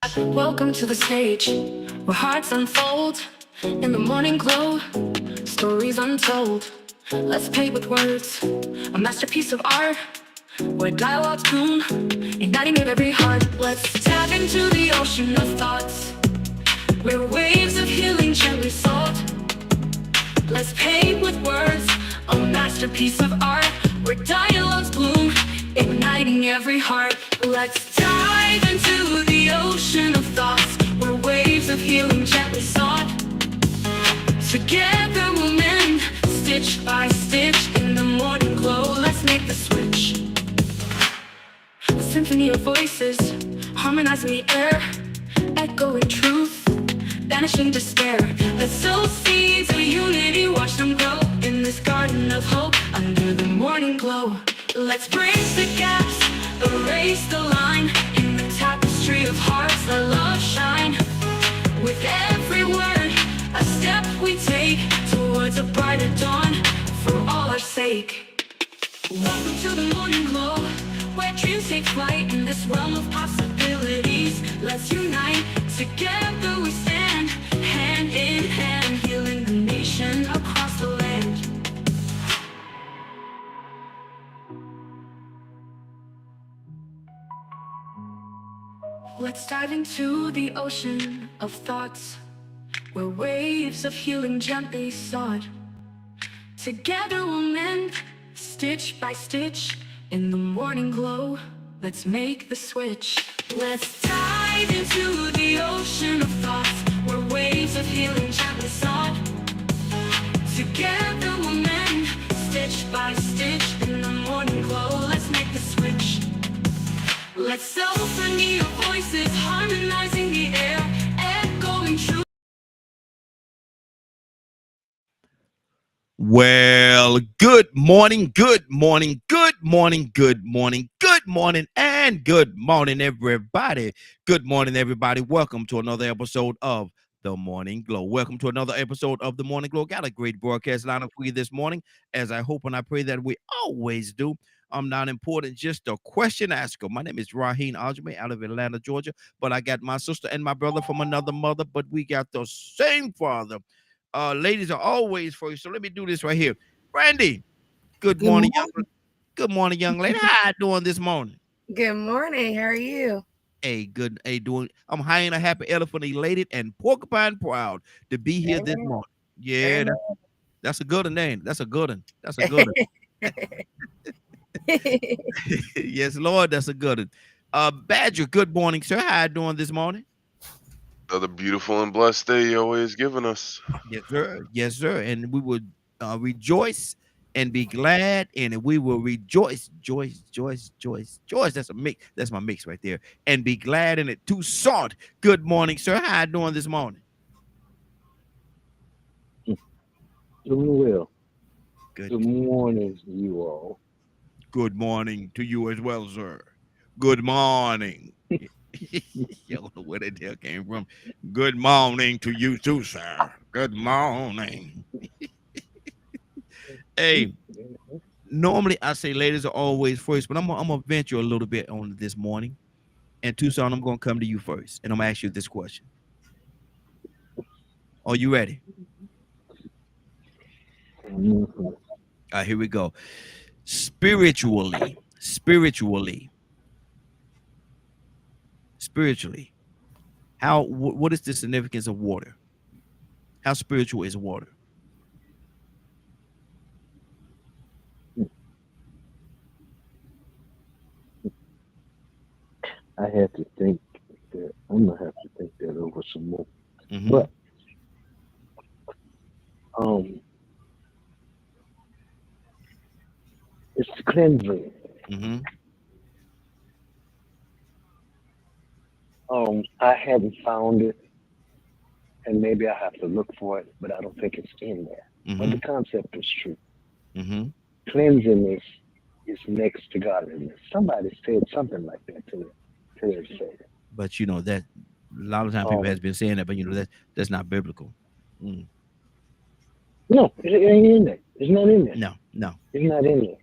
Welcome to the stage where hearts unfold in the morning glow, stories untold. Let's paint with words, a masterpiece of art where dialogues bloom, igniting in every heart. Let's dive into the ocean of thoughts where waves of healing gently salt. Let's paint with words, a masterpiece of art where dialogues bloom, igniting every heart. Let's dive into the ocean of thoughts where waves of healing gently sought. Together we'll mend, stitch by stitch in the morning glow. Let's make the switch. A symphony of voices, harmonizing the air, echoing truth, banishing despair. Let's sow seeds of unity, watch them grow in this garden of hope under the morning glow. Let's bridge the gaps, erase the line in the tapestry of hearts. Let love shine with every word, a step we take towards a brighter dawn for all our sake. Welcome to the morning glow, where dreams take flight in this realm of possibilities. Let's unite, together we stand, hand in hand, healing the nation across the land. Let's dive into the ocean of thoughts where waves of healing gently sought. Together we'll mend, stitch by stitch, in the morning glow. Let's make the switch. Let's dive into the ocean of thoughts where waves of healing gently sought. Together we'll mend, stitch by stitch, in the morning glow. Let's make the switch. Let's symphony of voices, harmonizing the air, echoing true. Well, good morning, good morning, good morning, good morning, good morning, and good morning, everybody. Good morning, everybody. Welcome to another episode of The Morning Glow. Welcome to another episode of The Morning Glow. Got a great broadcast lineup for you this morning, as I hope and I pray that we always do. I'm not important, just a question asker. My name is Raheen Aljame out of Atlanta, Georgia, but I got my sister and my brother from another mother, but we got the same father. Ladies are always first. So let me do this right here. Brandy, good Good morning, morning. good morning, young lady. How you doing this morning? Good morning. How are you? Hey, good. Hey, doing. I'm high and a happy, elephant elated, and porcupine proud to be here this Amen. morning. Yeah, Amen. that's a good one name. That's a good one. That's a good one. Yes, Lord, that's a good one. Badger, good morning, sir. How you doing this morning? Another beautiful and blessed day you always given us. Yes, sir. Yes, sir. And we will rejoice and be glad, and we will rejoice, joyce. That's a mix. That's my mix right there. And be glad in it. Toussaint. Good morning, sir. How you doing this morning? Doing well. Good. Good morning to you all. Good morning to you as well, sir. Good morning. You don't know where that hell came from. Good morning to you too, sir. Good morning. Hey, normally I say ladies are always first, but I'm gonna venture a little bit on this morning. And Tucson, I'm gonna come to you first, and I'm gonna ask you this question. Are you ready? Mhm. All right, here we go. Spiritually, spiritually. What is the significance of water? How spiritual is water? I had to think that I'm gonna have to think that over some more. Mm-hmm. But um, it's cleansing. Mm-hmm. I haven't found it, and maybe I have to look for it, but I don't think it's in there. But Mm-hmm. the concept is true. Mm-hmm. Cleansing is next to godliness. Somebody said something like that to their say. But you know that a lot of time people Um, has been saying that, but you know that's not biblical. Mm. no, it ain't in there. It's not in there. No, no. It's not in there.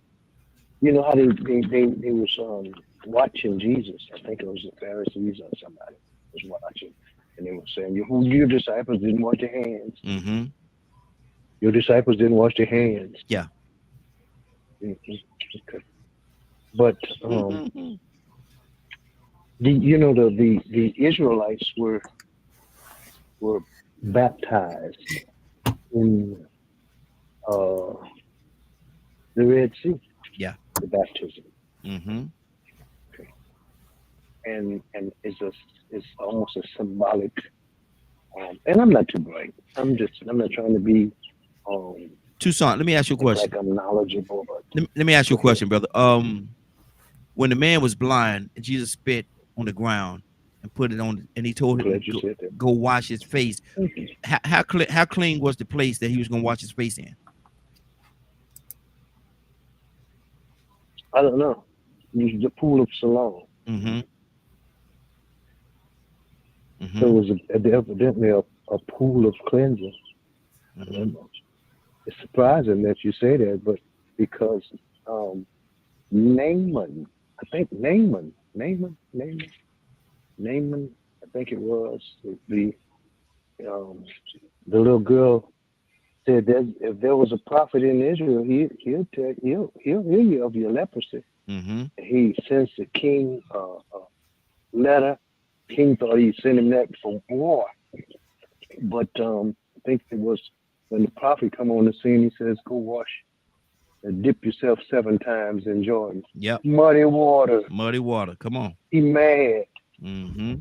You know how they was watching Jesus. I think it was the Pharisees or somebody. was watching, and they were saying, your disciples didn't wash their hands. Mm-hmm. Your disciples didn't wash their hands. Yeah. Mhm. Okay. But the Israelites were baptized in the Red Sea. Yeah. The baptism. Mm-hmm. And it's almost a symbolic. And I'm not too bright. I'm not trying to be Tucson, let me ask you a question. like I'm knowledgeable, but Let me ask you a question, brother. When the man was blind and Jesus spit on the ground and put it on, and he told him glad you to said that. go wash his face. Thank you. How clean was the place that he was going to wash his face in? I don't know. It was the pool of Siloam. Mm-hmm. Mm-hmm. So it was evidently a pool of cleansing. Mm-hmm. It's surprising that you say that, but because Naaman, I think Naaman, I think it was the little girl said that if there was a prophet in Israel, he'll heal you of your leprosy. Mm-hmm. He sends the king a letter. King thought he'd send him that for war, but I think it was when the prophet come on the scene. He says, "Go wash and dip yourself 7 times in Jordan." Yep. Muddy water. Muddy water. Come on. He mad. Mm-hmm.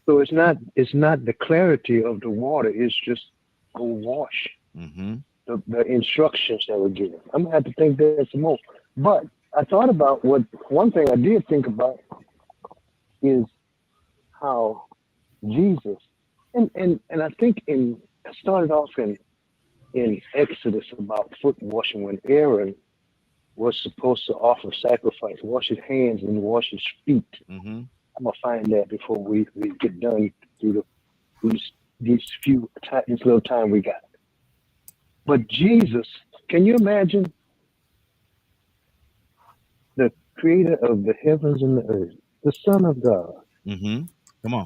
So it's not the clarity of the water. It's just go wash. Mm-hmm. The instructions that were given. I'm gonna have to think that some more. But I thought about one thing I did think about is how Jesus and I think I started off in Exodus about foot washing when Aaron was supposed to offer sacrifice, wash his hands and wash his feet. Mm-hmm. I'm gonna find that before we get done through this little time we got. But Jesus, can you imagine the creator of the heavens and the earth, the Son of God, Mm-hmm. Come on.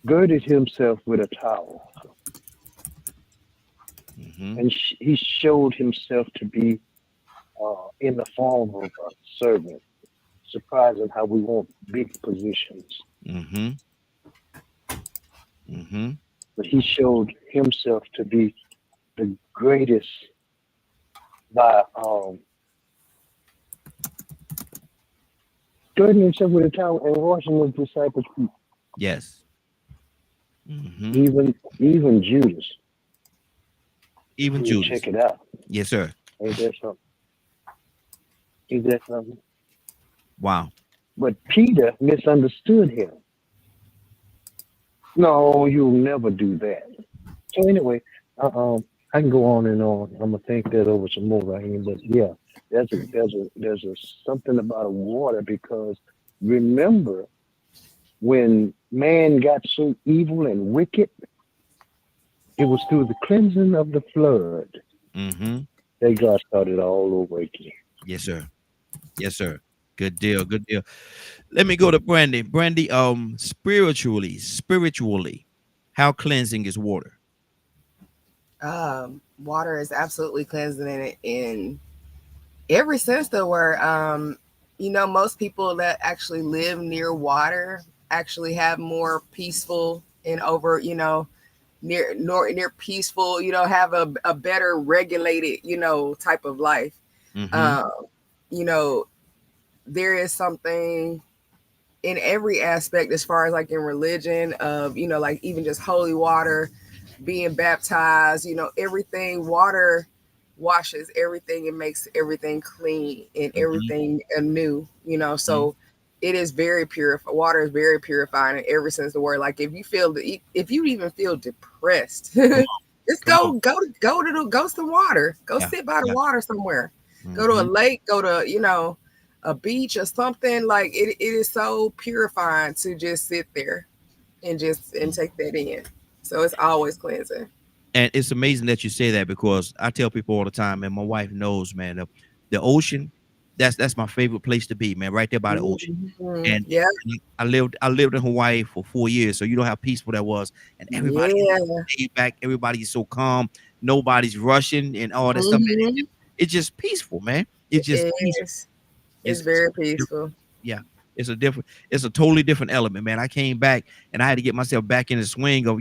girded himself with a towel, Mm-hmm. and he showed himself to be in the form of a servant. Surprising how we want big positions. Mm-hmm. Mm-hmm. But he showed himself to be the greatest by girding himself with a towel and washing his disciples' feet. Yes. Mm-hmm. Even Judas. Even You Judas. check it out. Yes, sir. Ain't that something? Ain't that something? Wow. But Peter misunderstood him. No, you'll never do that. So anyway, I can go on and on. I'm gonna think that over some more right here. But yeah, there's a something about water, because remember when man got so evil and wicked, it was through the cleansing of the flood Mm-hmm. that God started all over again. Yes, sir. Yes, sir. Good deal. Good deal. Let me go to Brandy. Brandy, spiritually, how cleansing is water? Water is absolutely cleansing in every sense of the word. Most people that actually live near water actually have more peaceful and near peaceful, have a better regulated, type of life. Mm-hmm. There is something in every aspect as far as like in religion of, like even just holy water, being baptized, everything. Water washes everything and makes everything clean and everything anew, so it is very purified. Water is very purifying in every sense of the word. Like if you even feel depressed, just go to some water, sit by the water somewhere, go to a lake, go to, a beach or something. Like it is so purifying to just sit there and take that in. So it's always cleansing. And it's amazing that you say that, because I tell people all the time, and my wife knows, man, the ocean, That's my favorite place to be, man. Right there by the ocean. And Yeah, I lived in Hawaii for 4 years, so you know how peaceful that was. And everybody yeah. laid back, everybody's so calm, nobody's rushing and all that stuff. Mhm. It's just peaceful, man. It's just It peaceful. is. It's very peaceful. Yeah, it's a totally different element, man. I came back and I had to get myself back in the swing of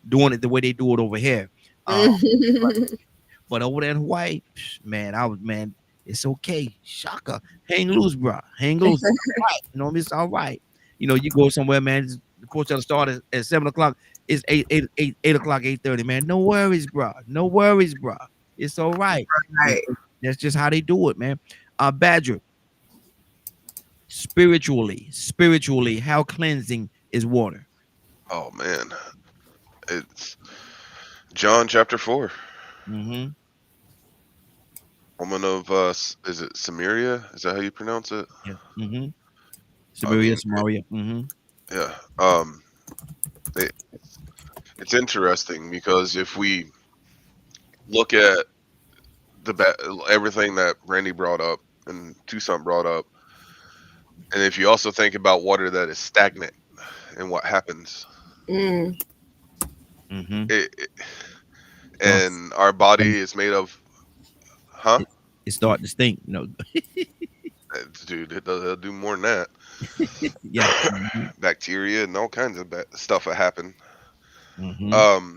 doing it the way they do it over here. Uh, but over there in Hawaii, man, man, it's okay. Shaka, hang loose, bro. Hang loose. It's all right. It's all right. You go somewhere, man. The course will start at 7 o'clock. It's 8 o'clock, 8:30, man. No worries, bro. No worries, bro. It's all right. Right. That's just how they do it, man. Badger, spiritually, how cleansing is water? Oh man, it's John chapter 4. Mm-hmm. Woman of is it Samaria? Is that how you pronounce it? Yeah. Mm-hmm. I mean, Samaria. Mm-hmm. yeah. It, it's interesting because if we look at everything that Randy brought up and Tucson brought up, and if you also think about water that is stagnant and what happens, Mm. Mm-hmm. and our body is made of, huh? It start to stink. Dude, it'll do more than that. Yeah. Mm-hmm. Bacteria and all kinds of stuff that happen. Mm-hmm.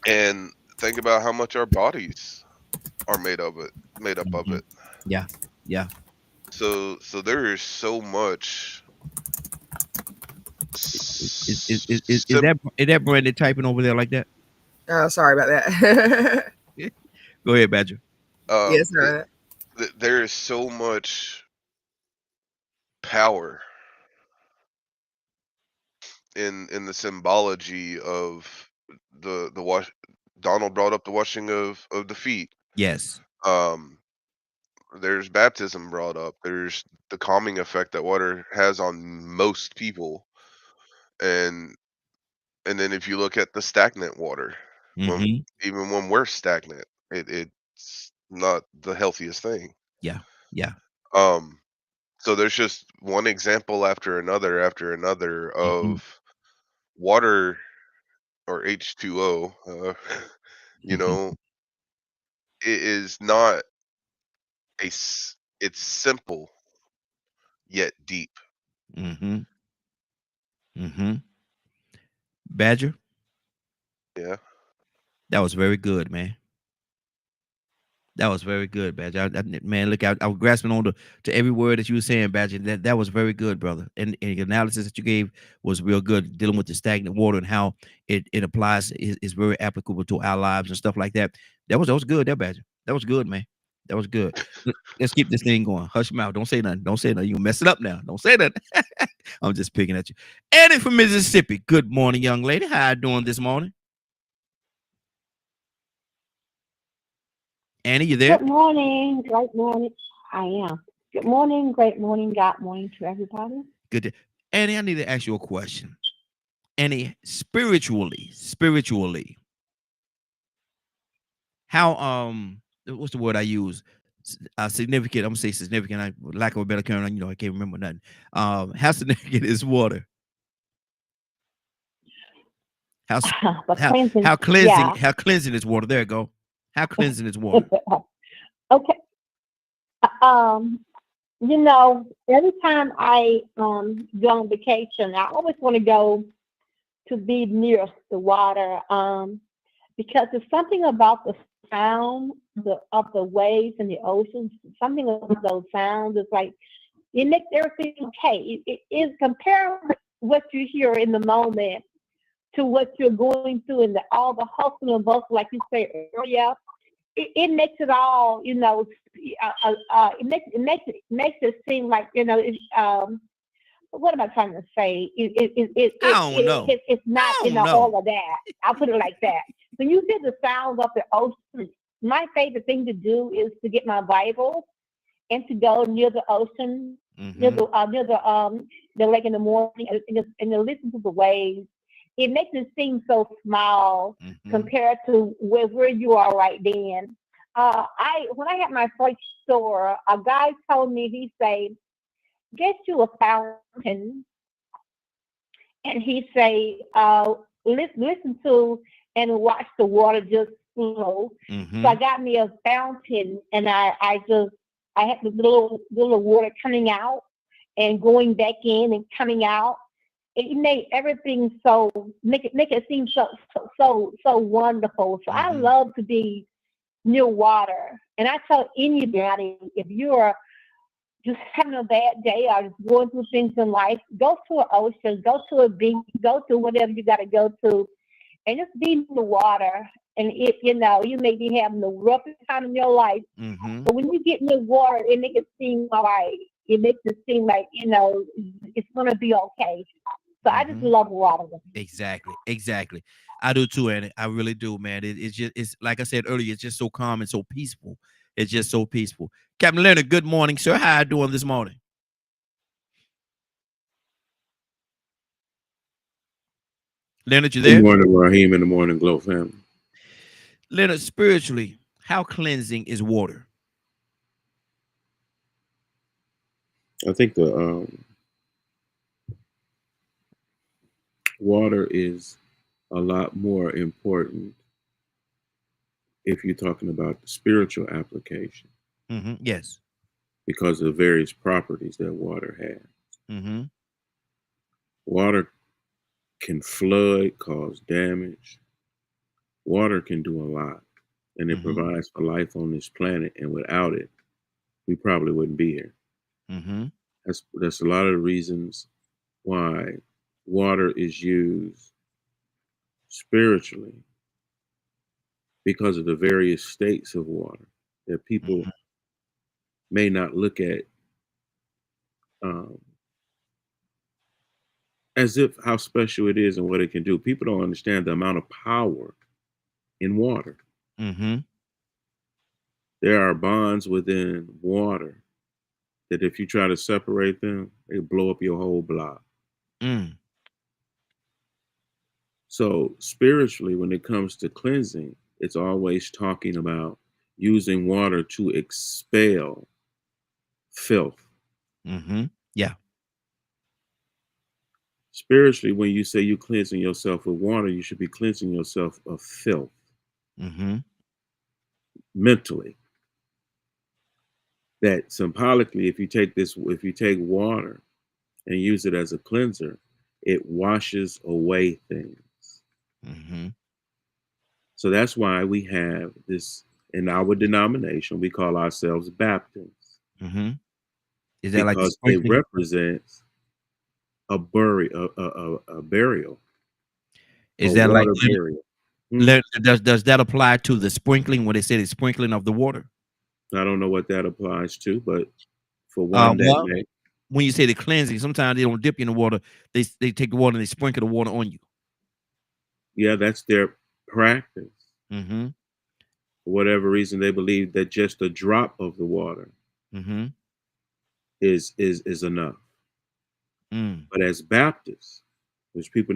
And think about how much our bodies are made up of it. Yeah. Yeah. So there is so much. Is that Brandon typing over there like that? Oh, sorry about that. Go ahead, Badger. Yes, sir. There is so much power in the symbology of the wash. Donald brought up the washing of the feet. Yes. There's baptism brought up. There's the calming effect that water has on most people, and then if you look at the stagnant water, Mm-hmm. even when we're stagnant, it's not the healthiest thing. Yeah. Yeah. So there's just one example after another Mm-hmm. of water or H2O. You know, it is not it's simple yet deep. Mm-hmm. Mm-hmm. Badger, Yeah. that was very good, man. That was very good, Badger. Man, look, I was grasping on to every word that you were saying, Badger. That was very good, brother. And the analysis that you gave was real good, dealing with the stagnant water and how it applies is very applicable to our lives and stuff like that. That was good, that Badger. That was good, man. That was good. Let's keep this thing going. Hush your mouth. Don't say nothing. Don't say nothing. You can mess it up now. Don't say nothing. I'm just picking at you. Annie from Mississippi. Good morning, young lady. How you doing this morning? Annie, you there? Good morning, great morning. I am. Good morning, great morning, God morning to everybody. Good. Annie, I need to ask you a question. Annie, spiritually, how what's the word I use? Significant. I'm gonna say significant. Lack of a better term, I can't remember nothing. How significant is water? But cleansing, how cleansing yeah. how cleansing is water? There you go. How cleansing is water? Okay. Every time I go on vacation, I always want to go to be near the water because there's something about the sound of the waves in the ocean. Something about those sounds. It's like it makes everything okay. It is compare what you hear in the moment to what you're going through and all the hustle and bustle, like you said earlier. It makes it all, it makes it seem like, what am I trying to say? I don't know. It's not, all of that. I'll put it like that. When you hear the sounds of the ocean, my favorite thing to do is to get my Bible and to go near the ocean, near the lake in the morning, and to listen to the waves. It makes it seem so small compared to where you are right then. When I had my first store, a guy told me, he said, get you a fountain, and he say, listen to and watch the water just flow. So I Mm-hmm. got me a fountain, and I had the little water coming out and going back in and coming out. It made everything make it seem so wonderful. So I Mm-hmm. love to be near water, and I tell anybody, if you're just having a bad day or just going through things in life, go to an ocean, go to a beach, go to whatever you got to go to, and just be in the water. And if you may be having the roughest time in your life, Mm-hmm. but when you get in the water, it makes it seem all right. It makes it seem like it's gonna be okay. So I just Mm-hmm. love water. Exactly. Exactly. I do too, and I really do, man. It's like I said earlier, it's just so calm and so peaceful. It's just so peaceful. Captain Leonard, good morning, sir. How you doing this morning? Leonard, you Good there? morning, Raheem, and the Morning Glow family. Leonard, spiritually, how cleansing is water? I think the water is a lot more important if you're talking about the spiritual application Mm-hmm. Yes. because of the various properties that water has. Mm-hmm. Water can flood, cause damage. Water can do a lot, and it Mm-hmm. provides for life on this planet. And without it, we probably wouldn't be here. Mm-hmm. That's a lot of the reasons why water is used spiritually because of the various states of water that people may not look at um, as if how special it is and what it can do. People don't understand the amount of power in water. Mm-hmm. There are bonds within water that if you try to separate them, they blow up your whole block. Mm. So spiritually, when it comes to cleansing, it's always talking about using water to expel filth. Mm-hmm. Yeah. Spiritually, when you say you're cleansing yourself with water, you should be cleansing yourself of filth Mm-hmm. mentally. That symbolically, if you take water and use it as a cleanser, it washes away things. Mm-hmm. So that's why we have this in our denomination, we call ourselves Baptists Mm-hmm. Is that like the because it sprinkling? represents a burial, a Is that like water burial. Hmm? does that apply to the sprinkling when they say the sprinkling of the water? I don't know what that applies to, but for one that Well, may. when you say the cleansing, sometimes they don't dip you in the water. They take the water and they sprinkle the water on you. Yeah, that's their practice. Mm-hmm. For whatever reason, they believe that just a drop of the water Mm-hmm. is enough. Mm. But as Baptists, which people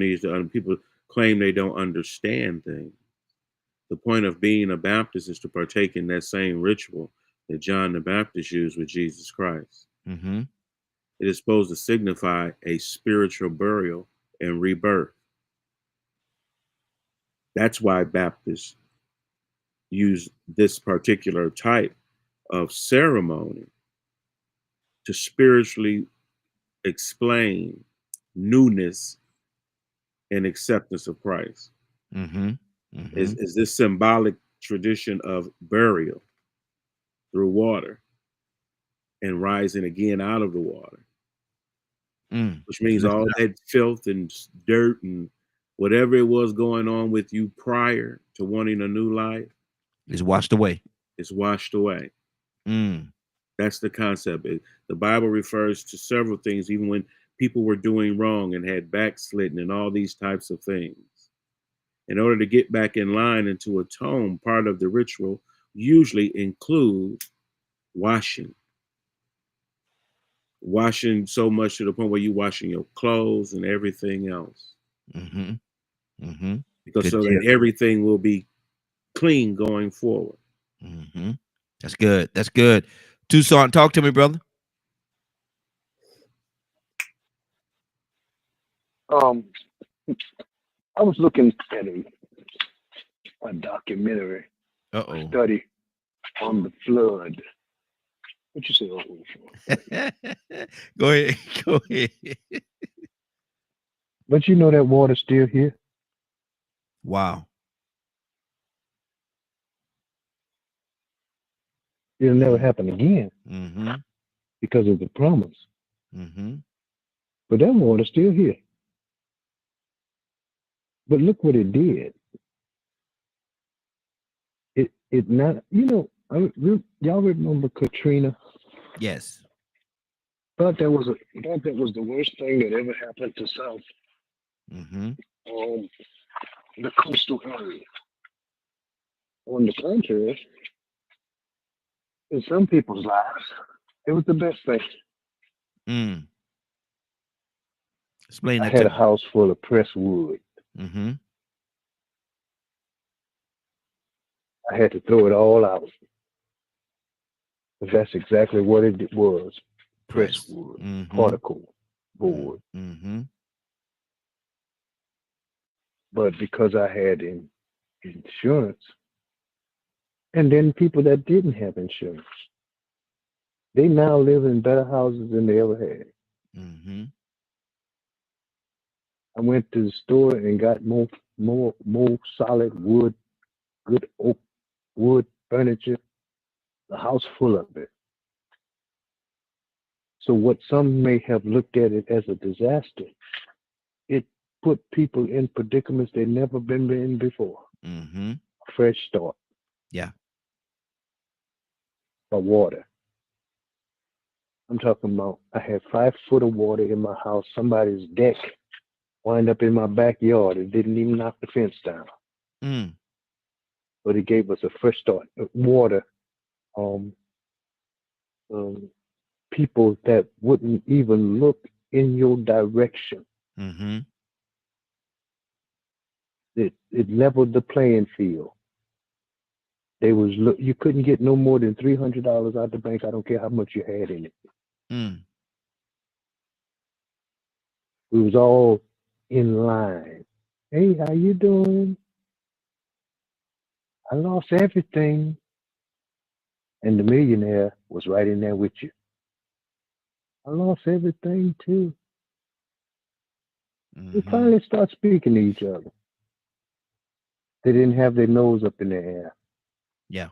claim they don't understand things. The point of being a Baptist is to partake in that same ritual that John the Baptist used with Jesus Christ. Mm-hmm. It is supposed to signify a spiritual burial and rebirth. That's why Baptists use this particular type of ceremony to spiritually explain newness and acceptance of Christ. Mm-hmm. Mm-hmm. Is this symbolic tradition of burial through water and rising again out of the water, Mm. which It's means lifted all up. that filth and dirt and whatever it was going on with you prior to wanting a new life It's washed away. is washed away. Mm. That's the concept. The Bible refers to several things, even when people were doing wrong and had backslidden and all these types of things. In order to get back in line and to atone, part of the ritual usually includes washing. Washing so much to the point where you're washing your clothes and everything else. Mm-hmm. Mm-hmm. Because Good so deal. that everything will be clean going forward. Mm-hmm. That's good. That's good. Tucson, talk to me, brother. I was looking at a documentary Uh-oh. study on the flood. What you say? Go ahead. Go ahead. But you know that water's still here. Wow. It'll never happen again Mm-hmm. because of the promise. Mm-hmm. But that water's still here. But look what it did. It not, y'all remember Katrina? Yes. Thought that was the worst thing that ever happened to South Mm-hmm. the coastal area. On the contrary, in some people's lives, it was the best thing. Mm. Explain I that had to a me. house full of pressed wood. Mm-hmm. I had to throw it all out. But that's exactly what it was. Pressed Press. wood, Mm-hmm. particle board. Mm-hmm. But because I had insurance, and then people that didn't have insurance, they now live in better houses than they ever had. Mm-hmm. I went to the store and got more solid wood, good oak wood furniture, the house full of it. So what some may have looked at it as a disaster, it put people in predicaments they'd never been in before. Mm-hmm. A fresh start. Yeah. By water. I'm talking about I had 5 foot of water in my house. Somebody's deck wind up in my backyard. It didn't even knock the fence down. Mm. But it gave us a fresh start. Water. People that wouldn't even look in your direction. Mm-hmm. It leveled the playing field. You couldn't get no more than $300 out the bank. I don't care how much you had in it. Mm. We was all in line. Hey, how you doing? I lost everything. And the millionaire was right in there with you. I lost everything too. We Mm-hmm. finally start speaking to each other. They didn't have their nose up in the air. Yeah.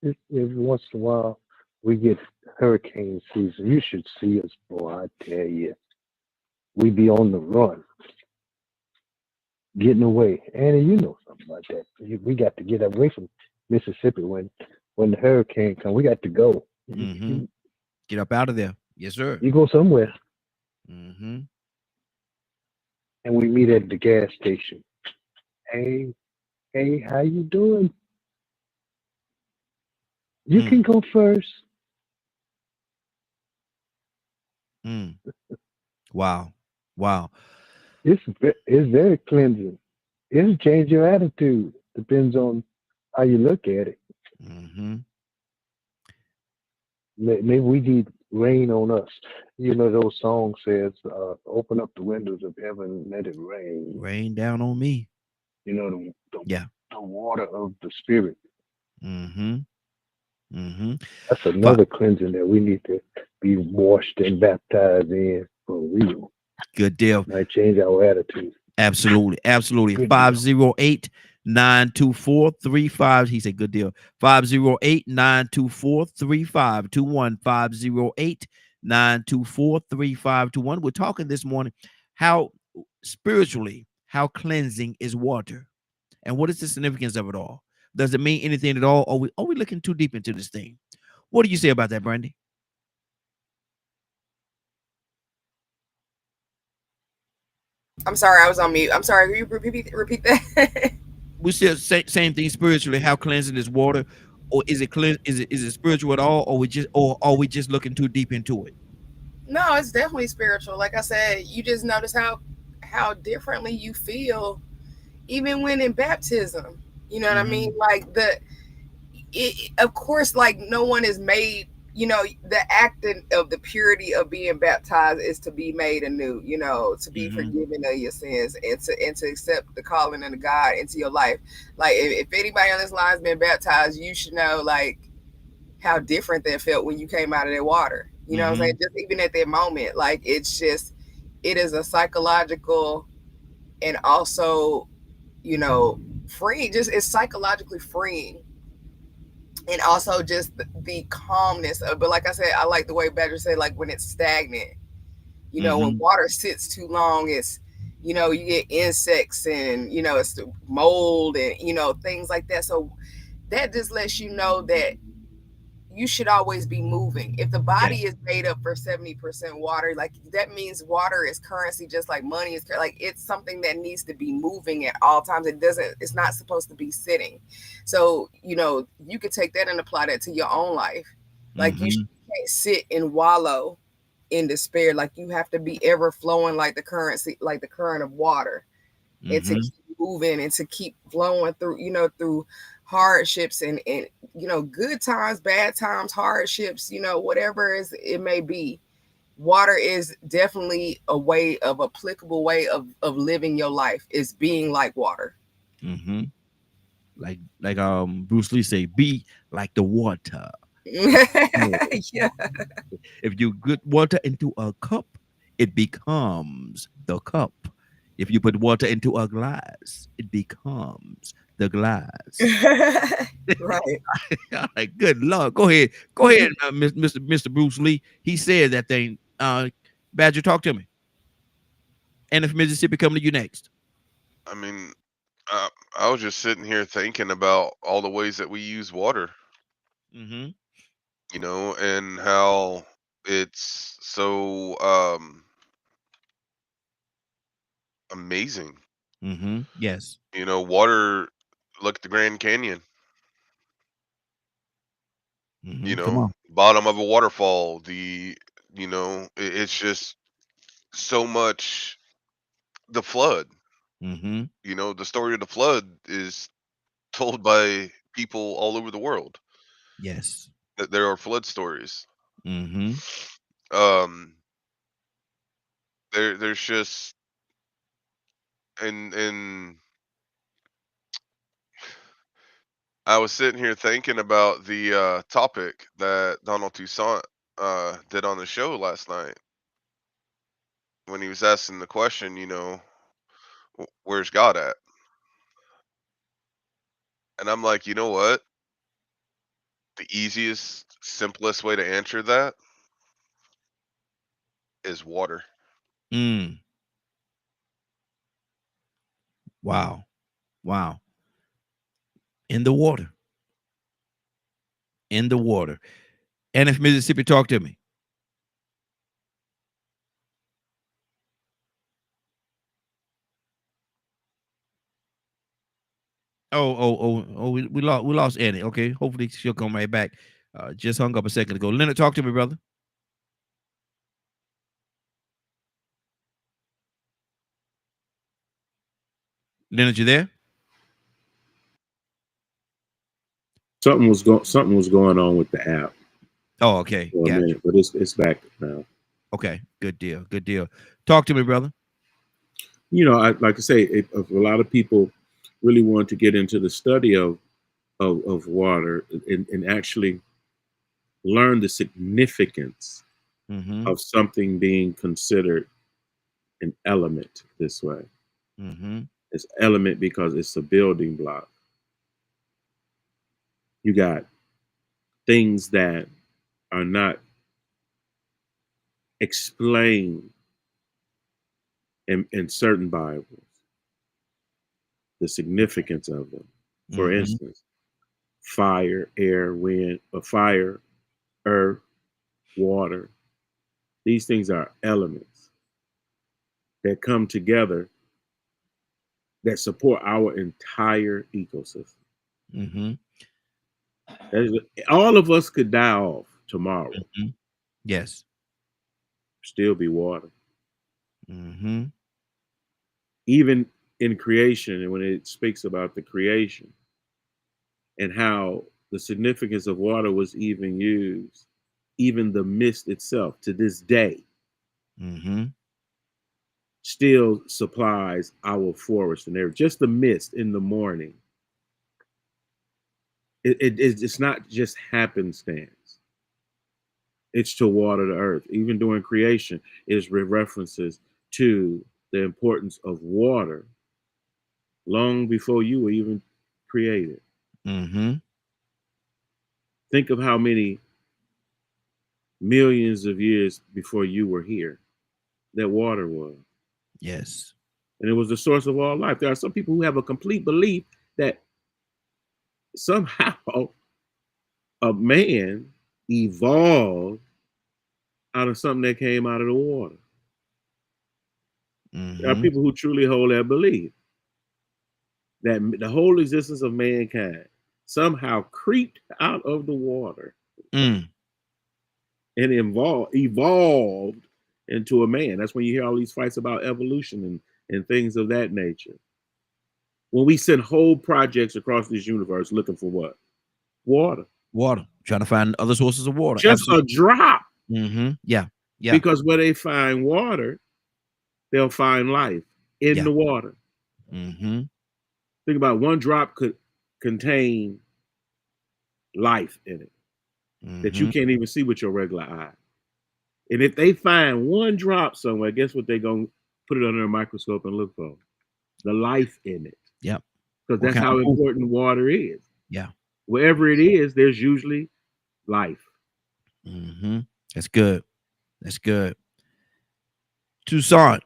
Every once in a while, we get hurricane season. You should see us, boy, I tell you. We be on the run, getting away. Annie, you know something about that. We got to get away from Mississippi when the hurricane comes. We got to go. Mm-hmm. Get up out of there. Yes, sir. You go somewhere. Mm-hmm. And we meet at the gas station. Hey, how you doing? You can go first. Mm. Wow. Wow. It's very cleansing. It'll change your attitude. Depends on how you look at it. Mm-hmm. Maybe we need rain on us. You know those songs says, "Open up the windows of heaven, let it rain." Rain down on me. You know Yeah. the water of the Spirit. Mm-hmm. Mm-hmm. That's another cleansing that we need to be washed and baptized in for real. Good deal. Might change our attitude. Absolutely. Absolutely. Good deal. 508-924-35. He said good deal. 508-924-3521. 508-924-3521. We're talking this morning how spiritually, how cleansing is water. And what is the significance of it all? Does it mean anything at all? Or are we looking too deep into this thing? What do you say about that, Brandy? I'm sorry, I was on mute. I'm sorry. Can you repeat that? We said same thing spiritually. How cleansing is water, or is it Is it spiritual at all, or are we just looking too deep into it? No, it's definitely spiritual. Like I said, you just notice how differently you feel, even when in baptism. You know what I mean? Like of course, like no one is made, you know, the act of the purity of being baptized is to be made anew, you know, to be forgiven of your sins and to accept the calling of God into your life. Like if anybody on this line has been baptized, you should know like how different that felt when you came out of that water. You know what I'm saying? Just even at that moment, like it's just, it is a psychological and also, you know, freeing. Just it's psychologically freeing, and also just the calmness of. But like I said, I like the way Badger said, like when it's stagnant. You know, when water sits too long, it's, you know, you get insects and, you know, it's the mold and, you know, things like that. So that just lets you know that you should always be moving. If the body is made up for 70% water, like that means water is currency, just like money is like it's something that needs to be moving at all times. It's not supposed to be sitting. So, you know, you could take that and apply that to your own life. Like you can't sit and wallow in despair. Like you have to be ever flowing like the currency, like the current of water, and to keep moving and to keep flowing through, you know, through hardships and you know, good times, bad times, hardships, you know, whatever it may be. Water is definitely a way of applicable way of living your life, is being like water. Like Bruce Lee say, be like the water. Yeah. If you put water into a cup, it becomes the cup. If you put water into a glass, it becomes the glass. Right. All right, good Lord. Go ahead, Mr. Bruce Lee. He said that thing. Badger, talk to me. And if Mississippi come to you next. I mean, I was just sitting here thinking about all the ways that we use water, you know, and how it's so amazing. Yes. You know, water. Look at the Grand Canyon. You Come know, on. bottom of a waterfall. You know, it's just so much. The flood. You know, the story of the flood is told by people all over the world. Yes. That there are flood stories. Mm-hmm. Um, there's just and I was sitting here thinking about the topic that Donald Toussaint did on the show last night when he was asking the question, you know, where's God at? And I'm like, you know what? The easiest, simplest way to answer that is water. Mm. Wow. Wow. In the water. In the water. And if Mississippi, talk to me. We lost Annie. Okay, hopefully she'll come right back. Just hung up a second ago. Leonard, talk to me, brother. Leonard, you there? Something was going on with the app Oh, okay. for a Gotcha. minute, but it's back now. Okay, good deal. Good deal. Talk to me, brother. You know, I like to say, a lot of people really want to get into the study of water and actually learn the significance of something being considered an element this way. It's element because it's a building block. You got things that are not explained in certain Bibles, the significance of them. For instance, fire, air, wind, fire, earth, water. These things are elements that come together that support our entire ecosystem. All of us could die off tomorrow. Yes. Still be water. Even in creation, and when it speaks about the creation, and how the significance of water was even used, even the mist itself to this day Mm-hmm. still supplies our forest and everything. Just the mist in the morning. It's not just happenstance. It's to water the earth. Even during creation, is references to the importance of water long before you were even created. Mm-hmm. Think of how many millions of years before you were here that water was. Yes. And it was the source of all life. There are some people who have a complete belief that somehow a man evolved out of something that came out of the water. There are Mm-hmm. people who truly hold that belief that the whole existence of mankind somehow creeped out of the water Mm. and evolved into a man. That's when you hear all these fights about evolution and things of that nature. When we send whole projects across this universe looking for what? Water. Water. Trying to find other sources of water. Just a drop. Mm-hmm. Yeah. Yeah. Because where they find water, they'll find life in Yeah. the water. Mm-hmm. Think about one drop could contain life in it that you Mm-hmm. can't even see with your regular eye. And if they find one drop somewhere, guess what they're going to put it under a microscope and look for? The life in it. Yep. Because What that's kind how of- important water is. Yeah. Wherever it is, there's usually life. Mm-hmm. That's good. That's good. Toussaint.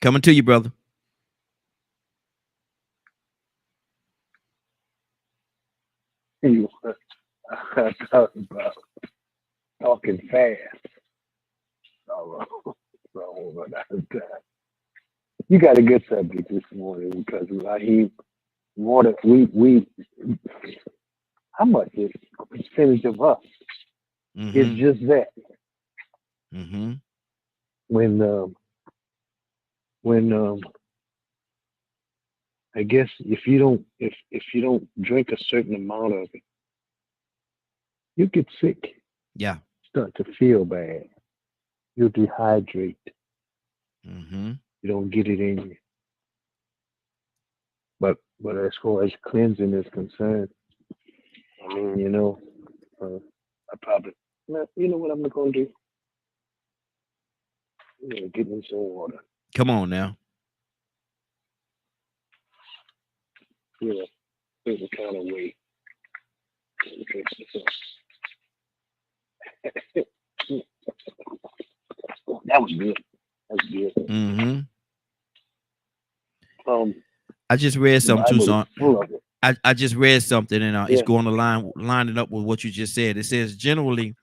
Coming to you, brother. You talk about talking fast. You got a good subject this morning because Raheem, water. We how much is a percentage of us? Mm-hmm. It's just that Mm-hmm. when I guess if you don't drink a certain amount of it, you get sick, Yeah. start to feel bad. You dehydrate. Mm-hmm. You don't get it in you. But as far as cleansing is concerned, I mean, I probably, you know what I'm going to do? I'm going to get me some water. Come on now. There's a kind of way. Drink this up. That was good. That's good. Mm-hmm. I just read something, Toussaint. Full of it. I just read something and it's Yeah. going to lining up with what you just said. It says generally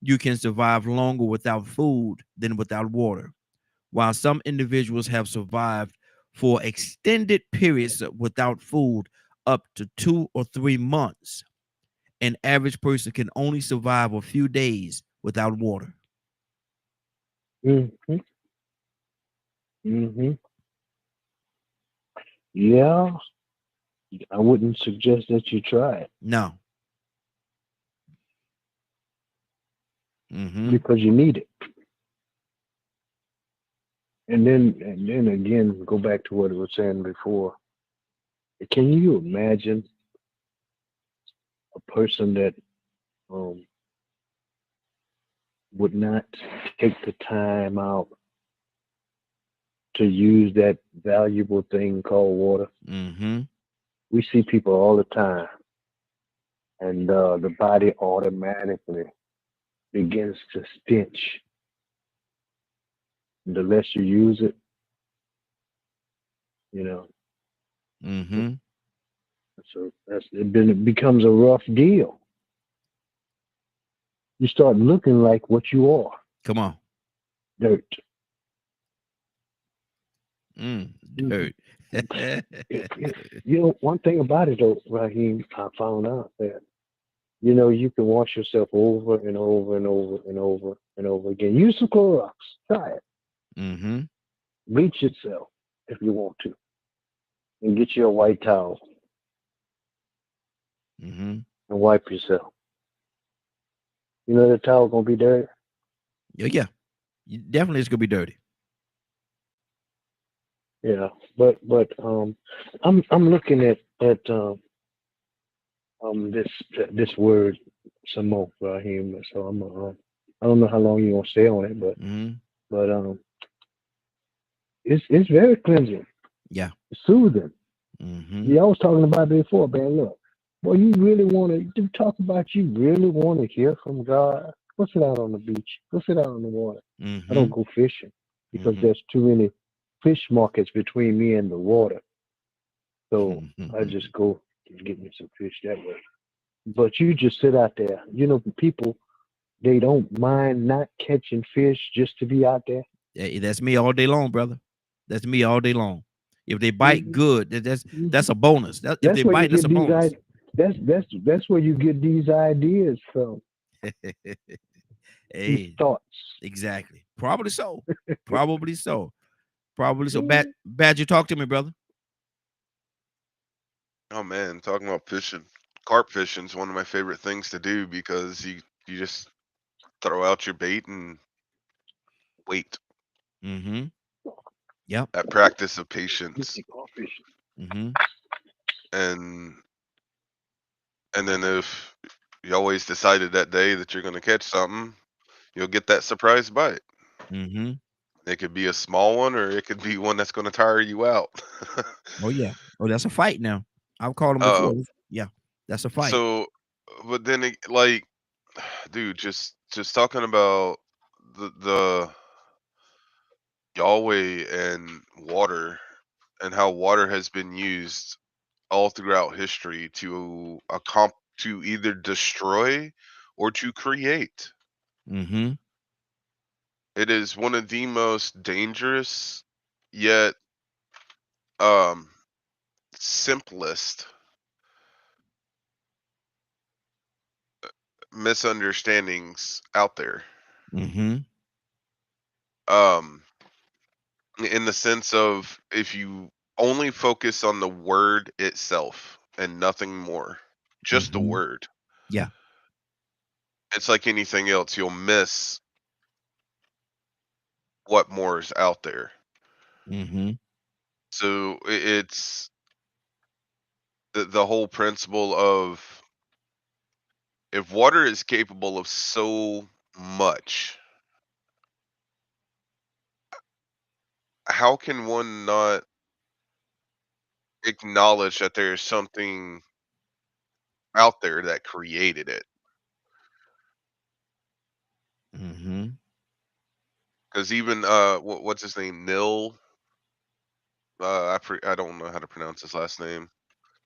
you can survive longer without food than without water, while some individuals have survived for extended periods without food up to 2 or 3 months. An average person can only survive a few days without water. Mm-hmm. Mm-hmm. Yeah. I wouldn't suggest that you try it No. Mm-hmm. because you need it. And then again, go back to what I was saying before. Can you imagine a person that would not take the time out to use that valuable thing called water? Mm-hmm. We see people all the time, and the body automatically begins to stench. The less you use it, Mm-hmm. so it becomes a rough deal. You start looking like what you are. Come on. Dirt. Dirt. One thing about it though, Raheem, I found out that, you can wash yourself over and over and over and over and over again. Use some Clorox. Try it. Mm-hmm. Bleach yourself if you want to. And get you a white towel. Mm-hmm. and wipe yourself. You know the towel gonna be dirty. Yeah. Definitely it's gonna be dirty. Yeah, but I'm looking at this word some more, Raheem. So I don't know how long you're gonna stay on it, Mm-hmm. but it's very cleansing, Yeah. soothing. Mm-hmm. Yeah, I was talking about it before, man. Look, boy, you really want to talk about? You really want to hear from God? Go sit out on the beach. Go sit out on the water. I Mm-hmm. don't go fishing because Mm-hmm. there's too many fish markets between me and the water. So I just go and get me some fish that way. But you just sit out there. You know, people, they don't mind not catching fish just to be out there. That's me all day long, brother. That's me all day long. If they bite Mhm, good, mhm. that's a bonus. If they That's where you bite, that's get a these bonus. ideas. That's where you get these ideas from. These Hey, thoughts. exactly. Probably so. Probably so. Probably so. Mhm. Badger, talk to me, brother. Oh man, talking about fishing, carp fishing is one of my favorite things to do because you just throw out your bait and wait. Mm-hmm. Yep. That practice of You patience, see crawfish. Mm-hmm. and and then if you always decided that day that you're going to catch something, you'll get that surprise bite. Mm-hmm. It could be a small one, or it could be one that's going to tire you out. Oh yeah. Oh, that's a fight now. I've called them uh, before. Yeah, that's a fight. so, but then like, dude, just talking about the Yahweh and water, and how water has been used all throughout history to either destroy or to create. Mm-hmm. It is one of the most dangerous yet um simplest misunderstandings out there. Mm-hmm. Um in the sense of, if you only focus on the word itself and nothing more, just the Mm-hmm. word, Yeah. it's like anything else, you'll miss what more is out there. Mm-hmm. So it's the whole principle of, if water is capable of so much, how can one not acknowledge that there's something out there that created it? Mm-hmm. Because even what's his name, Nil, I don't know how to pronounce his last name.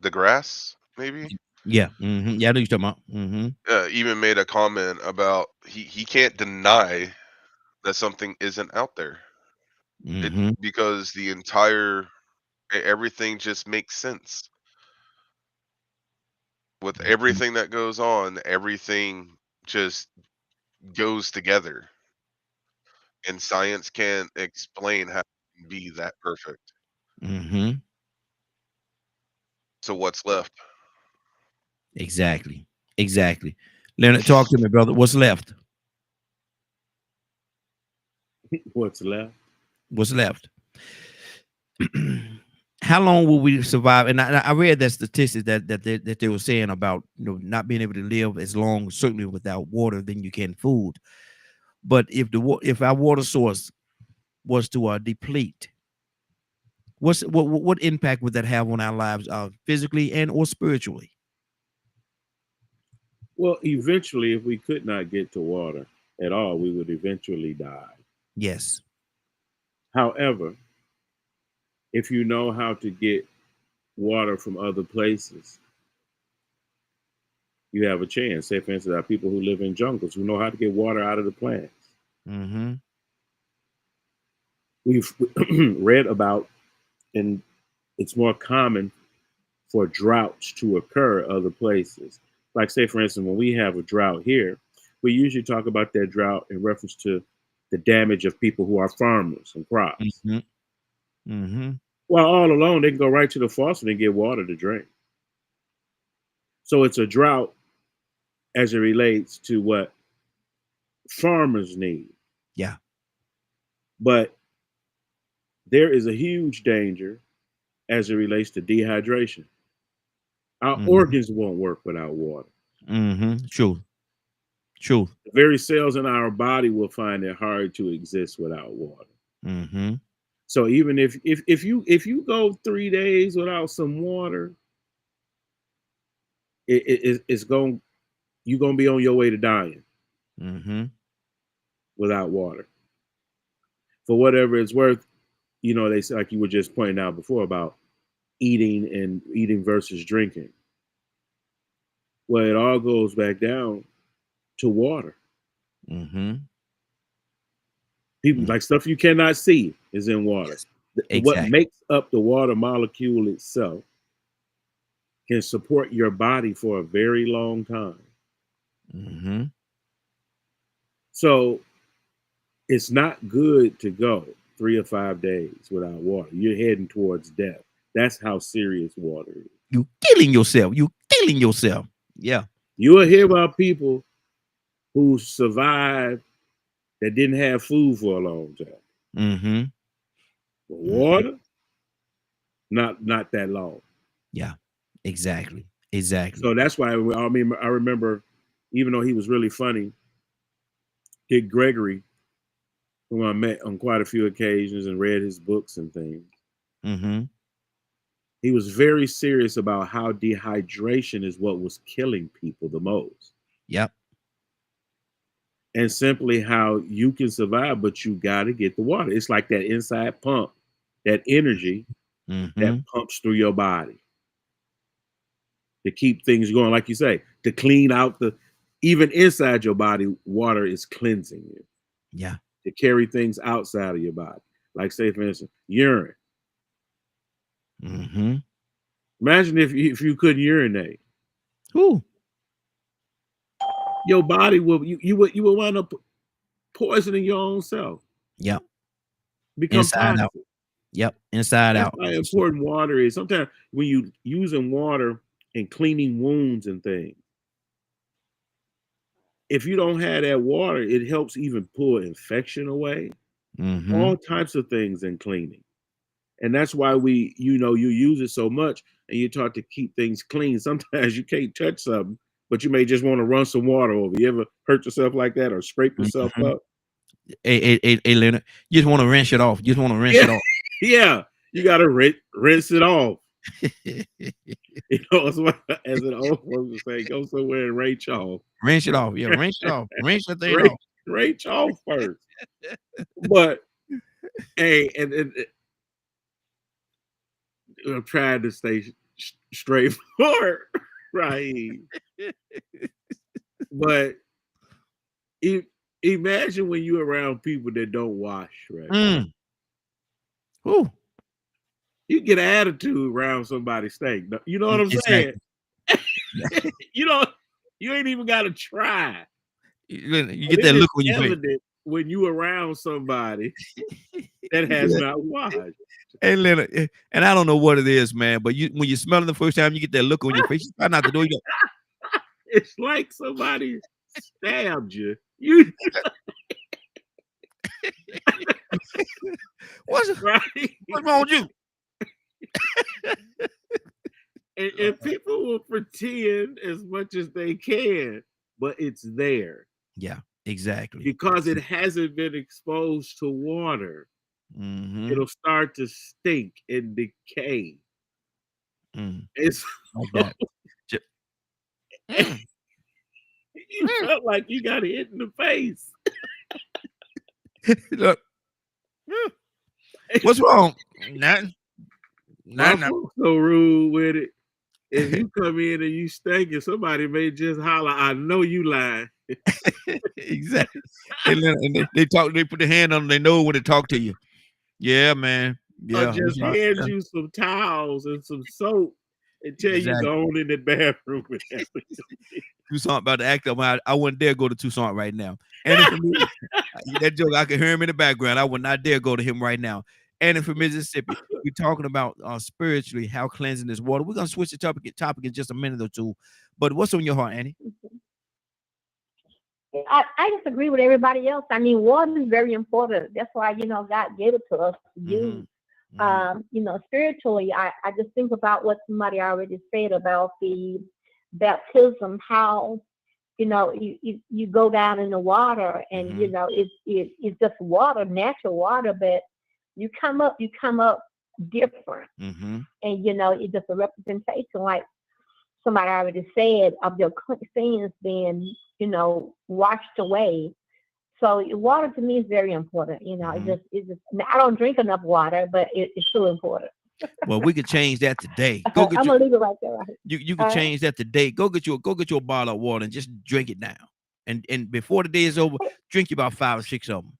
DeGrasse, maybe. Yeah. Mm-hmm. Yeah, I know you're talking about. Mm-hmm. Even made a comment about he can't deny that something isn't out there. It Mm-hmm. Because everything just makes sense with everything that goes on. Everything just goes together, and science can't explain how it can be that perfect. Mm-hmm. So what's left? Exactly. Exactly. Leonard, talk to me, brother. What's left? What's left? What's left? How long will we survive? And I read that statistics that they were saying about, not being able to live as long, certainly without water, than you can food. But if our water source was to deplete, what impact would that have on our lives, physically and or spiritually? Well, eventually, if we could not get to water at all, we would eventually die. Yes. However, if you know how to get water from other places, you have a chance. Say, for instance, there are people who live in jungles who know how to get water out of the plants. Mm-hmm. We've read about, and it's more common for droughts to occur other places. Like, say, for instance, when we have a drought here, we usually talk about that drought in reference to the damage of people who are farmers and crops. Mm-hmm. Mm-hmm. Well, all alone, they can go right to the faucet and get water to drink. So it's a drought as it relates to what farmers need. Yeah. But there is a huge danger as it relates to dehydration. Our organs won't work without water. True. True. The very cells in our body will find it hard to exist without water. So even if you go 3 days without some water, it's going you're gonna be on your way to dying without water. For whatever it's worth, you know, they say, like you were just pointing out before about eating versus drinking. Well, it all goes back down to water. People like stuff you cannot see is in water. Exactly. What makes up the water molecule itself can support your body for a very long time. So it's not good to go 3 or 5 days without water. You're heading towards death. That's how serious water is. You killing yourself. You killing yourself. Yeah. You will hear about people who survived that didn't have food for a long time. But water, not that long. Yeah. Exactly. Exactly. So that's why I remember, even though he was really funny, Dick Gregory, who I met on quite a few occasions and read his books and things. He was very serious about how dehydration is what was killing people the most. Yep. And simply how you can survive, but you got to get the water. It's like that inside pump, that energy that pumps through your body to keep things going. Like you say, to clean out even inside your body, water is cleansing you. Yeah. To carry things outside of your body. Like, say, for instance, urine. Imagine if you couldn't urinate. Ooh. Your body will you would wind up poisoning your own self. Yep. Become Inside toxic. out. Yep. Inside That's out. how important water is. Sometimes when you using water and cleaning wounds and things, if you don't have that water, it helps even pull infection away. All types of things in cleaning. And that's why you use it so much and you're taught to keep things clean. Sometimes you can't touch something, but you may just want to run some water over. You ever hurt yourself like that or scrape yourself up? Hey, Leonard, you just want to rinse it off. You just want to rinse it off. Yeah, you got to rinse it off. You know, as an old folks would say, go somewhere and rinse off. Rinse it off. Yeah, rinse it off. Rinse the thing off. Rinse off first. But hey, and I'm trying to stay straightforward, right? But imagine when you're around people that don't wash, right? Ooh. You get an attitude around somebody's steak. You know what I'm saying? You ain't even got to try. You get that look on your face when you around somebody that has not washed. Hey, Leonard, and I don't know what it is, man, but when you smell it the first time, you get that look on your face. You try not to do it. It's like somebody stabbed you. What's right? What's wrong with you? and people will pretend as much as they can, but it's there. Yeah, exactly. Because it hasn't been exposed to water. It'll start to stink and decay. It's like that. You felt like you got hit in the face. Look, what's wrong? Nothing. So rude with it. If you come in and you stink, and somebody may just holler, "I know you lying." Exactly. And they talk. They put their hand on them. They know when to talk to you. Yeah, man. Yeah. Or just hand you some towels and some soap and tell you go on in the bathroom. Toussaint about to act up. I wouldn't dare go to Toussaint right now. And that joke, I can hear him in the background. I would not dare go to him right now. And from Mississippi, we're talking about spiritually how cleansing this water. We're gonna switch the topic in just a minute or two, But what's on your heart, Annie? I just agree with everybody else. I mean, water is very important. That's why, God gave it to us to use. Spiritually, I just think about what somebody already said about the baptism, how, you go down in the water and, it's just water, natural water, but you come up different. And, it's just a representation, like somebody already said, of your sins being, washed away. So water to me is very important. It's just. I don't drink enough water, but it's still important. Well, we could change that today. I'm gonna leave it right there. Right? You can change that today. Go get you a bottle of water and just drink it now. And before the day is over, drink you about 5 or 6 of them.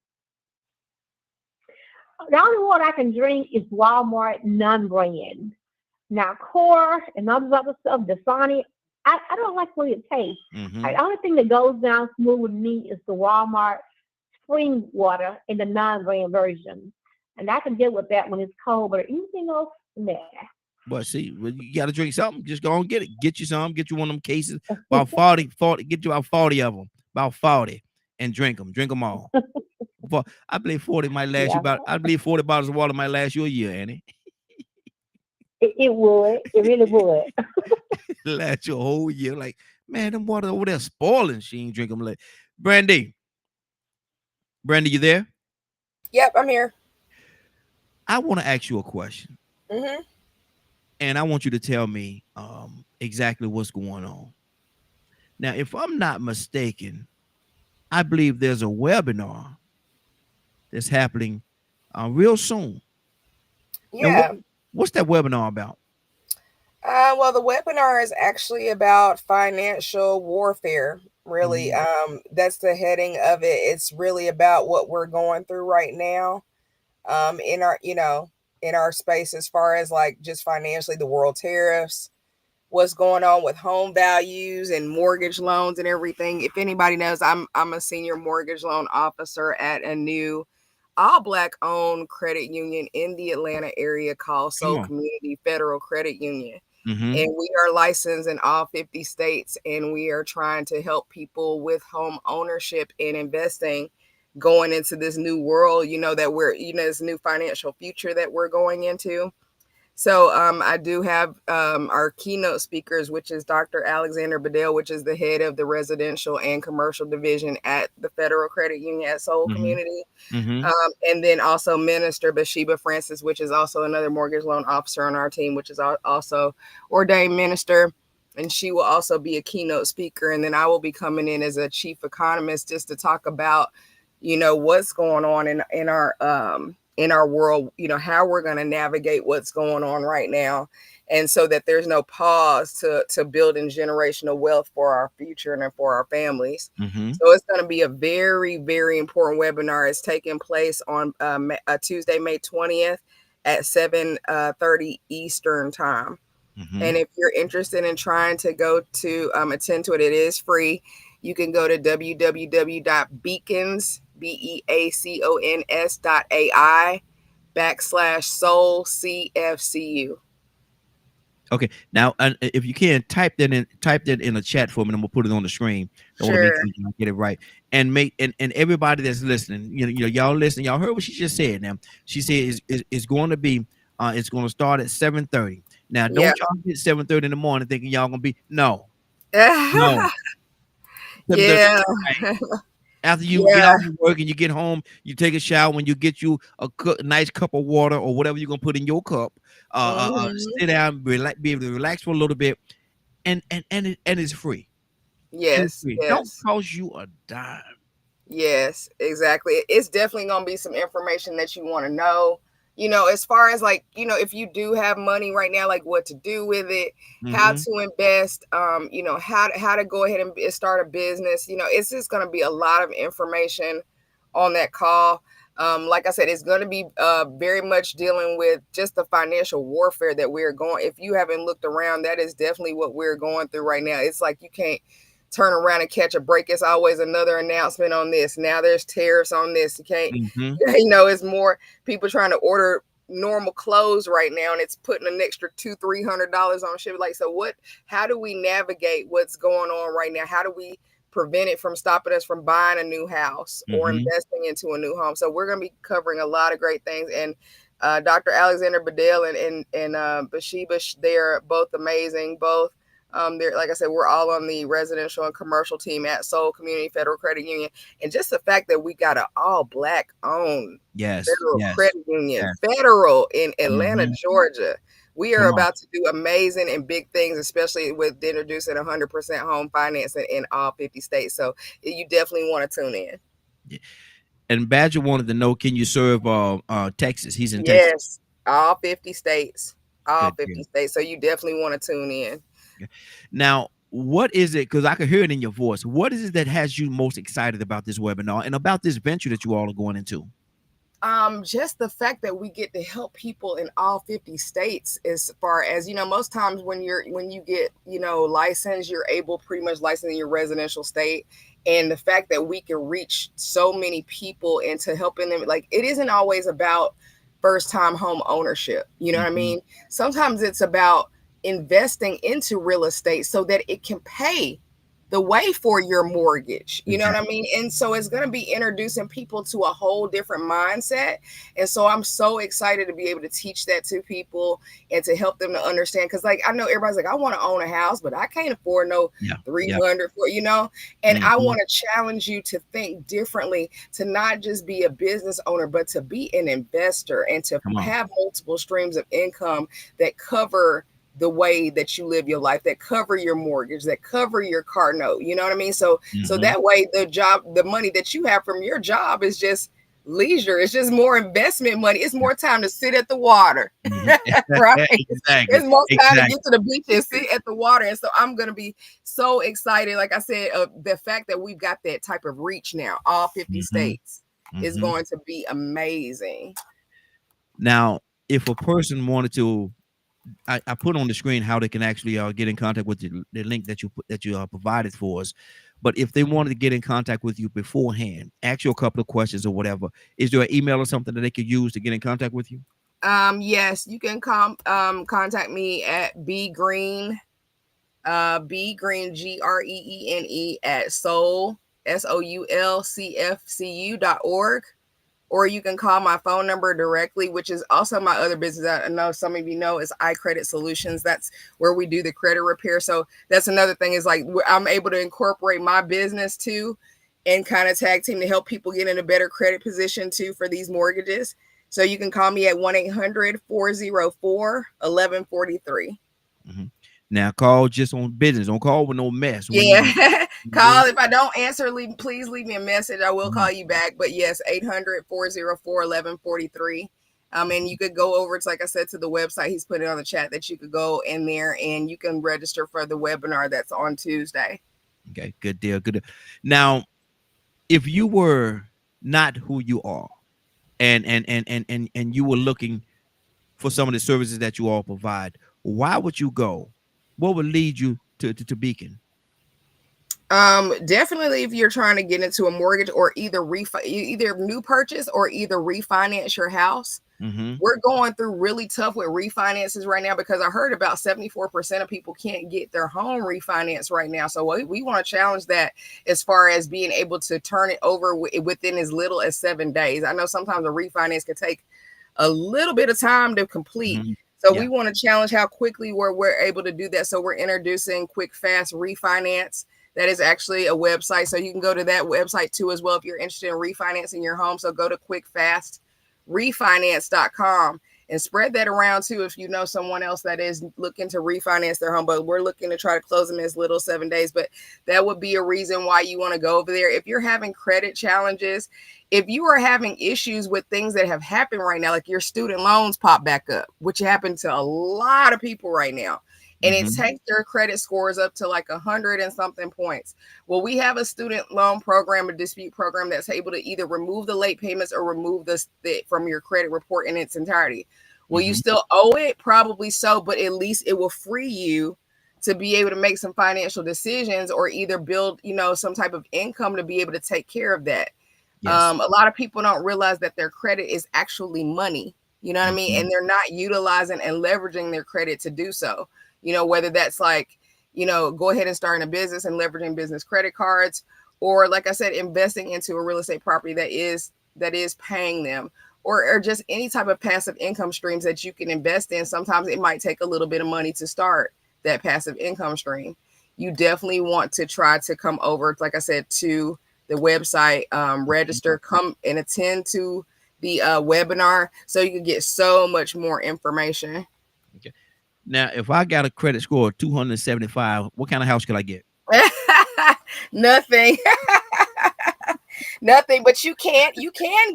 The only water I can drink is Walmart non-brand. Now, Core and all this other stuff, Dasani, I don't like the way it tastes. The only thing that goes down smooth with me is the Walmart spring water in the non-brand version. And I can deal with that when it's cold, but anything else, nah. But see, you got to drink something. Just go and get it. Get you some. Get you one of them cases. About 40. Get you about 40 of them. About 40. And drink them. Drink them all. But I believe 40 might last you about. I believe 40 bottles of water might last you a year, Annie. It would. It really would. Last you a whole year. Like, man, them water over there spoiling. She ain't drink them. Like, Brandy, you there? Yep, I'm here. I want to ask you a question. And I want you to tell me exactly what's going on. Now, if I'm not mistaken, I believe there's a webinar that's happening real soon. Yeah. What's that webinar about? Well, the webinar is actually about financial warfare. Really, that's the heading of it. It's really about what we're going through right now, in our, in our space, as far as like just financially, the world tariffs, what's going on with home values and mortgage loans and everything. If anybody knows, I'm a senior mortgage loan officer at a new all Black owned credit union in the Atlanta area called Soul Community Federal Credit Union. And we are licensed in all 50 states, and we are trying to help people with home ownership and investing going into this new world, that we're, this new financial future that we're going into. So I do have our keynote speakers, which is Dr. Alexander Bedell, which is the head of the residential and commercial division at the Federal Credit Union at Soul Community. And then also Minister Bathsheba Francis, which is also another mortgage loan officer on our team, which is also ordained minister. And she will also be a keynote speaker. And then I will be coming in as a chief economist just to talk about, what's going on in our world, how we're going to navigate what's going on right now. And so that there's no pause to building generational wealth for our future and for our families. So it's going to be a very, very important webinar. It's taking place on Tuesday, May 20th at 7:30 Eastern time. And if you're interested in trying to go to attend to it, it is free. You can go to www.beacons, beacons.ai/soul CFCU. Okay. Now, if you can type that in a chat for me, and we'll put it on the screen. I want to make sure you get it right. And everybody that's listening, y'all listen. Y'all heard what she just said. Now, she said it's going to be it's going to start at 7:30. Now, don't y'all get 7:30 in the morning thinking y'all gonna be no. Yeah. After you get off of work and you get home, you take a shower, and you get you a nice cup of water or whatever you're gonna put in your cup. Sit down, be able to relax for a little bit, and it's free. Yes, It don't cost you a dime. Yes, exactly. It's definitely gonna be some information that you want to know. As far as like, if you do have money right now, like what to do with it, how to invest, how to go ahead and start a business. It's just going to be a lot of information on that call. Like I said, it's going to be very much dealing with just the financial warfare that we're going. If you haven't looked around, that is definitely what we're going through right now. It's like you can't turn around and catch a break. It's always another announcement on this. Now there's tariffs on this. You can't, it's more people trying to order normal clothes right now, and it's putting an extra $200-300 on shit. Like, so how do we navigate what's going on right now? How do we prevent it from stopping us from buying a new house or investing into a new home? So we're going to be covering a lot of great things. And Dr. Alexander Bedell and Bathsheba, they're both amazing. Both they're, like I said, we're all on the residential and commercial team at Soul Community Federal Credit Union. And just the fact that we got an all black owned federal credit union, federal in Atlanta, Georgia. We are about to do amazing and big things, especially with introducing 100% home financing in all 50 states. So you definitely want to tune in. Yeah. And Badger wanted to know, can you serve Texas? He's in Texas. Texas. All 50 states. All 50 states. So you definitely want to tune in. Now, what is it? Because I can hear it in your voice. What is it that has you most excited about this webinar and about this venture that you all are going into? Just the fact that we get to help people in all 50 states, as far as, most times when you get, licensed, you're able pretty much licensed in your residential state. And the fact that we can reach so many people into helping them, like, it isn't always about first time home ownership. You know what I mean? Sometimes it's about investing into real estate so that it can pay the way for your mortgage. You know what I mean? And so it's going to be introducing people to a whole different mindset. And so I'm so excited to be able to teach that to people and to help them to understand. Because, like, I know everybody's like, I want to own a house, but I can't afford no 300 for, and I want to challenge you to think differently, to not just be a business owner, but to be an investor and to have multiple streams of income that cover the way that you live your life, that cover your mortgage, that cover your car note. You know what I mean? So that way the money that you have from your job is just leisure. It's just more investment money. It's more time to sit at the water, right? Exactly. It's more time to get to the beach and sit at the water. And so I'm going to be so excited. Like I said, the fact that we've got that type of reach now, all 50 states, is going to be amazing. Now, if a person wanted to, I put on the screen how they can actually get in contact with the link that you provided for us. But if they wanted to get in contact with you beforehand, ask you a couple of questions or whatever, is there an email or something that they could use to get in contact with you? Yes, you can contact me at bgreen, GREENE at soul, SOULCFCU.org. Or you can call my phone number directly, which is also my other business. I know some of you know is iCredit Solutions. That's where we do the credit repair. So that's another thing, is like I'm able to incorporate my business too and kind of tag team to help people get in a better credit position too for these mortgages. So you can call me at 1-800-404-1143. Now call just on business. Don't call with no mess. Call. If I don't answer, please leave me a message. I will call you back. But yes, 800-404-1143. And you could go over to, like I said, to the website. He's put it on the chat that you could go in there and you can register for the webinar that's on Tuesday. Okay, good deal. Good deal. Now, if you were not who you are, and you were looking for some of the services that you all provide, why would you go? What would lead you to Beacon? Definitely if you're trying to get into a mortgage or either new purchase or either refinance your house. We're going through really tough with refinances right now because I heard about 74% of people can't get their home refinanced right now. So we want to challenge that as far as being able to turn it over within as little as 7 days. I know sometimes a refinance can take a little bit of time to complete. So we want to challenge how quickly we're able to do that. So we're introducing Quick Fast Refinance. That is actually a website. So you can go to that website too as well if you're interested in refinancing your home. So go to quickfastrefinance.com and spread that around too if you know someone else that is looking to refinance their home. But we're looking to try to close them in as little as 7 days. But that would be a reason why you want to go over there. If you're having credit challenges, if you are having issues with things that have happened right now, like your student loans pop back up, which happened to a lot of people right now, and it takes their credit scores up to like 100 and something points. Well, we have a student loan program, a dispute program that's able to either remove the late payments or remove the from your credit report in its entirety. Will you still owe it? Probably so, but at least it will free you to be able to make some financial decisions or either build, some type of income to be able to take care of that. Yes. A lot of people don't realize that their credit is actually money. You know what I mean? Mhm. And they're not utilizing and leveraging their credit to do so. You know, whether that's like, you know, go ahead and starting a business and leveraging business credit cards, or like I said, investing into a real estate property that is paying them, or just any type of passive income streams that you can invest in. Sometimes it might take a little bit of money to start that passive income stream. You definitely want to try to come over, like I said, to the website, register, come and attend to the webinar so you can get so much more information. Okay. Now, if I got a credit score of 275, what kind of house could I get? Nothing. Nothing, but you can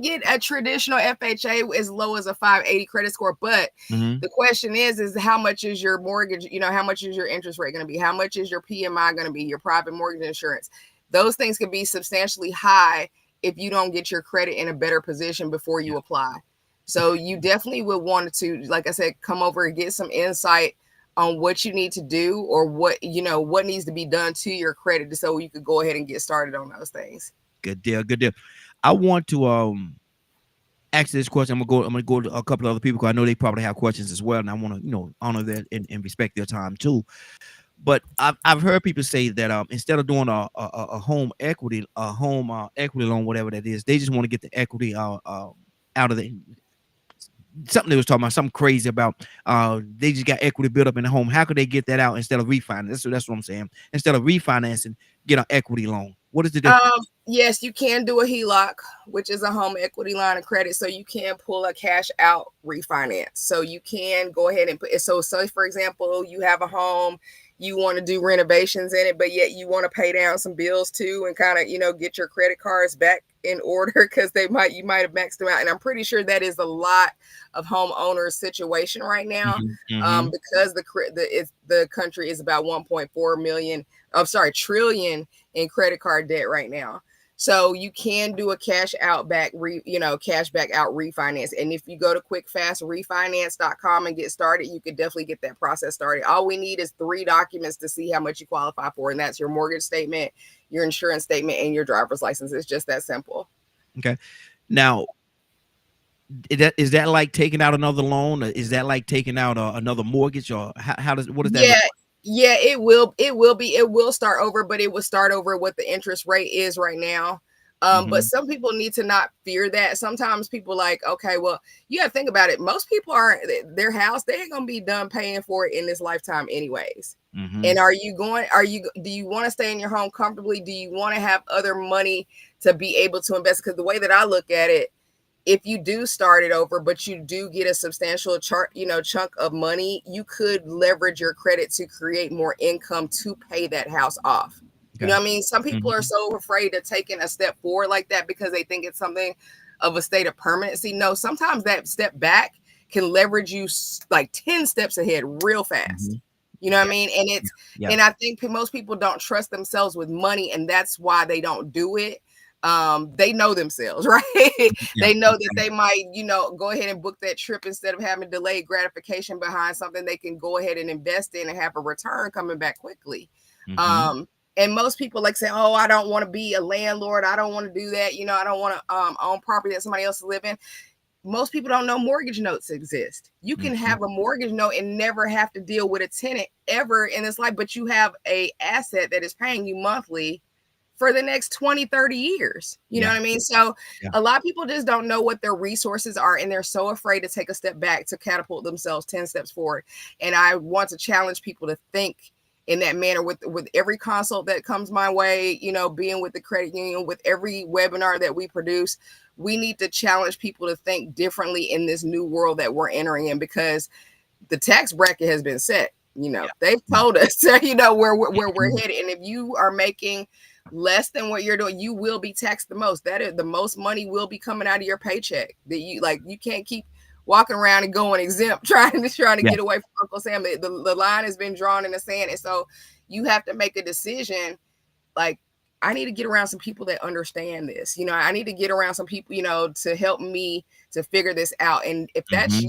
get a traditional FHA as low as a 580 credit score. But Mhm. the question is how much is your mortgage? You know, how much is your interest rate going to be? How much is your PMI going to be? Your private mortgage insurance? Those things can be substantially high if you don't get your credit in a better position before you apply. So you definitely would want to, like I said, come over and get some insight on what you need to do, or what, you know, what needs to be done to your credit so you could go ahead and get started on those things. Good deal. Good deal. I want to ask this question. I'm gonna go to a couple of other people because I know they probably have questions as well, and I want to, you know, honor that and respect their time too. But I've heard people say that instead of doing a home equity equity loan, whatever that is, they just want to get the equity out of the something they was talking about, something crazy about they just got equity built up in the home. How could they get that out instead of refinancing? So that's what I'm saying. Instead of refinancing, get an equity loan. What is the difference? Yes, you can do a HELOC, which is a home equity line of credit. So you can pull a cash out refinance. So you can go ahead and put it. So for example, you have a home, you want to do renovations in it, but yet you want to pay down some bills too, and kind of, you know, get your credit cards back in order because you might have maxed them out. And I'm pretty sure that is a lot of homeowners situation right now, because the country is about 1.4 trillion in credit card debt right now. So you can do a cash out back cash back out refinance. And if you go to quickfastrefinance.com and get started, you could definitely get that process started. All we need is 3 documents to see how much you qualify for, and that's your mortgage statement, your insurance statement, and your driver's license. It's just that simple. Okay. Now, is that like taking out another loan? Or is that like taking out another mortgage, or what does that look like? Yeah, it will start over, but it will start over what the interest rate is right now. But some people need to not fear that. Sometimes people like, okay, well, you got to think about it. Most people their house, they ain't gonna be done paying for it in this lifetime anyways. And do you want to stay in your home comfortably? Do you want to have other money to be able to invest? Because the way that I look at it, if you do start it over, but you do get a substantial chunk of money, you could leverage your credit to create more income to pay that house off. You know what I mean? Some people are so afraid of taking a step forward like that because they think it's something of a state of permanency. No, sometimes that step back can leverage you like 10 steps ahead real fast. You know what I mean? And and I think most people don't trust themselves with money, and that's why they don't do it. They know themselves, right? They know that they might, go ahead and book that trip instead of having delayed gratification behind something they can go ahead and invest in and have a return coming back quickly. And most people like say, oh, I don't want to be a landlord. I don't want to do that. I don't want to own property that somebody else is living. Most people don't know mortgage notes exist. You can have a mortgage note and never have to deal with a tenant ever in this life, but you have a asset that is paying you monthly for the next 20, 30 years. You know what I mean? So a lot of people just don't know what their resources are, and they're so afraid to take a step back to catapult themselves 10 steps forward. And I want to challenge people to think in that manner with every consult that comes my way, being with the credit union, with every webinar that we produce. We need to challenge people to think differently in this new world that we're entering in, because the tax bracket has been set. They've told us, where we're headed. And if you are making less than what you're doing, you will be taxed the most. That is, the most money will be coming out of your paycheck. That you can't keep walking around and going exempt, trying to get away from Uncle Sam. The line has been drawn in the sand, and so you have to make a decision. Like, I need to get around some people that understand this. I need to get around some people, to help me to figure this out. And if that's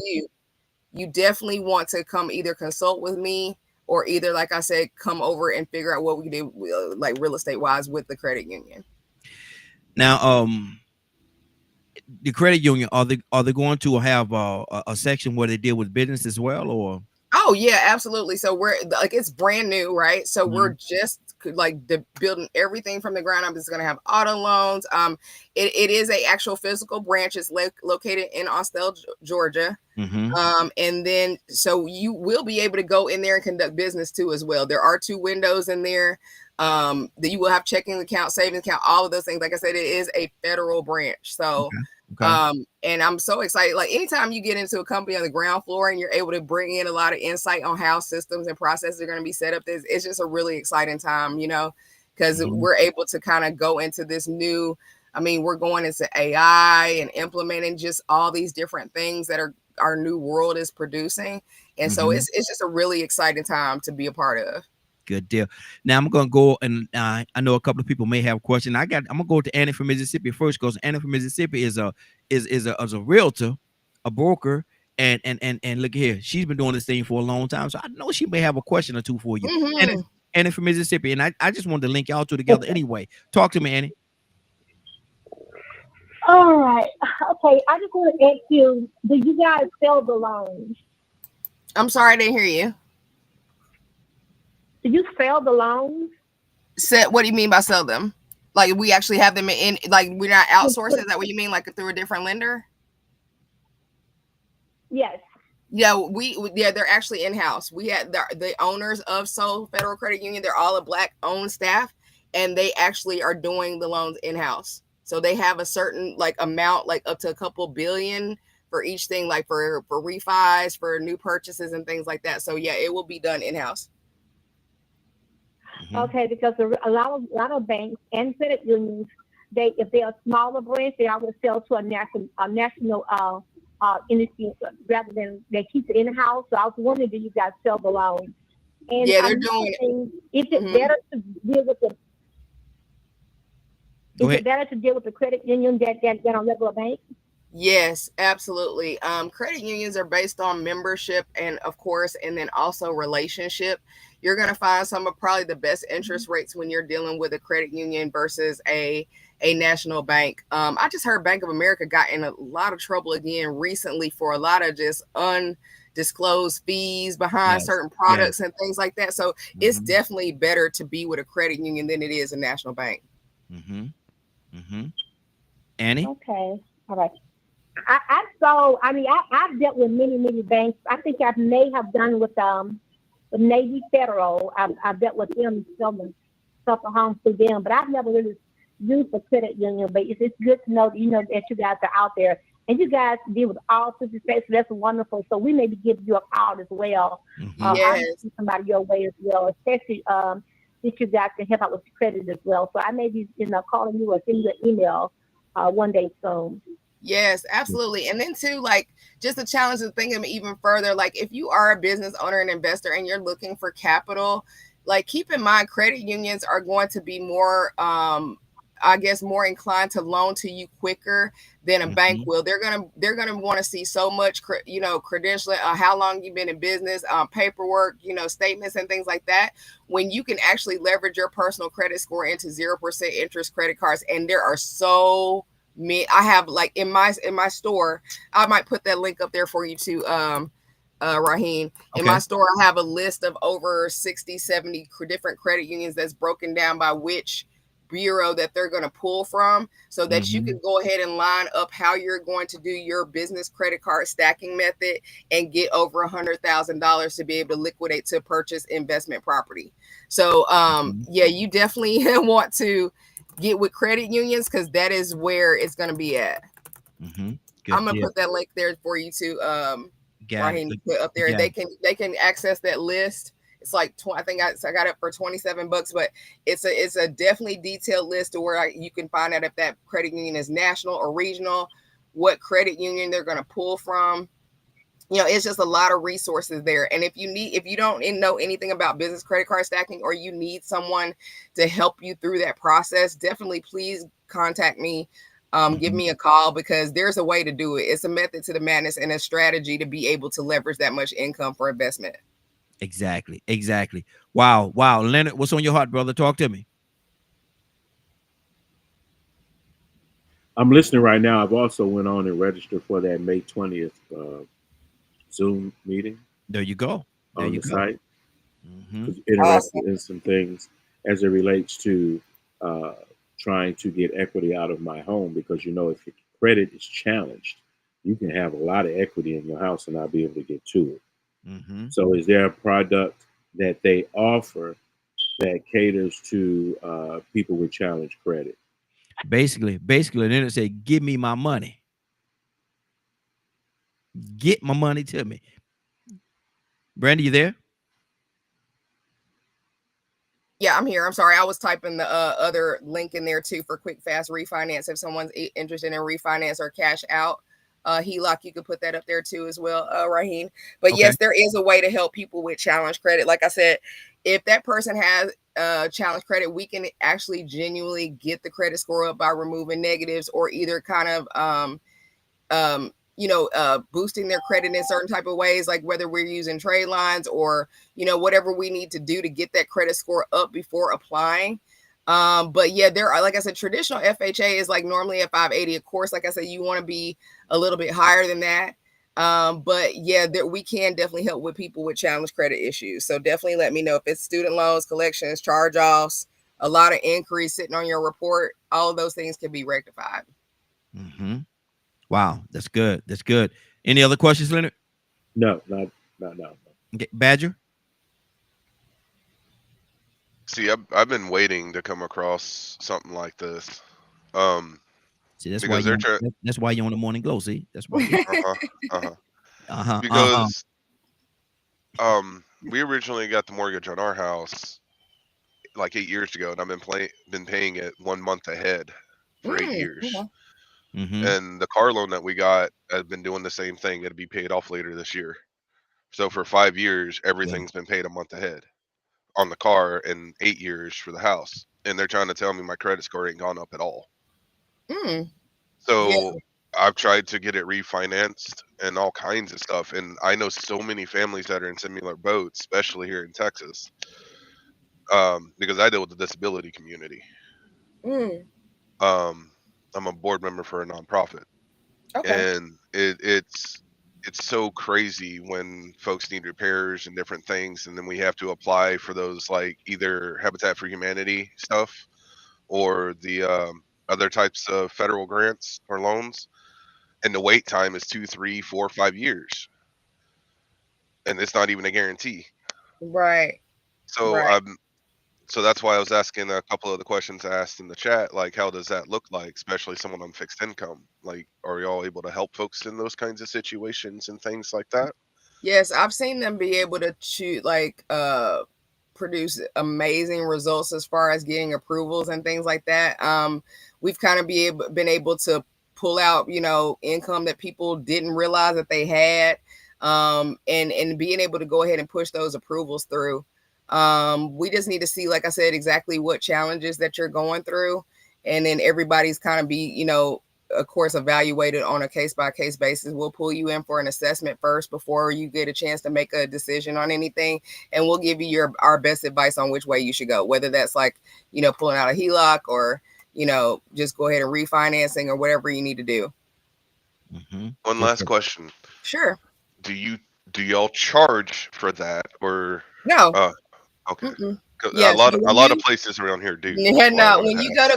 you definitely want to come either consult with me, or either, like I said, come over and figure out what we do, like real estate wise, with the credit union. Now, the credit union, are they going to have a section where they deal with business as well, or? Oh yeah, absolutely. So we're like, it's brand new, right? So we're Mhm. just like building everything from the ground up. It's going to have auto loans. It is a actual physical branch. It's located in Austell, Georgia. Mhm. And then so you will be able to go in there and conduct business too as well. There are 2 windows in there. That you will have checking account, savings account, all of those things. Like I said, it is a federal branch. So Okay. and I'm so excited. Like anytime you get into a company on the ground floor and you're able to bring in a lot of insight on how systems and processes are going to be set up, it's just a really exciting time, because Mhm. we're able to kind of go into this new. I mean, we're going into AI and implementing just all these different things that our new world is producing, and so Mhm. it's just a really exciting time to be a part of. Good deal. Now I'm gonna go, and I know a couple of people may have questions. I'm gonna go to Annie from Mississippi first, because Annie from Mississippi is a realtor, a broker, and look here, she's been doing this thing for a long time, so I know she may have a question or two for you. Annie, Hmm. Annie from Mississippi, and I just wanted to link y'all two together anyway. Talk to me, Annie. All right. Okay. I just want to ask you, do you guys sell the loans? I'm sorry, I didn't hear you. Do you sell the loans? What do you mean by sell them? Like we actually have them in, like we're not outsourcing? Is that what you mean? Like through a different lender? Yes. Yeah, they're actually in house. We had the owners of Soul Federal Credit Union. They're all a Black owned staff, and they actually are doing the loans in house. So they have a certain like amount, like up to a couple billion for each thing, like for refis, for new purchases, and things like that. So yeah, it will be done in house. Mhm. Okay, because a lot of banks and credit unions, if they're a smaller branch, they always sell to a national industry rather than they keep it in house. So I was wondering, do you guys sell the loans? And Yeah, they're another doing it. thing, is it Mhm. better to deal with the Go is ahead. it better to deal with the credit union than a regular bank? Yes, absolutely. Credit unions are based on membership and, of course, and then also relationship. You're going to find some of probably the best interest rates when you're dealing with a credit union versus a national bank. I just heard Bank of America got in a lot of trouble again recently for a lot of just undisclosed fees behind Yes. certain Yes. products and things like that. So it's Mhm. definitely better to be with a credit union than it is a national bank. Mhm. Mhm. Annie. Okay, all right. I mean, I've dealt with many banks. I think I may have done with Navy Federal. I've dealt with them selling stuff at home through them, but I've never really used the credit union. But it's good to know that that you guys are out there and you guys deal with all sorts of space. So that's wonderful. So we may be giving you a call as well. Mhm. I may Yes. see somebody your way as well, especially if you guys can help out with the credit as well. So I may be calling you or sending you an email one day soon. Yes, absolutely. And then too, like just the challenge of thinking even further, like if you are a business owner and investor and you're looking for capital, like keep in mind credit unions are going to be more I guess more inclined to loan to you quicker than a bank Mhm. will. They're gonna want to see so much credentialing, how long you've been in business, paperwork, statements and things like that. When you can actually leverage your personal credit score into 0% interest credit cards, and there are so I have like in my store. I might put that link up there for you too, Raheem. In Okay. my store, I have a list of over 60, 70 different credit unions that's broken down by which bureau that they're going to pull from, so that you can Mhm. go ahead and line up how you're going to do your business credit card stacking method and get over $100,000 to be able to liquidate to purchase investment property. So Mhm. yeah, you definitely want to get with credit unions because that is where it's going to be at. Mhm. I'm Good gonna deal. put that link there for you to Got it. Raheem, to put up there. Got it. They can access that list. It's like I think I got it for $27, but it's a definitely detailed list to where you can find out if that credit union is national or regional, what credit union they're going to pull from. It's just a lot of resources there. And if you don't know anything about business credit card stacking, or you need someone to help you through that process, definitely please contact me. Give Mhm. me a call, because there's a way to do it. It's a method to the madness and a strategy to be able to leverage that much income for investment. Exactly. Exactly. Wow. Wow. Leonard, what's on your heart, brother? Talk to me. I'm listening right now. I've also went on and registered for that May 20th Zoom meeting There you go. There on you the go. site. Hmm. Interested in some things as it relates to uh, trying to get equity out of my home, because if your credit is challenged, you can have a lot of equity in your house and not be able to get to it. Hmm. So is there a product that they offer that caters to people with challenged credit? Basically, then it say, "Give me my money. Get my money to me." Brandy, you there? Yeah, I'm here. I'm sorry. I was typing the other link in there too for quick fast refinance. If someone's interested in refinance or cash out HELOC, you could put that up there too as well, Raheem. But Okay. yes, there is a way to help people with challenge credit. Like I said, if that person has challenge credit, we can actually genuinely get the credit score up by removing negatives, or either kind of boosting their credit in certain type of ways, like whether we're using trade lines or whatever we need to do to get that credit score up before applying. But yeah, there are, like I said, traditional FHA is like normally at 580. Of course, like I said, you want to be a little bit higher than that. But yeah, we can definitely help with people with challenge credit issues. So definitely let me know if it's student loans, collections, charge-offs, a lot of inquiries sitting on your report. All of those things can be rectified. Hmm. Wow, that's good. That's good. Any other questions, Leonard? No, not no. Okay, Badger? See, I've been waiting to come across something like this. See, that's why Because you they're trying. that's why you're on the morning glow. See, that's why. Uh-huh. Uh-huh. Uh-huh. Uh-huh. Because we originally got the mortgage on our house like 8 years ago, and I've been paying it 1 month ahead for 8 years. Okay. Mm-hmm. And the car loan that we got has been doing the same thing. It'll be paid off later this year. So for 5 years, everything's been paid a month ahead on the car, and 8 years for the house. And they're trying to tell me my credit score ain't gone up at all. Yeah. So I've tried to get it refinanced and all kinds of stuff. And I know so many families that are in similar boats, especially here in Texas, because I deal with the disability community. I'm a board member for a nonprofit, Okay. and it's so crazy when folks need repairs and different things, and then we have to apply for those, like either Habitat for Humanity stuff or the other types of federal grants or loans, and the wait time is 2, 3, 4, 5 years, and it's not even a guarantee. Right. So Right. so that's why I was asking a couple of the questions I asked in the chat, like how does that look like, especially someone on fixed income? Like, are y'all able to help folks in those kinds of situations and things like that? Yes, I've seen them be able to produce amazing results as far as getting approvals and things like that. We've kind of been able to pull out, income that people didn't realize that they had, and being able to go ahead and push those approvals through. We just need to see, like I said, exactly what challenges that you're going through, and then everybody's kind of be, of course, evaluated on a case-by-case basis. We'll pull you in for an assessment first before you get a chance to make a decision on anything, and we'll give you our best advice on which way you should go, whether that's like, pulling out a HELOC or, just go ahead and refinancing or whatever you need to do. Mm-hmm. One last question. Sure. Do y'all charge for that, or No. okay? Yeah, A lot of places around here do. Yeah, That's why I no. wanted When to you ask.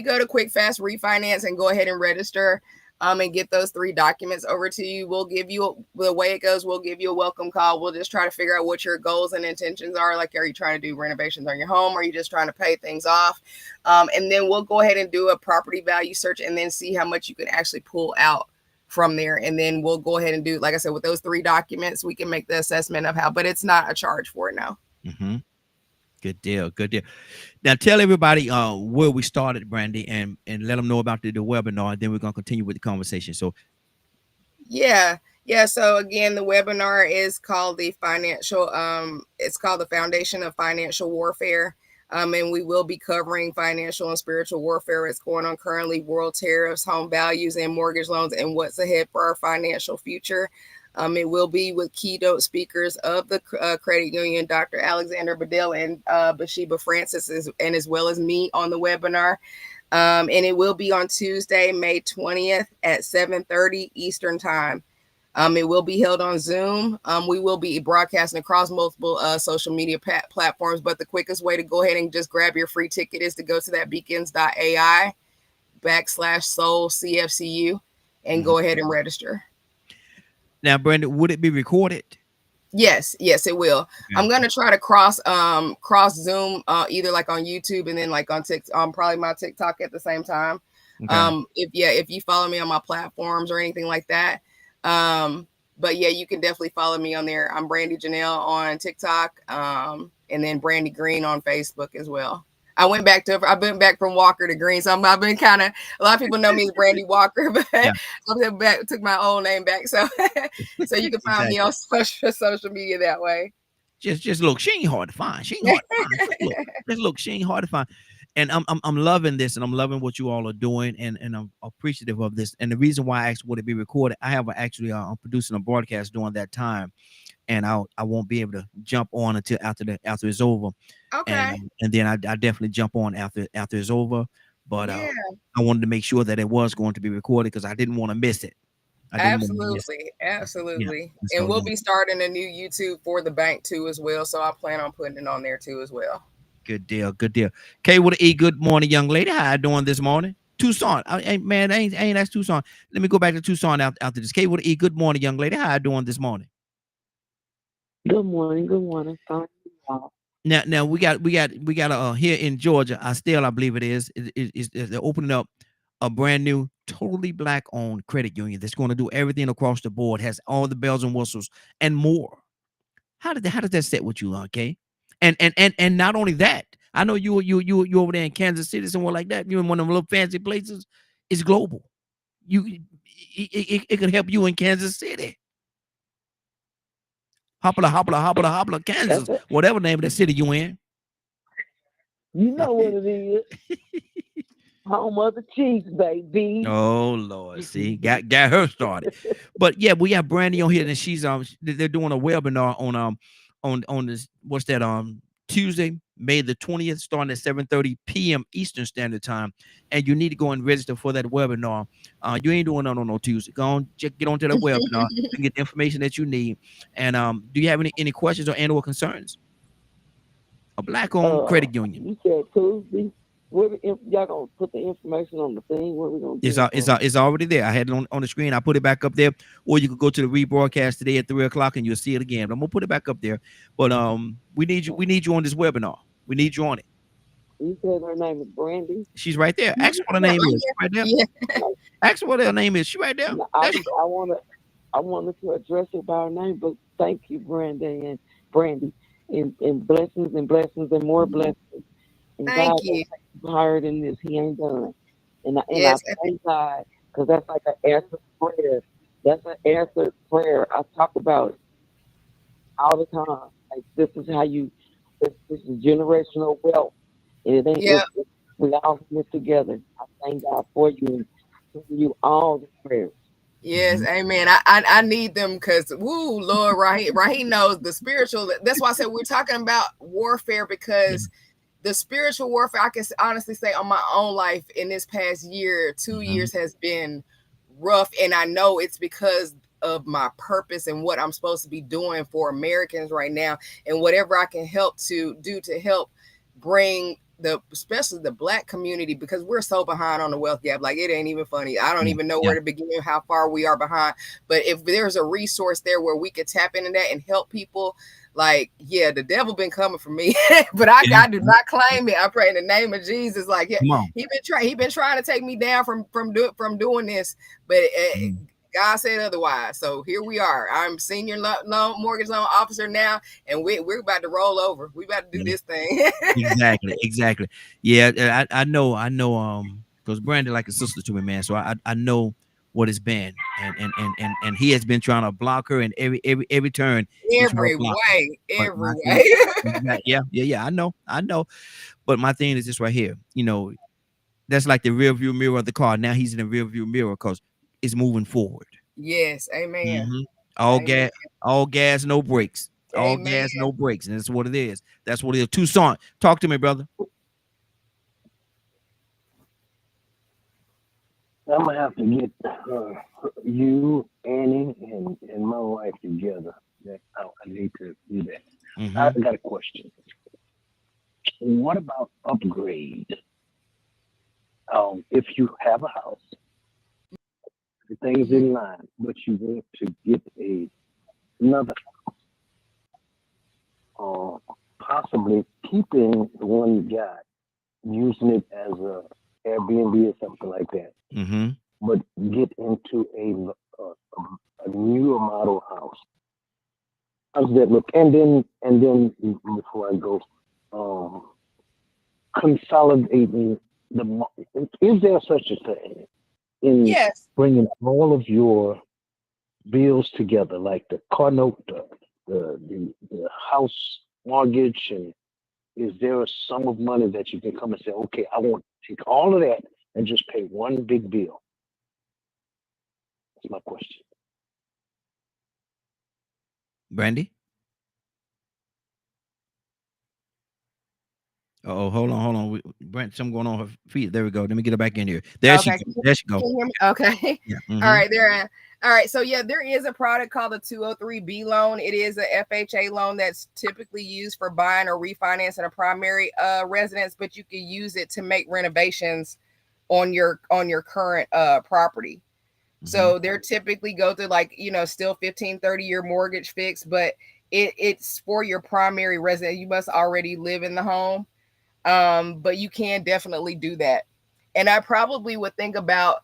go to quick fast refinance and go ahead and register, and get those 3 documents over to you, we'll give you the way it goes. We'll give you a welcome call. We'll just try to figure out what your goals and intentions are. Like, are you trying to do renovations on your home? Or are you just trying to pay things off? And then we'll go ahead and do a property value search and then see how much you can actually pull out from there. And then we'll go ahead and do, like I said, with those 3 documents, we can make the assessment of how, but it's not a charge for it now. Mm-hmm. Good deal. Good deal. Now tell everybody where we started, Brandy, and let them know about the webinar, and then we're gonna continue with the conversation. So Yeah. So again, the webinar is called it's called the Foundation of Financial Warfare. And we will be covering financial and spiritual warfare. It's going on currently, world tariffs, home values, and mortgage loans, and what's ahead for our financial future. It will be with keynote speakers of the credit union, Dr. Alexander Bedell and Bathsheba Francis, and as well as me on the webinar. And it will be on Tuesday, May 20th at 7:30 Eastern time. It will be held on Zoom. We will be broadcasting across multiple social media platforms, but the quickest way to go ahead and just grab your free ticket is to go to that beacons.ai/soul CFCU and go ahead and register. Now, Brandon, would it be recorded? Yes, it will. Okay. I'm gonna try to cross Zoom either like on YouTube and then like on probably my TikTok at the same time. Okay. If you follow me on my platforms or anything like that. But yeah, you can definitely follow me on there. I'm Brandy Janelle on TikTok, and then Brandy Green on Facebook as well. I've been back from Walker to Green, so I've been kind of, a lot of people know me as Brandy Walker, but Yeah. I took my old name back, so so you can find me on social media that way. Just look, she ain't hard to find. She ain't hard to find. Just look, she ain't hard to find. And I'm loving this, and I'm loving what you all are doing, and I'm appreciative of this. And the reason why I asked would it be recorded, I have actually I'm producing a broadcast during that time, and I won't be able to jump on until after it's over. Okay. And then I definitely jump on after it's over. But Yeah. I wanted to make sure that it was going to be recorded because I didn't want to miss it. Absolutely. Yeah. And we'll be starting a new YouTube for the bank too as well. So I plan on putting it on there too as well. Good deal. K with an E. Good morning, young lady. How you doing this morning? Tucson. Man, ain't that's Tucson. Let me go back to Tucson after this. K with an E. Good morning, young lady. How you doing this morning? Good morning. Fine. Now we got here in Georgia. I believe it is. They're opening up a brand new, totally black owned credit union that's going to do everything across the board, has all the bells and whistles and more. How does that sit with you, okay? And not only that, I know you over there in Kansas City, somewhere like that. You're in one of them little fancy places. It's global. It could help you in Kansas City. Hoppla, Kansas, whatever name of the city you in. You know what it is. Home of the Chiefs, baby. Oh Lord, see, got her started. But yeah, we have Brandy on here, and she's they're doing a webinar on this, what's that, Tuesday, May the 20th, starting at 7:30 p.m. Eastern Standard Time. And you need to go and register for that webinar. You ain't doing that on no Tuesday. Go on, get onto that webinar. You can get the information that you need. And do you have any questions or annual concerns? A black-owned credit union. You said Tuesday. Y'all gonna put the information on the thing? What we gonna do? It's already there. I had it on the screen. I put it back up there, or you could go to the rebroadcast today at 3:00 and you'll see it again. But I'm gonna put it back up there. But we need you on this webinar. We need you on it. You said her name is Brandy. She's right there. Ask what her name is. Right there. Yeah. Ask what her name is. She right there. I wanted to address it by her name, but thank you, Brandy, and blessings and more blessings. And thank God you. Higher than this, He ain't done. And I thank God, because that's like an answered prayer. That's an answered prayer. I talk about it all the time. Like this is generational wealth. And it ain't we all in it together. I thank God for you and giving you all the prayers. Yes, amen. I need them because Lord, Raheem knows the spiritual. That's why I said we're talking about warfare, because the spiritual warfare, I can honestly say on my own life in this past year, 2 years has been rough. And I know it's because of my purpose and what I'm supposed to be doing for Americans right now, and whatever I can help to do to help bring especially the Black community, because we're so behind on the wealth gap. Like, it ain't even funny. I don't even know where to begin, how far we are behind. But if there's a resource there where we could tap into that and help people, like, the devil been coming for me, but I do not claim it. I pray in the name of Jesus. Like, he been trying to take me down from doing this, but God said otherwise. So here we are. I'm senior mortgage loan officer now, and we're about to roll over. We about to do this thing. Exactly. Yeah, I know. Because Brandon like a sister to me, man. So I know what it's been, and he has been trying to block her in every turn. Every way. Yeah. I know. But my thing is this right here. That's like the rear view mirror of the car. Now he's in the rear view mirror because it's moving forward. Yes, amen. All gas, no brakes. All gas, no brakes, and that's what it is. That's what it is. Tucson, talk to me, brother. I'm gonna have to get you, Annie, and my wife together. I need to do that. I got a question. What about upgrade? If you have a house, everything's in line, but you want to get another house, possibly keeping the one you got, using it as a Airbnb or something like that, but get into a newer model house. How does that look? And then before I go, consolidating is there such a thing in Yes. bringing all of your bills together, like the car note, the house mortgage, and is there a sum of money that you can come and say, okay, I want to take all of that and just pay one big bill? That's my question. Brandy? Oh, hold on. Brent, something going on with her feet. There we go. Let me get her back in here. There she goes. There she goes. Can you hear me? Okay. Yeah. All right, there. All right. So yeah, there is a product called the 203B loan. It is a FHA loan that's typically used for buying or refinancing a primary residence, but you can use it to make renovations on your current property. So they're typically go through still 15, 30-year mortgage fixed, but it's for your primary residence. You must already live in the home. But you can definitely do that. And I probably would think about,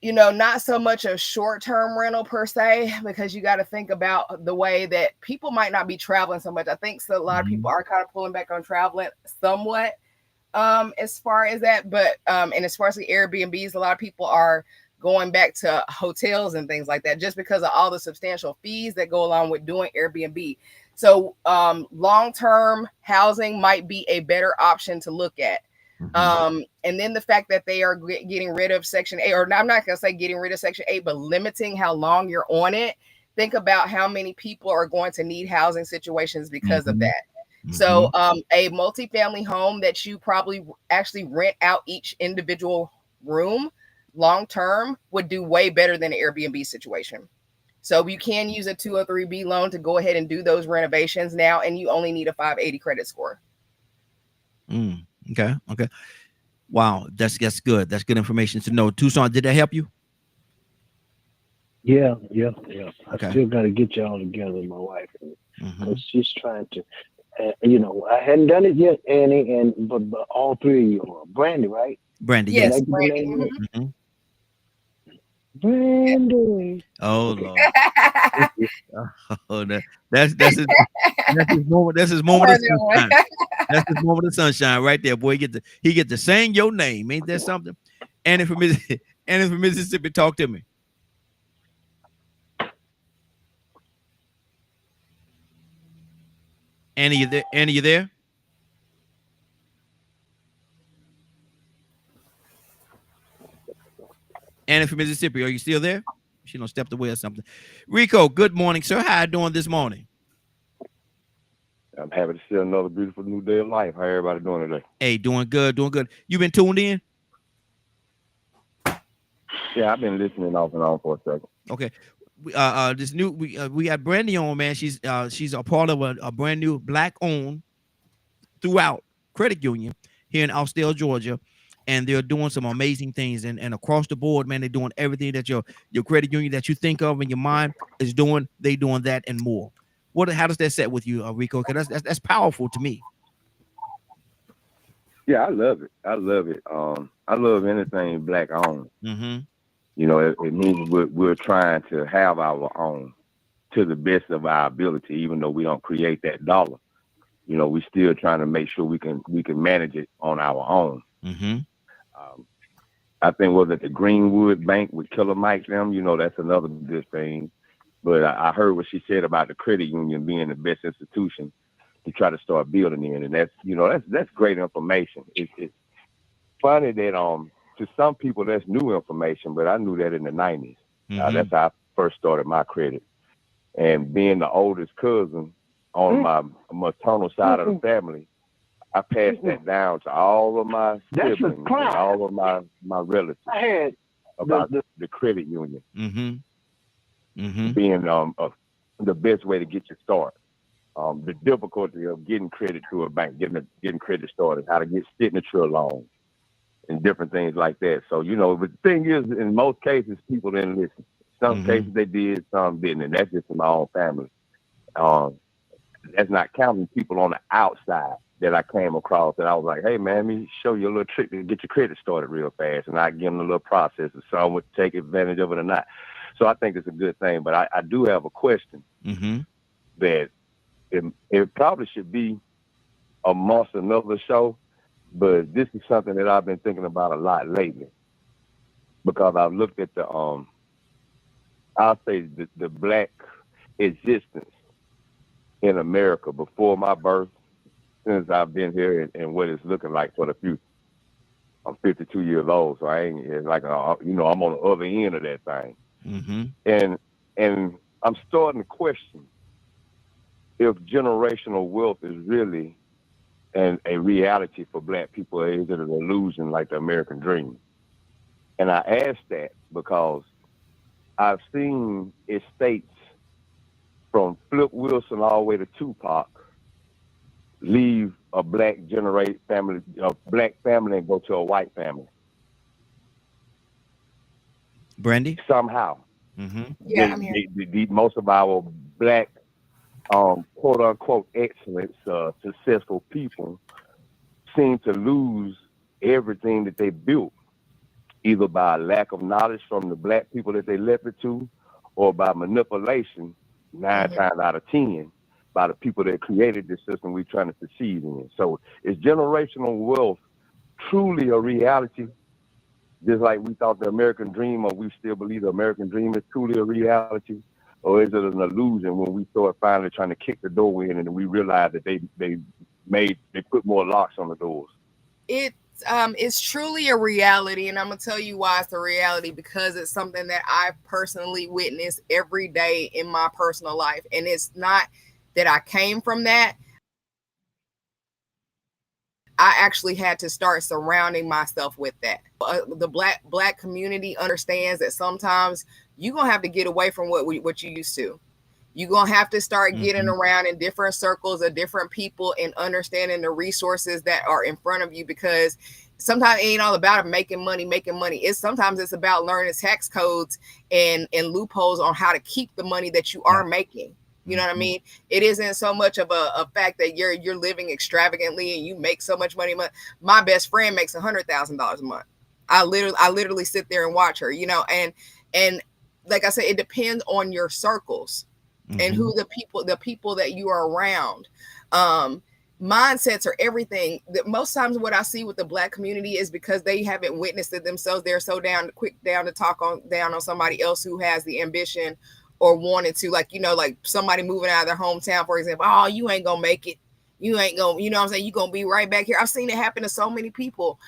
not so much a short-term rental per se, because you got to think about the way that people might not be traveling so much. I think a lot of people are kind of pulling back on traveling somewhat as far as that. But and as far as the Airbnbs, a lot of people are going back to hotels and things like that just because of all the substantial fees that go along with doing Airbnb. So long-term housing might be a better option to look at. And then the fact that they are getting rid of Section 8, or I'm not going to say getting rid of Section 8, but limiting how long you're on it. Think about how many people are going to need housing situations because of that. So a multifamily home that you probably actually rent out each individual room long-term would do way better than an Airbnb situation. So you can use a 203B loan to go ahead and do those renovations now, and you only need a 580 credit score. Okay. Wow, that's good. That's good information to know. Tucson, did that help you? Yeah. I still got to get y'all together with my wife, because she's trying to. I hadn't done it yet, Annie, but all three of you are. Brandy, right? Brandy, yes. Brandy. Brandy. Oh Lord. That's his moment. That's his moment of sunshine. That's his moment of sunshine right there, boy. He get to sing your name. Ain't that something? Annie from Mississippi, talk to me. Annie, you there? Annie, you there? Annie from Mississippi, are you still there? She done stepped away or something. Rico, good morning, sir. How you doing this morning? I'm happy to see another beautiful new day of life. How everybody doing today? Hey, doing good. You been tuned in? Yeah, I've been listening off and on for a second. Okay. We got Brandy on, man. She's a part of a brand new Black-owned throughout credit union here in Austell, Georgia. And they're doing some amazing things, and across the board, man, they're doing everything that your credit union that you think of in your mind is doing. They doing that and more. How does that set with you, Rico? Because that's powerful to me. Yeah, I love it. I love anything Black owned. It means we're trying to have our own to the best of our ability, even though we don't create that dollar. We still trying to make sure we can manage it on our own. I think was it the Greenwood Bank with Killer Mike them, that's another good thing. But I heard what she said about the credit union being the best institution to try to start building in, and that's great information. It's funny that to some people that's new information, but I knew that in the 90s. That's how I first started my credit, and being the oldest cousin on my maternal side of the family, I passed that down to all of my siblings and all of my relatives. I about the credit union Mm-hmm. being the best way to get you started. The difficulty of getting credit to a bank, getting credit started, how to get signature loans, and different things like that. So, you know, but the thing is, in most cases, people didn't listen. Some cases they did, some didn't, and that's just in my own family. That's not counting people on the outside that I came across, and I was like, hey, man, let me show you a little trick to get your credit started real fast, and I give them a little process, and some would take advantage of it or not. So I think it's a good thing, but I do have a question that it probably should be amongst another show, but this is something that I've been thinking about a lot lately, because I've looked at I'll say the Black existence in America before my birth, since I've been here, and what it's looking like for the future. I'm 52 years old, so I ain't, it's like, you know, I'm on the other end of that thing. And I'm starting to question if generational wealth is really a reality for Black people, or is it an illusion like the American dream? And I ask that because I've seen estates from Flip Wilson all the way to Tupac leave a Black family, and go to a white family. Brandy? Somehow. Yeah, I'm here. Most of our Black, quote unquote, excellent, successful people seem to lose everything that they built, either by lack of knowledge from the Black people that they left it to, or by manipulation, 9 times out of 10, by the people that created this system we're trying to succeed in. So is generational wealth truly a reality? Just like we thought the American dream, or we still believe the American dream is truly a reality? Or is it an illusion when we start finally trying to kick the door in and we realize that they put more locks on the doors? It's truly a reality, and I'm gonna tell you why it's a reality, because it's something that I personally witness every day in my personal life. And it's not that I came from that. I actually had to start surrounding myself with that. The black community understands that sometimes you're gonna have to get away from what you used to. You're gonna have to start getting around in different circles of different people and understanding the resources that are in front of you, because sometimes it ain't all about making money. Sometimes it's about learning tax codes and loopholes on how to keep the money that you are making. You know what I mean? It isn't so much of a fact that you're living extravagantly and you make so much money. My best friend makes $100,000 a month. I literally sit there and watch her, you know, and like I said, it depends on your circles and who the people that you are around. Mindsets are everything. Most times what I see with the Black community is because they haven't witnessed it themselves. They're so quick to talk down on somebody else who has the ambition or wanted to, like, you know, like somebody moving out of their hometown, for example. Oh, you ain't gonna make it. You ain't gonna, you know what I'm saying? You're gonna be right back here. I've seen it happen to so many people.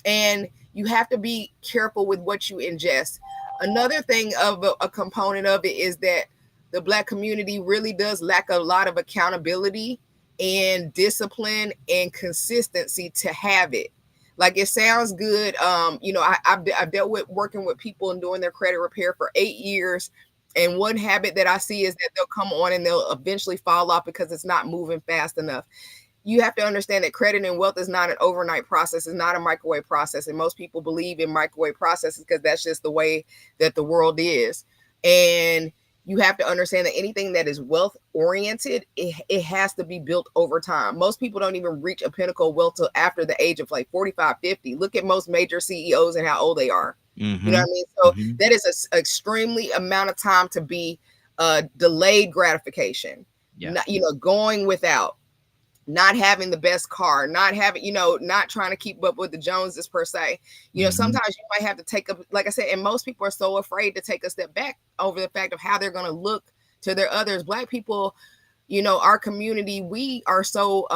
And you have to be careful with what you ingest. Another thing of a component of it is that the Black community really does lack a lot of accountability and discipline and consistency to have it. Like, it sounds good. You know, I've dealt with working with people and doing their credit repair for 8 years. And one habit that I see is that they'll come on and they'll eventually fall off because it's not moving fast enough. You have to understand that credit and wealth is not an overnight process. It's not a microwave process. And most people believe in microwave processes because that's just the way that the world is. And you have to understand that anything that is wealth oriented, it has to be built over time. Most people don't even reach a pinnacle of wealth till after the age of like 45, 50. Look at most major CEOs and how old they are. You know what I mean? So that is an extremely amount of time to be delayed gratification. Not, you know, going without, not having the best car, not having, you know, not trying to keep up with the Joneses per se. You know, sometimes you might have to take up, like I said, and most people are so afraid to take a step back over the fact of how they're going to look to their others. Black people, you know, our community, we are so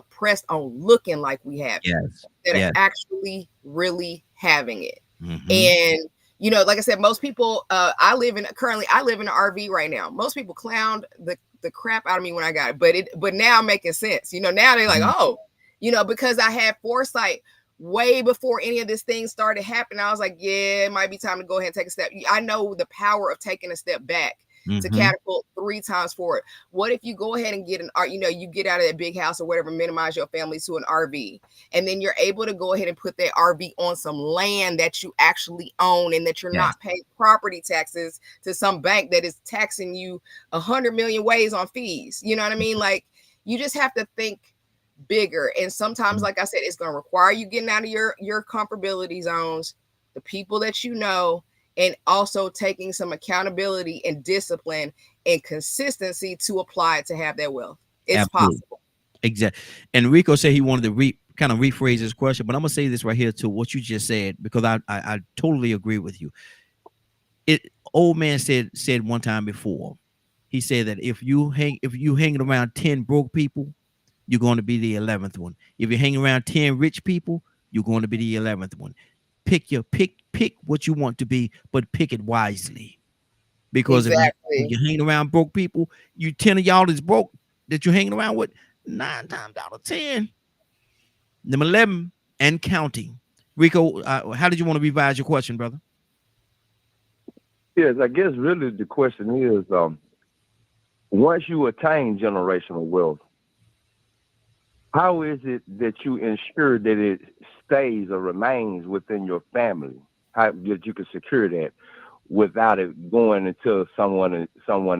pressed on looking like we have it, that are actually really having it. And, you know, like I said, most people, I live in an RV right now. Most people clowned the crap out of me when I got it, but now I'm making sense. You know, now they're like, oh, you know, because I had foresight way before any of this thing started happening, I was like, yeah, it might be time to go ahead and take a step. I know the power of taking a step back to catapult 3 times forward. What if you go ahead and get you get out of that big house or whatever, minimize your family to an RV, and then you're able to go ahead and put that RV on some land that you actually own, and that you're not paying property taxes to some bank that is taxing you 100 million ways on fees. You know what I mean? Like, you just have to think bigger. And sometimes, like I said, it's going to require you getting out of your comfortability zones, the people that you know, and also taking some accountability and discipline and consistency to apply it to have that wealth. It's possible. Exactly. And Rico said he wanted to kind of rephrase his question, but I'm gonna say this right here to what you just said, because I totally agree with you. Old man said one time before, he said that if you hanging around 10 broke people, you're going to be the 11th one. If you're hanging around 10 rich people, you're going to be the 11th one. Pick what you want to be, but pick it wisely. Because if you're hanging around broke people, 10 of y'all is broke that you're hanging around with, 9 times out of 10, number 11 and counting. Rico, how did you want to revise your question, brother? Yes, I guess really the question is, once you attain generational wealth, how is it that you ensure that it stays or remains within your family? How that you can secure that without it going into someone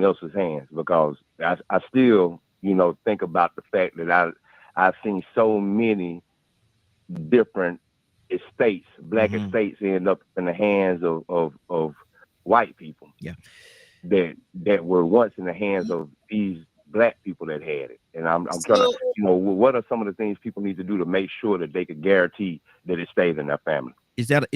else's hands? Because I still, think about the fact that I've seen so many different estates, black estates, end up in the hands of white people. Yeah, that were once in the hands of these black people that had it. And I'm trying to, what are some of the things people need to do to make sure that they could guarantee that it stays in their family? Is that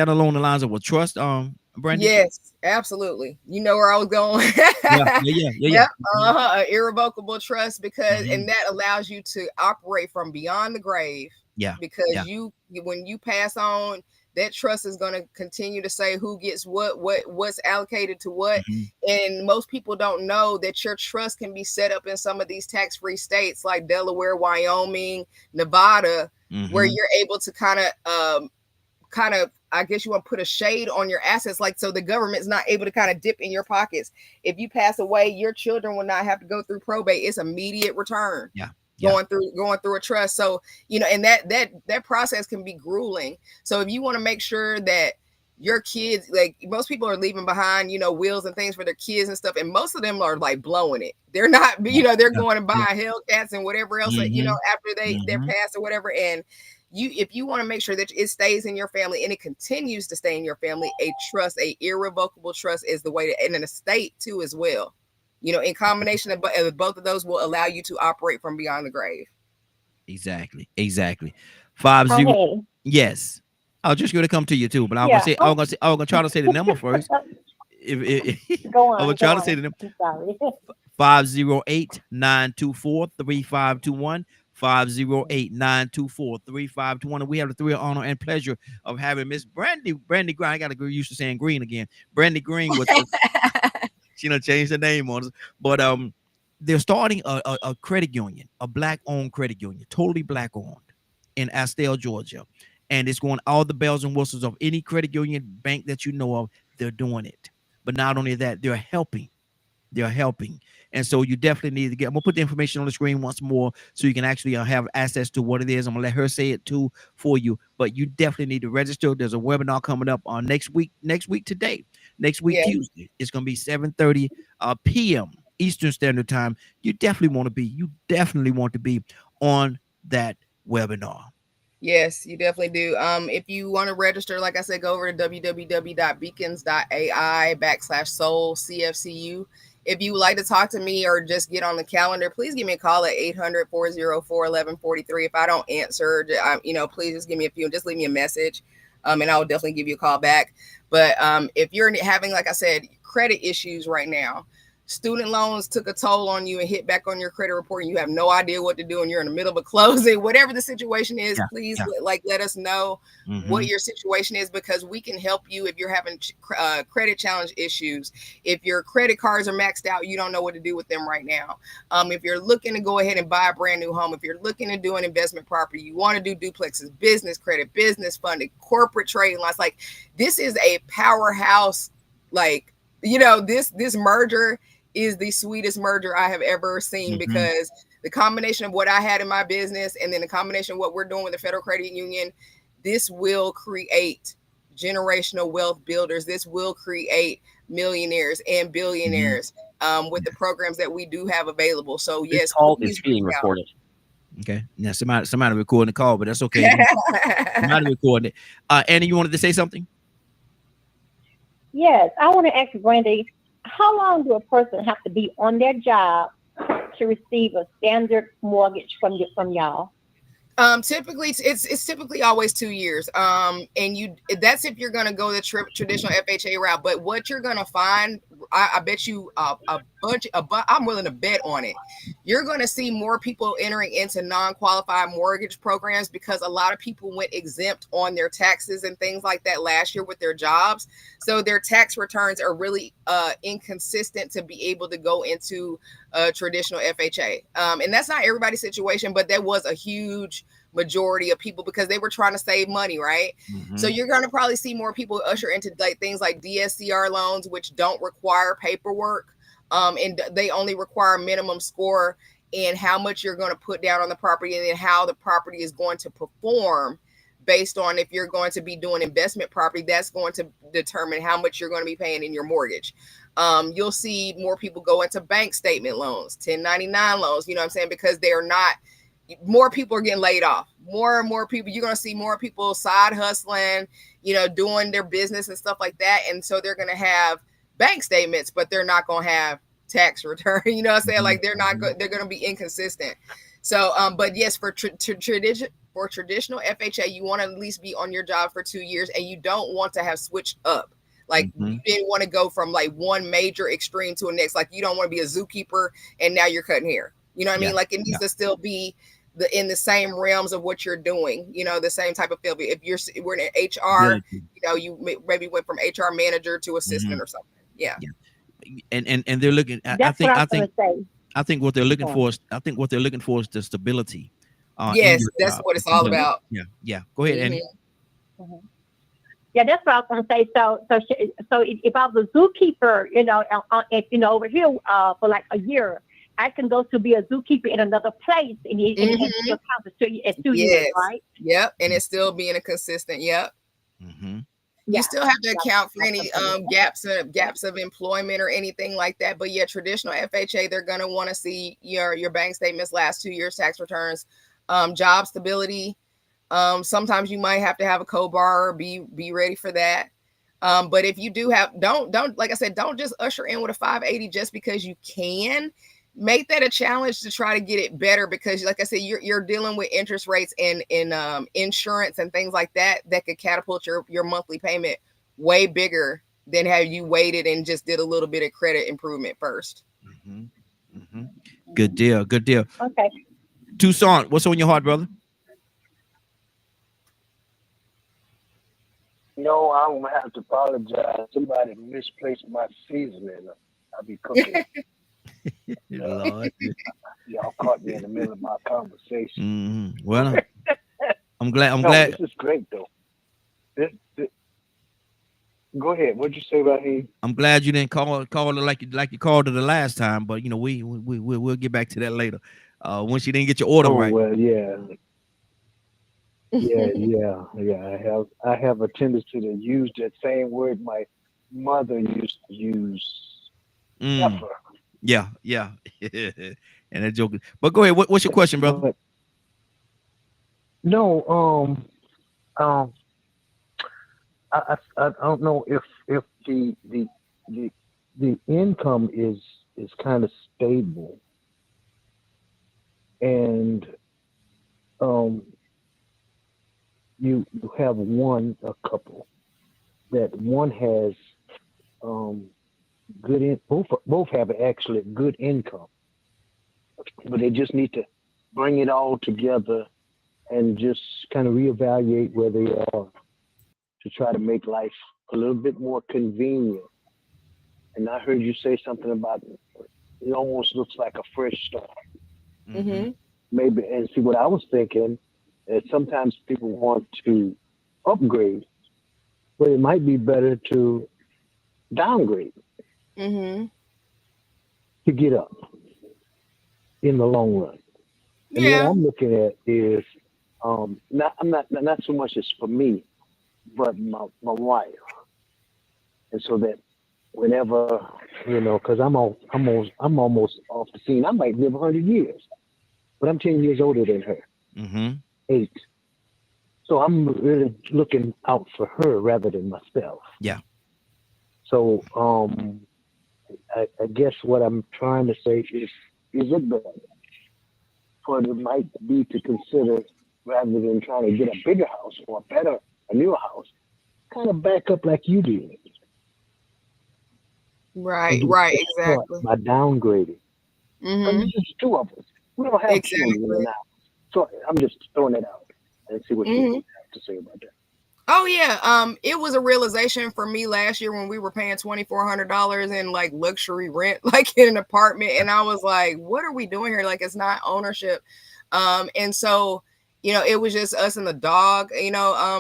along the lines of a trust, Brandon? Yes, absolutely. You know where I was going. Yeah. An irrevocable trust, because and that allows you to operate from beyond the grave. Yeah. Because when you pass on, that trust is going to continue to say who gets what's allocated to what. And most people don't know that your trust can be set up in some of these tax-free states like Delaware, Wyoming, Nevada, where you're able to kind of, I guess you want to put a shade on your assets, like, so the government's not able to kind of dip in your pockets. If you pass away, your children will not have to go through probate. It's immediate return. Going through a trust. So, and that process can be grueling. So if you want to make sure that your kids, like, most people are leaving behind, wills and things for their kids and stuff, and most of them are like blowing it. They're not, they're going to buy Hellcats and whatever else, after they're passed or whatever. And if you want to make sure that it stays in your family and it continues to stay in your family, a irrevocable trust is the way to, and an estate too as well. In combination of both of those will allow you to operate from beyond the grave. Exactly. 50. Yes. I was just going to come to you too, but I was going to try to say the number first. Go on. I was trying to say the number. 508-924-3521. 508-924-3521. And we have the thrill, honor, and pleasure of having Miss Brandy Green. I got to get used to saying Green again. Brandy Green with us. She done changed the name on us. But they're starting a credit union, a black-owned credit union, totally black-owned in Astell, Georgia. And it's going all the bells and whistles of any credit union bank that you know of. They're doing it. But not only that, they're helping. And so you definitely need to I'm going to put the information on the screen once more so you can actually have access to what it is. I'm going to let her say it too for you. But you definitely need to register. There's a webinar coming up on next week today. Next week, Tuesday. It's going to be 7:30 p.m. Eastern Standard Time. You definitely want to be on that webinar. Yes, you definitely do. If you want to register, like I said, go over to www.beacons.ai/soul-cfcu. If you would like to talk to me or just get on the calendar, please give me a call at 800-404-1143. If I don't answer, please just give me just leave me a message, and I will definitely give you a call back. But if you're having, like I said, credit issues right now, student loans took a toll on you and hit back on your credit report, and you have no idea what to do, and you're in the middle of a closing, whatever the situation is, please let us know what your situation is, because we can help you if you're having credit challenge issues. If your credit cards are maxed out, you don't know what to do with them right now. If you're looking to go ahead and buy a brand new home, if you're looking to do an investment property, you want to do duplexes, business credit, business funding, corporate trading lots, like this is a powerhouse. Like, you know, this merger is the sweetest merger I have ever seen, because the combination of what I had in my business and then the combination of what we're doing with the Federal Credit Union, this will create generational wealth builders. This will create millionaires and billionaires with the programs that we do have available. So yes, this call is being recorded. Okay. Now somebody recording the call, but that's okay. Somebody recording it. Annie, you wanted to say something? Yes, I want to ask Brandy, how long do a person have to be on their job to receive a standard mortgage from y'all? Typically it's typically always 2 years. And that's if you're going to go the traditional FHA route. But what you're going to find, I bet you I'm willing to bet on it. You're going to see more people entering into non-qualified mortgage programs, because a lot of people went exempt on their taxes and things like that last year with their jobs. So their tax returns are really inconsistent to be able to go into traditional FHA. And that's not everybody's situation, but that was a huge majority of people because they were trying to save money, right? So you're going to probably see more people usher into like things like DSCR loans, which don't require paperwork, and they only require minimum score and how much you're going to put down on the property, and then how the property is going to perform based on if you're going to be doing investment property. That's going to determine how much you're going to be paying in your mortgage. You'll see more people go into bank statement loans, 1099 loans, you know what I'm saying? Because they're not, more people are getting laid off. More and more people, you're going to see more people side hustling, you know, doing their business and stuff like that. And so they're going to have bank statements, but they're not going to have tax return. You know what I'm saying? Like they're not good. They're going to be inconsistent. So, but yes, for traditional FHA, you want to at least be on your job for 2 years, and you don't want to have switched up. Like you didn't want to go from like one major extreme to a next. Like you don't want to be a zookeeper and now you're cutting hair. You know what I mean? Like it needs to still be in the same realms of what you're doing. You know, the same type of field. If we're in HR, you know, you maybe went from HR manager to assistant or something. Yeah. And they're looking. I think what they're looking for is the stability. Yes, that's what it's all about. Yeah. Go ahead, Annie. Yeah, that's what I was going to say. So if I was a zookeeper, you know, over here for like a year, I can go to be a zookeeper in another place, and it still counts as 2 years, right? Yep, and it's still being a consistent. Yep. You still have to account for any gaps of employment or anything like that. But yeah, traditional FHA, they're going to want to see your bank statements, last 2 years tax returns, job stability. Sometimes you might have to have a co-borrower, be ready for that. But if you do have, don't, like I said, don't just usher in with a 580 just because you can. Make that a challenge to try to get it better, because like I said, you're dealing with interest rates and insurance and things like that could catapult your monthly payment way bigger than have you waited and just did a little bit of credit improvement first. Good deal. Okay. Toussaint, what's on your heart, brother? No, I'm gonna have to apologize. Somebody misplaced my seasoning. I'll be cooking. Lord. Y'all caught me in the middle of my conversation. Well, I'm glad. This is great though. Go ahead. What'd you say about him? I'm glad you didn't call it like you called it the last time, but you know we'll get back to that later. Once you didn't get your order right. Well, yeah. I have a tendency to use that same word my mother used to use. Pepper. Yeah. And that joke. But go ahead. What's your question, brother? No, I don't know if the income is kind of stable, and you have a couple that one has both have actually good income, but they just need to bring it all together and just kind of reevaluate where they are to try to make life a little bit more convenient. And I heard you say something about it almost looks like a fresh start. Mm-hmm. Maybe, and see what I was thinking is sometimes people want to upgrade, but it might be better to downgrade Mm-hmm. to get up in the long run. And Yeah. what I'm looking at is not so much as for me, but my wife. And so that whenever, because I'm almost off the scene. I might live 100 years, but I'm 10 years older than her, Mm-hmm. 8. So I'm really looking out for her rather than myself. Yeah. So I guess what I'm trying to say is it better for it might be to consider rather than trying to get a bigger house or a newer house, kind of back up like you did. Right, And get right, a start exactly. by downgrading. Mm-hmm. Because it's just 2 of us. We don't have children Exactly. now. So I'm just throwing it out and see what Mm-hmm. you have to say about that. Oh yeah, it was a realization for me last year when we were paying $2,400 in like luxury rent, like in an apartment, and I was like, "What are we doing here? Like, it's not ownership." And so, it was just us and the dog,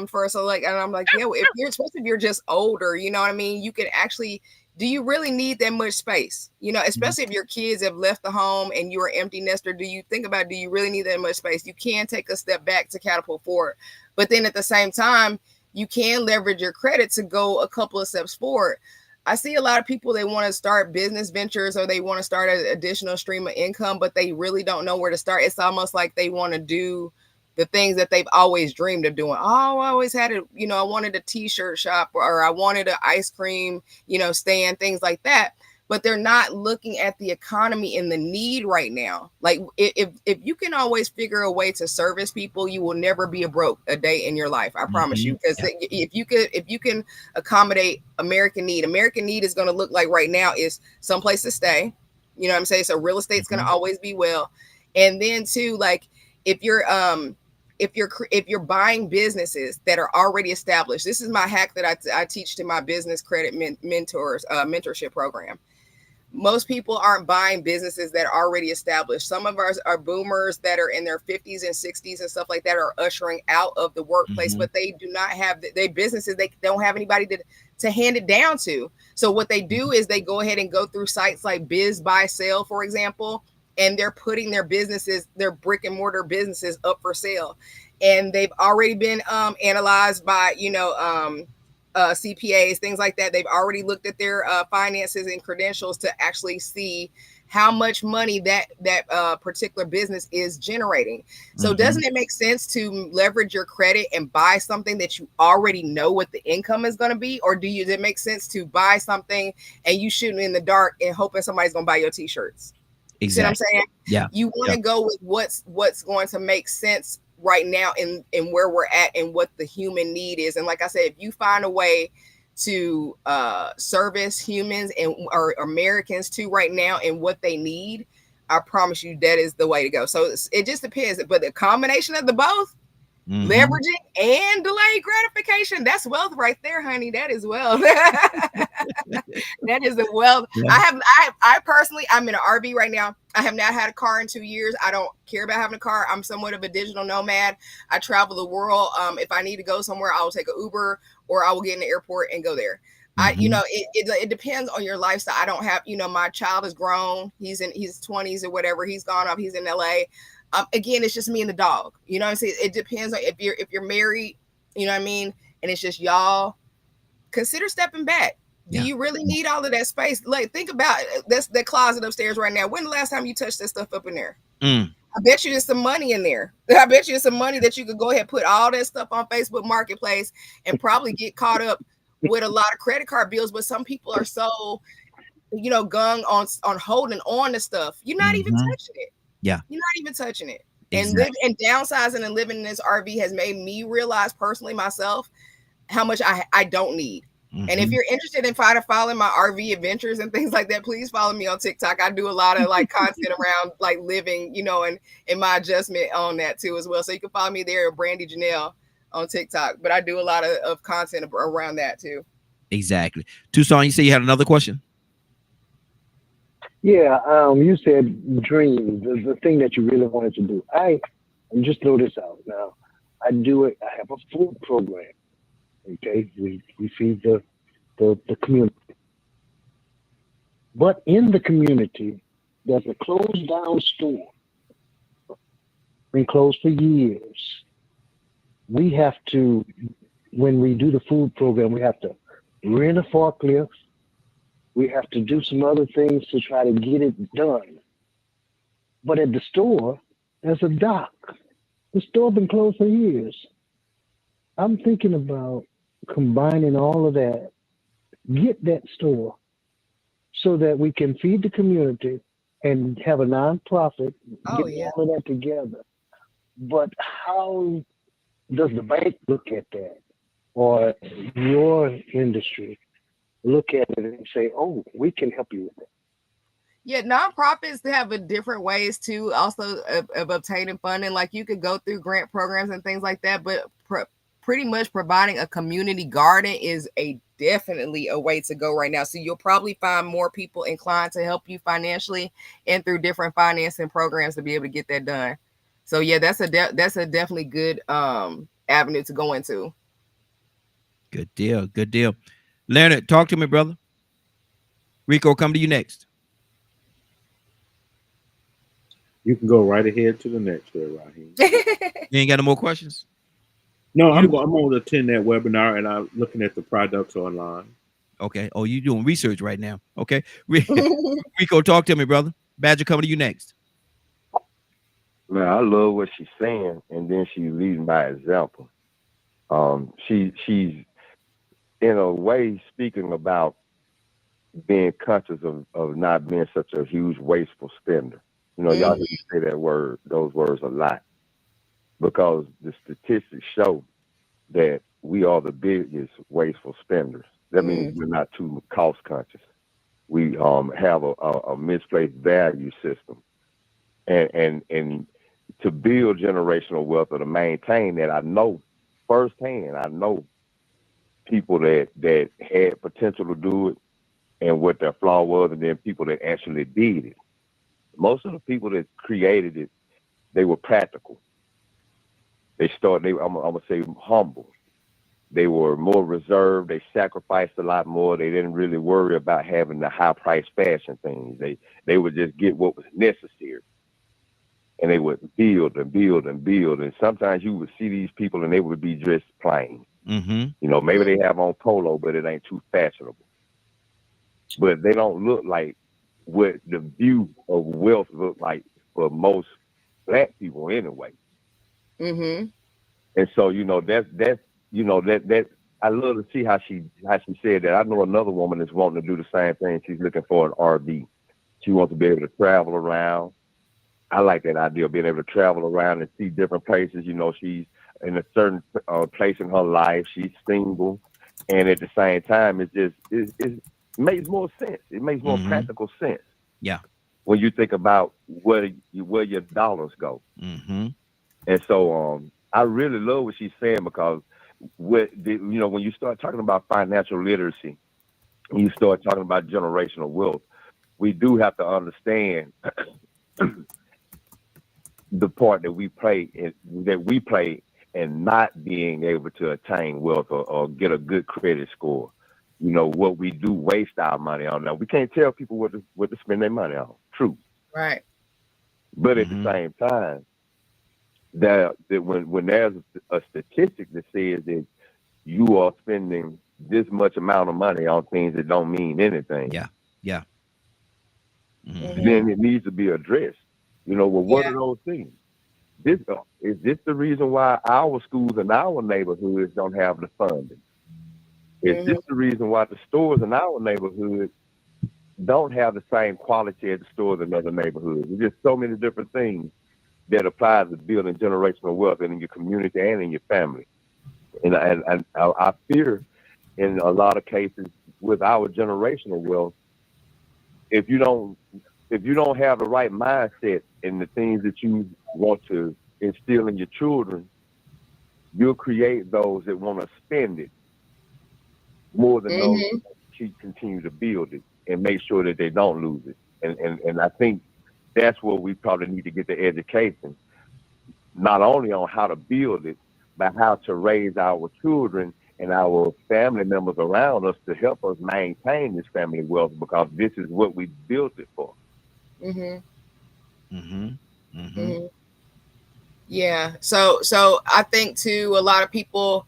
first. So like, and I'm like, yeah, especially if you're just older, you know what I mean? You can actually. Do you really need that much space? Especially if your kids have left the home and you're an empty nester. Do you think about, do you really need that much space? You can take a step back to catapult forward, but then at the same time, you can leverage your credit to go a couple of steps forward. I see a lot of people, they want to start business ventures or they want to start an additional stream of income, but they really don't know where to start. It's almost like they want to do the things that they've always dreamed of doing. Oh, I always had I wanted a t-shirt shop or I wanted an ice cream, stand, things like that. But they're not looking at the economy and the need right now. Like if you can always figure a way to service people, you will never be broke a day in your life. I promise you. Because if you can accommodate American need is going to look like right now is someplace to stay. You know what I'm saying? So real estate's going to always be well. And then too, like if you're buying businesses that are already established, this is my hack that I teach to my business credit mentorship program. Most people aren't buying businesses that are already established. Some of us are boomers that are in their 50s and 60s and stuff like that are ushering out of the workplace, but they do not have their businesses. They don't have anybody to hand it down to. So what they do is they go ahead and go through sites like Biz Buy Sell, for example, and they're putting their businesses, their brick and mortar businesses up for sale. And they've already been analyzed by, CPAs, things like that. They've already looked at their finances and credentials to actually see how much money that particular business is generating. So doesn't it make sense to leverage your credit and buy something that you already know what the income is going to be? Or does it make sense to buy something and you shooting in the dark and hoping somebody's going to buy your t-shirts? Exactly. You see what I'm saying? Yeah. You want to go with what's going to make sense right now in where we're at and what the human need is. And like I said, if you find a way to service humans and or Americans too right now and what they need, I promise you that is the way to go. So it just depends, but the combination of the both, leveraging and delayed gratification, that's wealth right there, honey. That is wealth. That is the wealth. Yeah. I personally, I'm in an RV right now. I have not had a car in 2 years. I don't care about having a car. I'm somewhat of a digital nomad. I travel the world. If I need to go somewhere, I will take an Uber or I will get in the airport and go there. It depends on your lifestyle. I don't have, my child is grown. He's in his 20s or whatever. He's gone off. He's in LA. Again, it's just me and the dog. You know what I'm saying? It depends on if you're married, you know what I mean? And it's just y'all, consider stepping back. Do you really need all of that space? Like, think about that's the closet upstairs right now. When the last time you touched that stuff up in there? I bet you there's some money in there. I bet you there's some money that you could go ahead and put all that stuff on Facebook Marketplace and probably get caught up with a lot of credit card bills. But some people are so, gung on holding on to stuff. You're not even touching it. Yeah. You're not even touching it. Exactly. And downsizing and living in this RV has made me realize personally myself how much I don't need. And if you're interested in following my RV adventures and things like that, please follow me on TikTok. I do a lot of like content around like living, you know, and my adjustment on that too as well. So you can follow me there, Brandy Janelle on TikTok. But I do a lot of content around that too. Exactly. Tucson, you say you had another question? Yeah, you said dream, the thing that you really wanted to do. I just throw this out now. I do it. I have a food program. Okay, we feed the community, but in the community, there's a closed down store. Been closed for years. We have to, when we do the food program, we have to rent a forklift. We have to do some other things to try to get it done. But at the store, there's a dock. The store been closed for years. I'm thinking about combining all of that, get that store so that we can feed the community and have a nonprofit, get all of that together. But how does the bank look at that? Or your industry look at it and say, oh, we can help you with it? Yeah, nonprofits have a different ways too, also of obtaining funding. Like you could go through grant programs and things like that, but pretty much providing a community garden is definitely a way to go right now. So you'll probably find more people inclined to help you financially and through different financing programs to be able to get that done. So yeah, that's a definitely good avenue to go into. Good deal. Good deal. Leonard, talk to me, brother. Rico, come to you next. You can go right ahead to the next there, Raheem. You ain't got no more questions? No, I'm going to attend that webinar, and I'm looking at the products online. Okay. Oh, you doing research right now? Okay. Rico, talk to me, brother. Badger, coming to you next. Man, I love what she's saying, and then she's leading by example. She's in a way speaking about being conscious of not being such a huge wasteful spender. You know, y'all hear me say those words a lot, because the statistics show that we are the biggest wasteful spenders. That means we're not too cost conscious. We have a misplaced value system, and to build generational wealth or to maintain that, I know firsthand. I know people that had potential to do it and what their flaw was, and then people that actually did it. Most of the people that created it, they were practical. I'm gonna say humble. They were more reserved. They sacrificed a lot more. They didn't really worry about having the high price fashion things. They would just get what was necessary. And they would build and build and build. And sometimes you would see these people and they would be dressed plain. You know, maybe they have on polo, but it ain't too fashionable. But they don't look like what the view of wealth look like for most Black people anyway. And so, you know, that's you know, that I love to see how she said that. I know another woman that's wanting to do the same thing. She's looking for an RV. She wants to be able to travel around. I like that idea of being able to travel around and see different places. You know, she's in a certain place in her life. She's single, and at the same time, it makes more sense. It makes more practical sense. Yeah. When you think about where your dollars go. And so I really love what she's saying, because when you start talking about financial literacy, and you start talking about generational wealth, we do have to understand the part that we play in not being able to attain wealth or get a good credit score. You know, what we do waste our money on. Now, we can't tell people what to spend their money on. True. Right. But at the same time, that when there's a statistic that says that you are spending this much amount of money on things that don't mean anything. Yeah. Then it needs to be addressed. You know, well, what are those things? Is this the reason why our schools and our neighborhoods don't have the funding? Is this the reason why the stores in our neighborhood don't have the same quality as the stores in other neighborhoods? There's just so many different things that apply to building generational wealth in your community and in your family. And I fear in a lot of cases with our generational wealth, if you don't have the right mindset in the things that you want to instill in your children, you'll create those that want to spend it more than those Mm-hmm. who continue to build it and make sure that they don't lose it. And I think that's where we probably need to get the education, not only on how to build it, but how to raise our children and our family members around us to help us maintain this family wealth, because this is what we built it for. Mm-hmm. Mm-hmm. Mm-hmm. Mm-hmm. Yeah. So I think too, a lot of people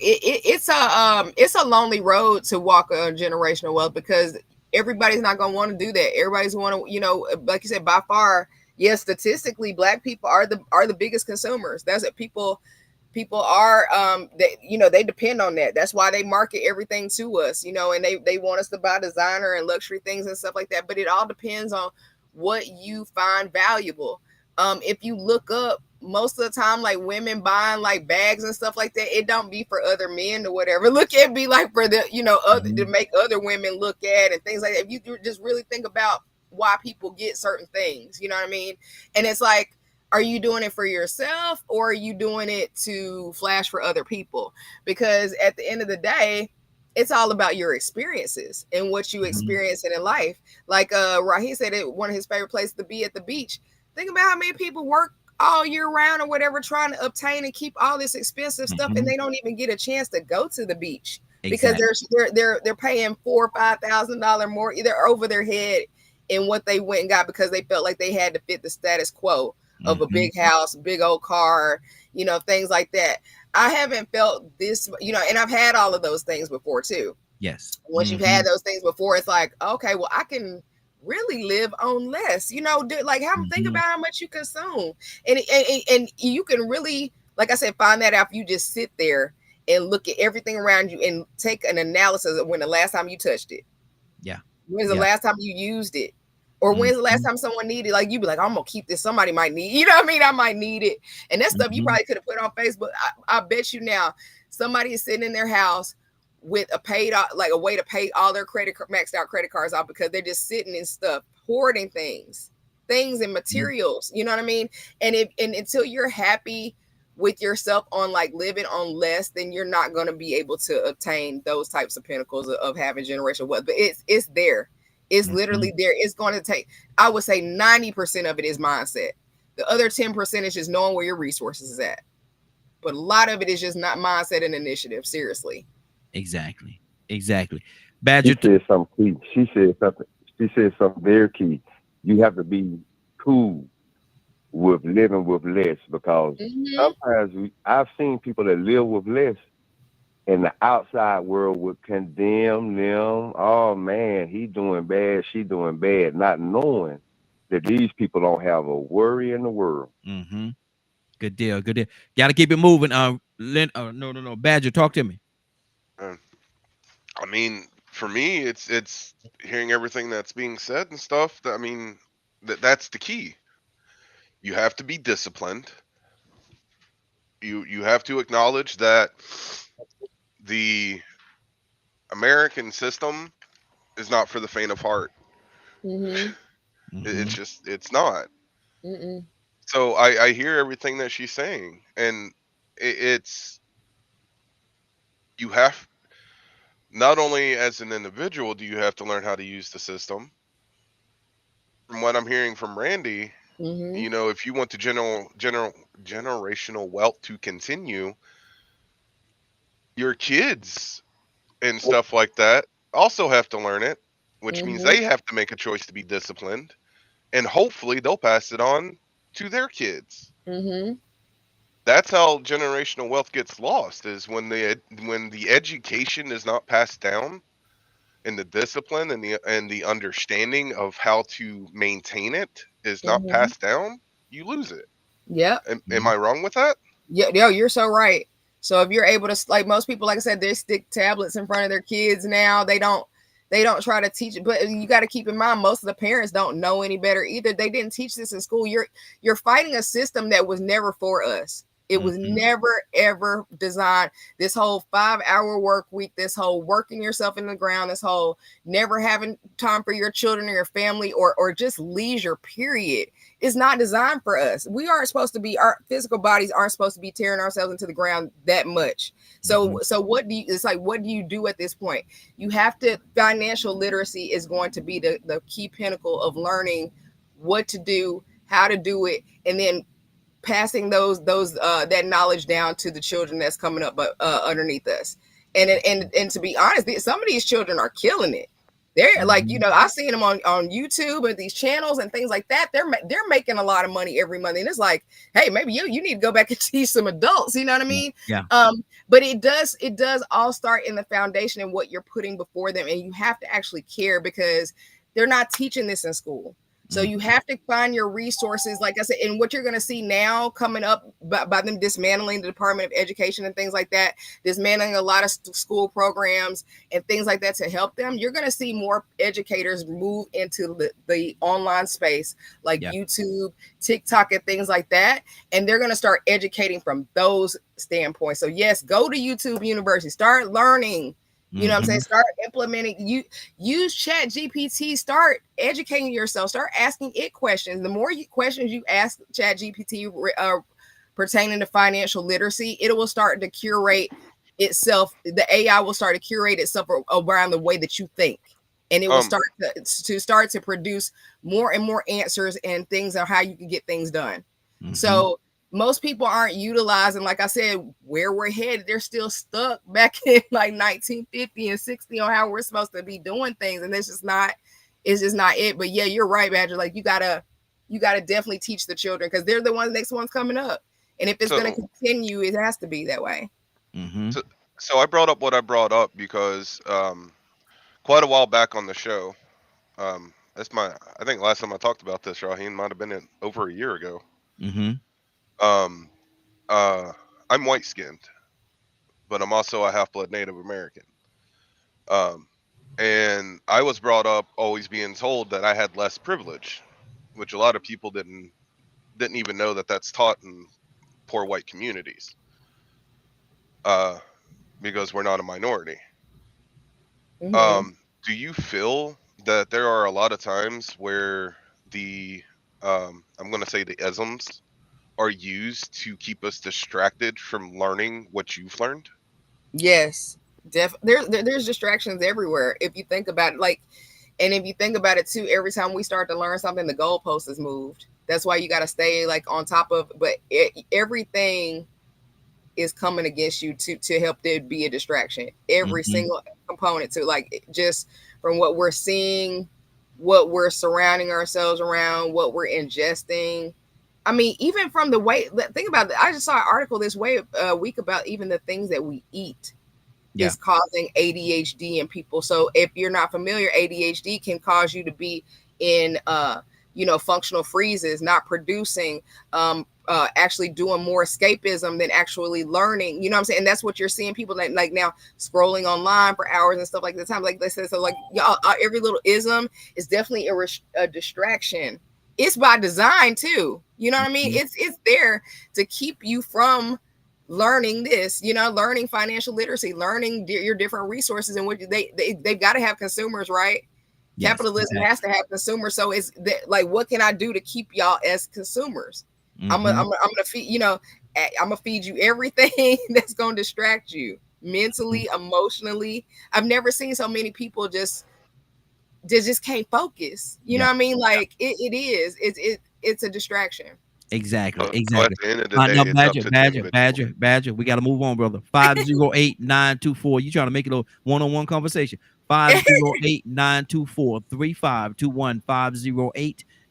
it's a lonely road to walk on generational wealth, because everybody's not going to want to do that. Everybody's want to, like you said, by far, yes, statistically, Black people are the biggest consumers. That's what people are, they depend on that. That's why they market everything to us, and they want us to buy designer and luxury things and stuff like that. But it all depends on what you find valuable. If you look up, most of the time, like women buying like bags and stuff like that, it don't be for other men or whatever. Look, it be like for the, other, to make other women look at and things like that. If you just really think about why people get certain things, you know what I mean? And it's like, are you doing it for yourself, or are you doing it to flash for other people? Because at the end of the day, it's all about your experiences and what you experience in life. Like Raheem said, one of his favorite places to be at the beach. Think about how many people work all year round or whatever, trying to obtain and keep all this expensive stuff, and they don't even get a chance to go to the beach because they're paying $4,000 or $5,000 more either over their head in what they went and got, because they felt like they had to fit the status quo of a big house, big old car, things like that. I haven't felt this, and I've had all of those things before too. Yes. Once you've had those things before, it's like, okay, well, I can really live on less, think about how much you consume, and you can really, like I said, find that out if you just sit there and look at everything around you and take an analysis of when the last time you touched it. Yeah. When's the last time you used it? Or when's the last time someone needed, like, you'd be like, I'm gonna keep this, somebody might need, you know what I mean? I might need it. And that stuff you probably could have put on Facebook. I bet you now somebody is sitting in their house with a way to pay all their maxed out credit cards off, because they're just sitting in stuff, hoarding things and materials, you know what I mean? And until you're happy with yourself on like living on less, then you're not going to be able to obtain those types of pinnacles of having generational wealth. But it's there. It's literally there. It's going to take, I would say 90% of it is mindset. The other 10% is just knowing where your resources is at. But a lot of it is just not mindset and initiative. Seriously. Exactly. Badger. She said something key. She said something very key. You have to be cool with living with less, because sometimes I've seen people that live with less, and the outside world would condemn them. Oh man, he doing bad, she doing bad, not knowing that these people don't have a worry in the world. Good deal. Got to keep it moving. No. Badger, talk to me. I mean, for me, it's hearing everything that's being said and stuff. That's the key. You have to be disciplined. You have to acknowledge that the American system is not for the faint of heart. It's not. So I hear everything that she's saying, and it's, you have, not only as an individual do you have to learn how to use the system. From what I'm hearing from Randy, if you want the generational wealth to continue, your kids and stuff like that also have to learn it, which means they have to make a choice to be disciplined, and hopefully they'll pass it on to their kids. That's how generational wealth gets lost, is when the education is not passed down, and the discipline and the understanding of how to maintain it is not passed down, you lose it. Yeah. Am I wrong with that? Yeah, you're so right. So if you're able to, like most people, like I said, they stick tablets in front of their kids now. They don't try to teach it, but you got to keep in mind, most of the parents don't know any better either. They didn't teach this in school. You're fighting a system that was never for us. It was never, ever designed. This whole 5-hour work week, this whole working yourself in the ground, this whole never having time for your children or your family or just leisure, period, is not designed for us. We aren't supposed to be, our physical bodies aren't supposed to be tearing ourselves into the ground that much. So what do you, it's like, what do you do at this point? You have to, financial literacy is going to be the key pinnacle of learning what to do, how to do it, and then passing those that knowledge down to the children that's coming up underneath us. And to be honest, some of these children are killing it. They're like, you know, I've seen them on YouTube and these channels and things like that. They're making a lot of money every month, and it's like, hey, maybe you need to go back and teach some adults. You know what I mean? Yeah. But it does all start in the foundation and what you're putting before them, and you have to actually care, because they're not teaching this in school. So you have to find your resources, like I said, and what you're going to see now coming up by them dismantling the Department of Education and things like that, dismantling a lot of school programs and things like that to help them. You're going to see more educators move into the online space, like YouTube, TikTok, and things like that. And they're going to start educating from those standpoints. So yes, go to YouTube University, start learning. You know what I'm saying? Start implementing, use Chat GPT, start educating yourself, start asking it questions. The more questions you ask Chat GPT pertaining to financial literacy, it will start to curate itself. The AI will start to curate itself around the way that you think. And it will start to produce more and more answers and things on how you can get things done. So most people aren't utilizing, like I said, where we're headed. They're still stuck back in like 1950 and 60 on how we're supposed to be doing things. And it's just not it. But yeah, you're right, Badger. Like you gotta definitely teach the children, because they're the next ones coming up. And if it's going to continue, it has to be that way. So I brought up what I brought up because quite a while back on the show, I think last time I talked about this, Raheem, might have been over a year ago. I'm white skinned, but I'm also a half-blood Native American. And I was brought up always being told that I had less privilege, which a lot of people didn't even know that that's taught in poor white communities, because we're not a minority. Do you feel that there are a lot of times where I'm going to say the isms are used to keep us distracted from learning what you've learned? Yes, there's distractions everywhere. If you think about it, and if you think about it too, every time we start to learn something, the goalpost is moved. That's why you got to stay on top of, but everything is coming against you to help there be a distraction. Every single component to just from what we're seeing, what we're surrounding ourselves around, what we're ingesting. I mean, even from the way, think about it. I just saw an article this week about even the things that we eat is causing ADHD in people. So if you're not familiar, ADHD can cause you to be in, functional freezes, not producing, actually doing more escapism than actually learning. You know what I'm saying? And that's what you're seeing people like now scrolling online for hours and stuff like that. Time like they said, so y'all, every little ism is definitely a distraction. It's by design too. You know what I mean? It's there to keep you from learning this, learning financial literacy, learning your different resources, and what they've got to have consumers, right? Yes, capitalism has to have consumers. So it's what can I do to keep y'all as consumers? I'm gonna feed, I'm gonna feed you everything that's gonna distract you mentally, emotionally. I've never seen so many people just can't focus. You know what I mean? It's a distraction. Exactly. So at the end of the day, Badger, we got to move on, brother. 508-924. You trying to make it a one-on-one conversation? 508-924-3521.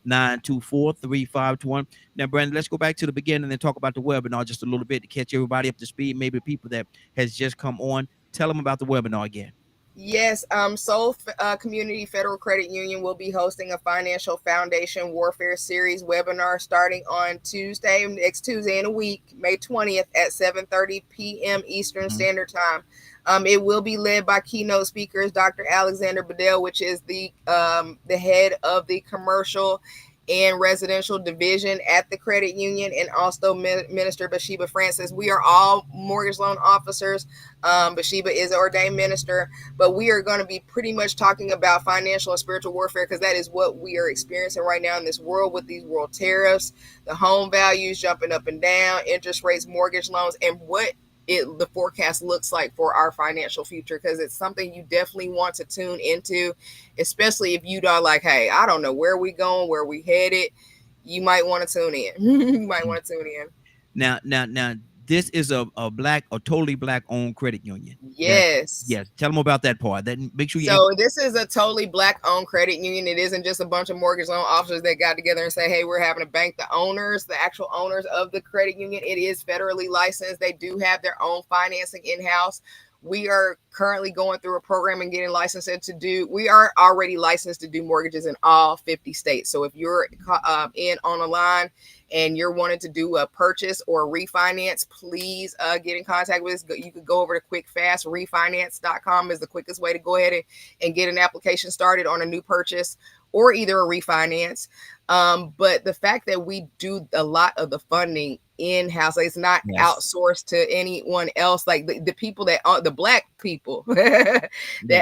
508-924-3521. Now, Brandon, let's go back to the beginning and talk about the webinar just a little bit to catch everybody up to speed. Maybe people that has just come on. Tell them about the webinar again. Yes, Soul Community Federal Credit Union will be hosting a Financial Foundation Warfare Series webinar starting on next Tuesday in a week, May 20th at 7:30 p.m. Eastern Standard Time. It will be led by keynote speakers Dr. Alexander Bedell, which is the head of the commercial and residential division at the credit union, and also Minister Bathsheba Francis. We are all mortgage loan officers. Bathsheba is an ordained minister, but we are going to be pretty much talking about financial and spiritual warfare, because that is what we are experiencing right now in this world with these world tariffs, the home values jumping up and down, interest rates, mortgage loans, and what the forecast looks like for our financial future, because it's something you definitely want to tune into, especially if you are like, hey, I don't know where we going, where we headed. You might want to tune in. You might want to tune in. Now, this is a totally black owned credit union. Yes. Yes. Tell them about that part. That make sure you. So this is a totally black owned credit union. It isn't just a bunch of mortgage loan officers that got together and say, hey, we're having a bank. The owners, the actual owners of the credit union, it is federally licensed. They do have their own financing in-house. We are currently going through a program and getting licensed we are already licensed to do mortgages in all 50 states. So if you're on the line and you're wanting to do a purchase or a refinance, please get in contact with us. You could go over to quickfastrefinance.com is the quickest way to go ahead and get an application started on a new purchase or either a refinance. But the fact that we do a lot of the funding in-house, like it's not outsourced to anyone else. Like the people that own, the black people that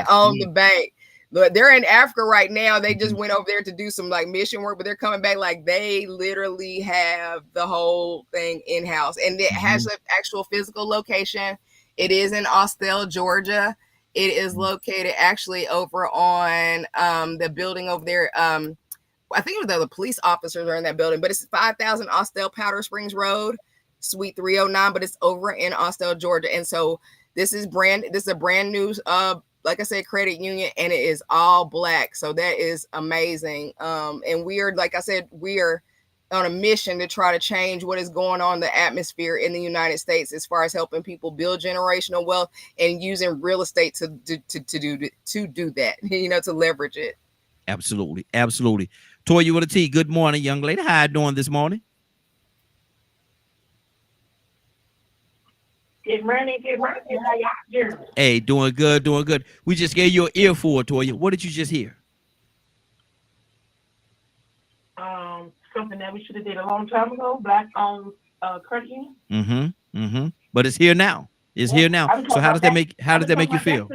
own the bank, they're in Africa right now. They just went over there to do some like mission work, but they're coming back like they literally have the whole thing in-house, and it has an actual physical location. It is in Austell, Georgia. It is located actually over on the building over there. I think it was the police officers are in that building, but it's 5000 Austell Powder Springs Road, Suite 309, but it's over in Austell, Georgia. And so this is a brand new, like I said, credit union, and it is all black. So that is amazing. And we are, like I said, we are on a mission to try to change what is going on in the atmosphere in the United States as far as helping people build generational wealth and using real estate to do that, to leverage it. Absolutely. Absolutely. Toya with a T. Good morning, young lady. How you doing this morning? Good morning. How y'all doing? Hey, doing good. We just gave you an earful, Toya. What did you just hear? Something that we should have did a long time ago. Black-owned credit union. But it's here now. Here now. So how does that make you feel?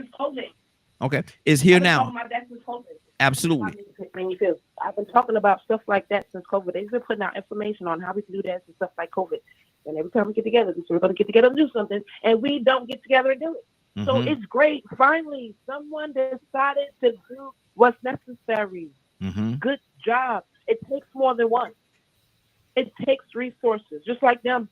Okay, it's here now. Absolutely. I've been talking about stuff like that since COVID. They've been putting out information on how we can do that and stuff like COVID. And every time we get together, we're going to get together and do something, and we don't get together and do it. So it's great. Finally, someone decided to do what's necessary. Good job. It takes more than one. It takes resources, just like them.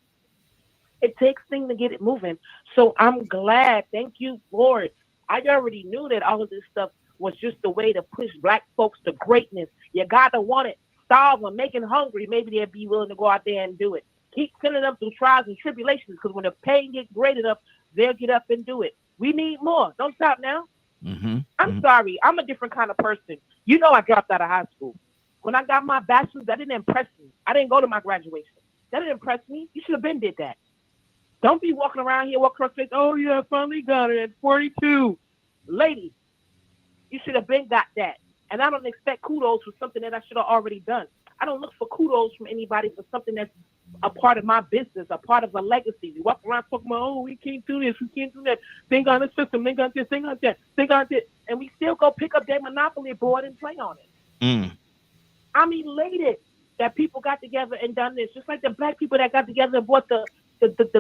It takes things to get it moving. So I'm glad. Thank you, Lord. I already knew that all of this stuff was just a way to push black folks to greatness. You got to want it. Starve them, make them hungry. Maybe they'll be willing to go out there and do it. Keep sending them through trials and tribulations, because when the pain gets great enough, they'll get up and do it. We need more. Don't stop now. I'm sorry. I'm a different kind of person. You know, I dropped out of high school. When I got my bachelor's, that didn't impress me. I didn't go to my graduation. That didn't impress me. You should have been did that. Don't be walking around here, walking across the face. Oh, yeah, I finally got it at 42. Lady, you should have been got that. And I don't expect kudos for something that I should have already done. I don't look for kudos from anybody for something that's a part of my business, a part of a legacy. You walk around talking about, oh, we can't do this, we can't do that. Think on the system, think on this, think on that, think on this. And we still go pick up that Monopoly board and play on it. I'm elated that people got together and done this. Just like the black people that got together and bought the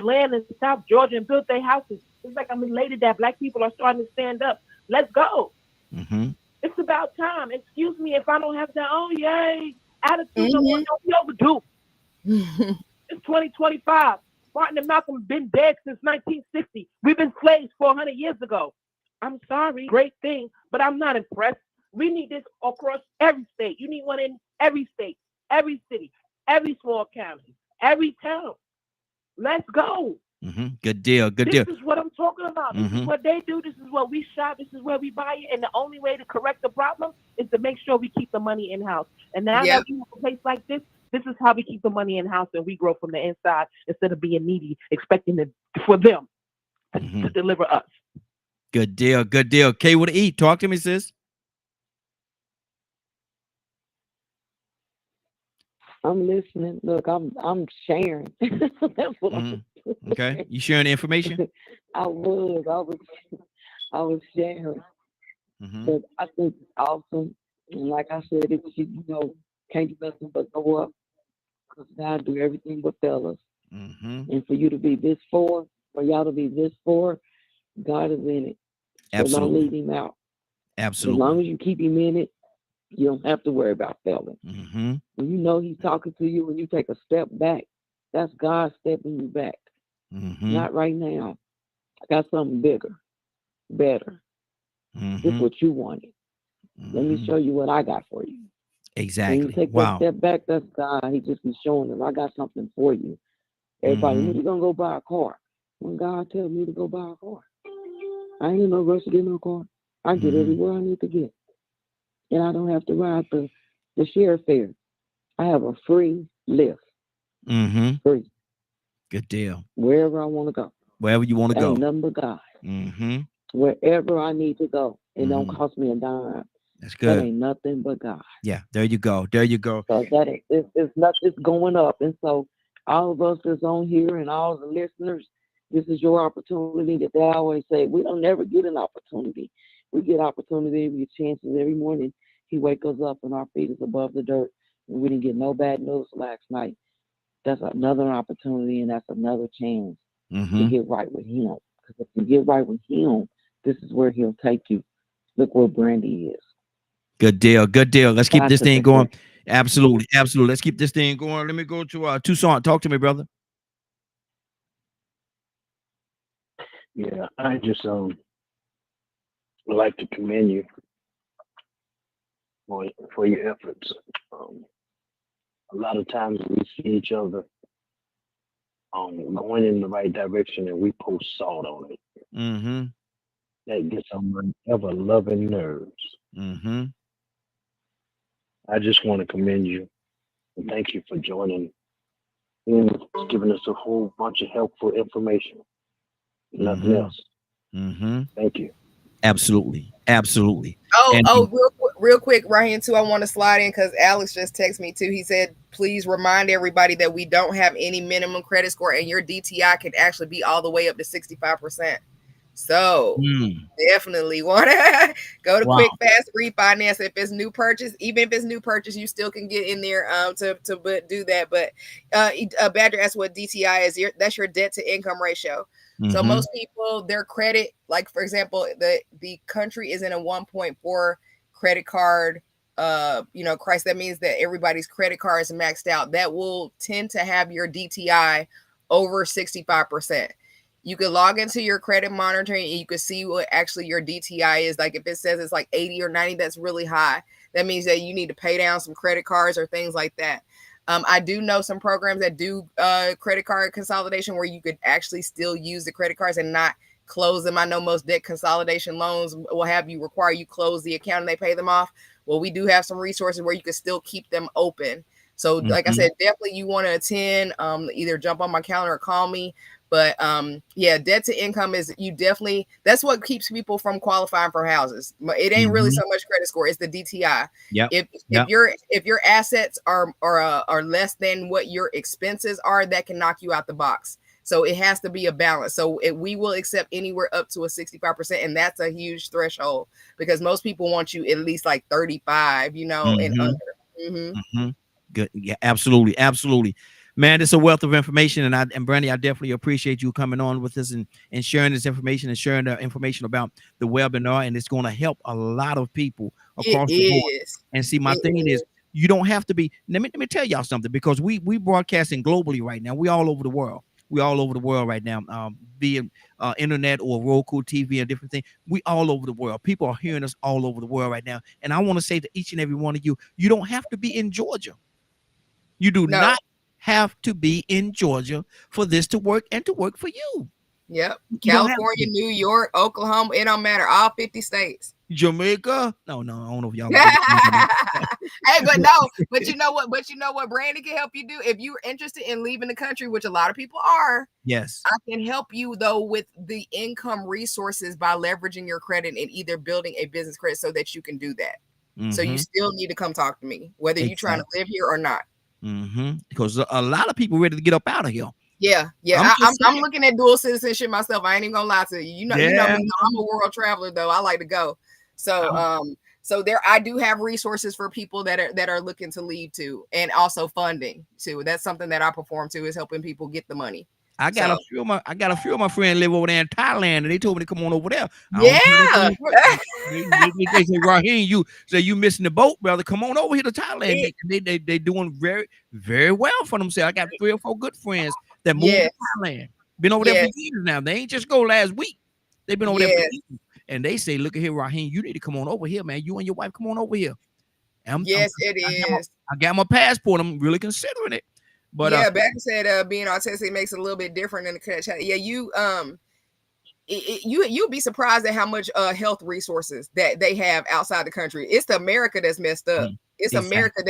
land in South Georgia and built their houses. It's like I'm elated that black people are starting to stand up. Let's go. It's about time. Excuse me if I don't have that, oh, yay, attitude. Don't be overdue. It's 2025. Martin and Malcolm have been dead since 1960. We've been slaves 400 years ago. I'm sorry. Great thing, but I'm not impressed. We need this across every state. You need one in every state, every city, every small county, every town. Let's go. Good deal. This is what I'm talking about. This is what they do. This is what we shop. This is where we buy it. And the only way to correct the problem is to make sure we keep the money in-house. And now that we have a place like this is how we keep the money in-house, and we grow from the inside instead of being needy, expecting for them to deliver us. Good deal. K with an E. Talk to me, sis. I'm listening. Look, I'm sharing. That's what I'm Okay, you sharing the information? I was sharing. But I think it's awesome. And like I said, it's, can't do nothing but go up. Because God do everything but fail us. And for you to be this for y'all to be this for, God is in it. So don't Absolutely. leave him out. As Absolutely. long as you keep him in it, you don't have to worry about failing. When you know he's talking to you, when you take a step back, that's God stepping you back. Not right now. I got something bigger, better. This is what you wanted. Let me show you what I got for you. When you Exactly. take that Wow. step back, that's God. He just be showing them, I got something for you. Everybody, you're going to go buy a car. When God tells me to go buy a car, I ain't in no rush to get no car. I get everywhere I need to get. And I don't have to ride the share fare. I have a free lift. Free. Good deal. Wherever I want to go. Wherever you want to go. Ain't nothing but God. Wherever I need to go. It don't cost me a dime. That's That good. ain't nothing but God. Yeah, there you go. There you go. So it's nothing's going up. And so all of us that's on here and all the listeners, this is your opportunity that they always say, we don't never get an opportunity. We get opportunity, we get chances every morning. He wakes us up and our feet is above the dirt. And we didn't get no bad news last night. That's another opportunity and that's another chance to get right with him. Because if you get right with him, this is where he'll take you. Look where Brandy is. Good deal. Good deal. Let's keep God this took thing her going. first. Absolutely. Absolutely. Let's keep this thing going. Let me go to Tucson. Talk to me, brother. Yeah, I just would like to commend you for your efforts. A lot of times we see each other going in the right direction and we post salt on it. That gets on my ever loving nerves. I just want to commend you and thank you for joining and giving us a whole bunch of helpful information. Nothing else. Thank you. Absolutely. Absolutely. Real quick, Ryan, too, I want to slide in because Alex just texted me too. He said, please remind everybody that we don't have any minimum credit score and your DTI can actually be all the way up to 65%. So definitely want to go to Quick Fast Refinance. If it's new purchase, even if it's new purchase, you still can get in there to do that. But Badger asked what DTI is. That's your debt to income ratio. So most people, their credit, like for example, the country is in a 1.4 credit card crisis. That means that everybody's credit card is maxed out. That will tend to have your DTI over 65%. You could log into your credit monitoring and you could see what actually your DTI is. Like if it says it's like 80 or 90, that's really high. That means that you need to pay down some credit cards or things like that. I do know some programs that do credit card consolidation where you could actually still use the credit cards and not close them. I know most debt consolidation loans will have you require you close the account and they pay them off. Well, we do have some resources where you can still keep them open. So like I said, definitely you want to attend, either jump on my calendar or call me. But debt to income is that's what keeps people from qualifying for houses. It ain't really so much credit score, it's the DTI. If your assets are less than what your expenses are, that can knock you out the box. So it has to be a balance. So we will accept anywhere up to a 65%, and that's a huge threshold because most people want you at least like 35, and under. Good. Yeah, absolutely. Absolutely. Man, it's a wealth of information. And Brandy, I definitely appreciate you coming on with us and sharing this information and sharing the information about the webinar. And it's going to help a lot of people across the board. And see, my thing is, you don't have to be. Let me tell y'all something, because we broadcasting globally right now. We all over the world. We all over the world right now, be it internet or Roku TV and different things. We all over the world. People are hearing us all over the world right now. And I want to say to each and every one of you, you don't have to be in Georgia. You do not have to be in Georgia for this to work and to work for you. Yep. California, New York, Oklahoma, it don't matter. All 50 states. Jamaica. No, I don't know if y'all. Hey, but you know what Brandy can help you do if you're interested in leaving the country, which a lot of people are. Yes. I can help you though with the income resources by leveraging your credit and either building a business credit so that you can do that. So you still need to come talk to me, whether you're trying to live here or not. Because a lot of people ready to get up out of here. Yeah. I'm looking at dual citizenship myself. I ain't even gonna lie to you. You know me. I'm a world traveler though. I like to go. So so there I do have resources for people that are looking to leave too, and also funding too. That's something that I perform too, is helping people get the money. I got a few of my friends live over there in Thailand, and they told me to come on over there. Yeah. They say, Raheem, you missing the boat, brother. Come on over here to Thailand. They doing very, very well for themselves. I got 3 or 4 good friends that moved to Thailand. Been over there for years now. They ain't just go last week. They've been over there for years. And they say, look at here, Raheem, you need to come on over here, man. You and your wife come on over here. I got my passport. I'm really considering it. But Becky said being autistic makes it a little bit different in the chat. Yeah, you'll be surprised at how much health resources that they have outside the country. It's the America that's messed up. It's America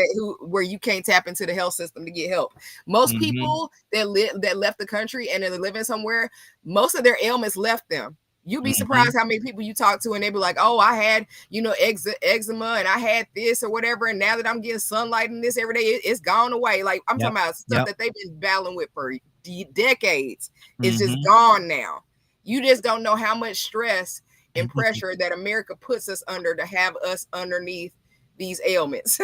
where you can't tap into the health system to get help. Most people that left the country and they're living somewhere, most of their ailments left them. You'd be surprised how many people you talk to and they be like, oh, I had, eczema and I had this or whatever. And now that I'm getting sunlight in this every day, it's gone away. Like I'm talking about stuff that they've been battling with for decades. It's just gone now. You just don't know how much stress and pressure that America puts us under to have us underneath these ailments.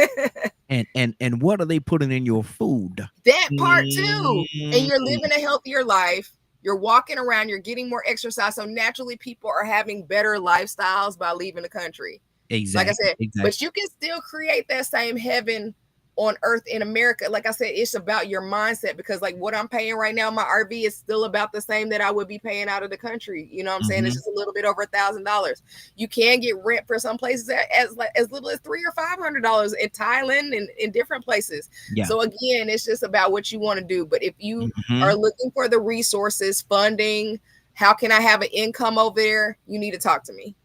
and what are they putting in your food? That part too. And you're living a healthier life. You're walking around, you're getting more exercise. So naturally people are having better lifestyles by leaving the country. Exactly. Like I said, but you can still create that same heaven on earth in America. Like I said, it's about your mindset, because like what I'm paying right now, my RV is still about the same that I would be paying out of the country. You know what I'm saying? It's just a little bit over $1,000. You can get rent for some places as little as $300 or $500 in Thailand and in different places. So again, it's just about what you want to do. But if you are looking for the resources, funding, how can I have an income over there? You need to talk to me.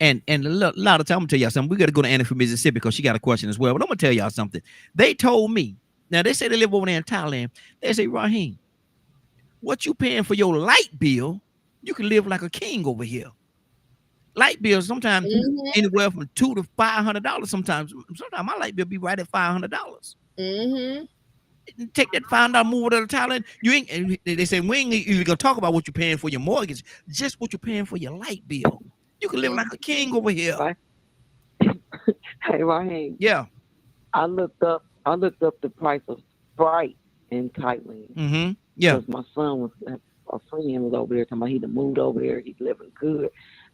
And a lot of time, I'm gonna tell y'all something. We got to go to Annie from Mississippi because she got a question as well. But I'm gonna tell y'all something. They told me, now they say they live over there in Thailand. They say, Raheem, what you paying for your light bill, you can live like a king over here. Light bills sometimes anywhere from $200 to $500. Sometimes my light bill be right at $500. Take that $500, move it to Thailand. You ain't. They say we ain't even gonna talk about what you're paying for your mortgage, just what you're paying for your light bill. You can live like a king over here. Hey, Raheem. Yeah. I looked up the price of Sprite in Thailand. Yeah. Because my son was a friend was over there talking about he done moved over there. He's living good.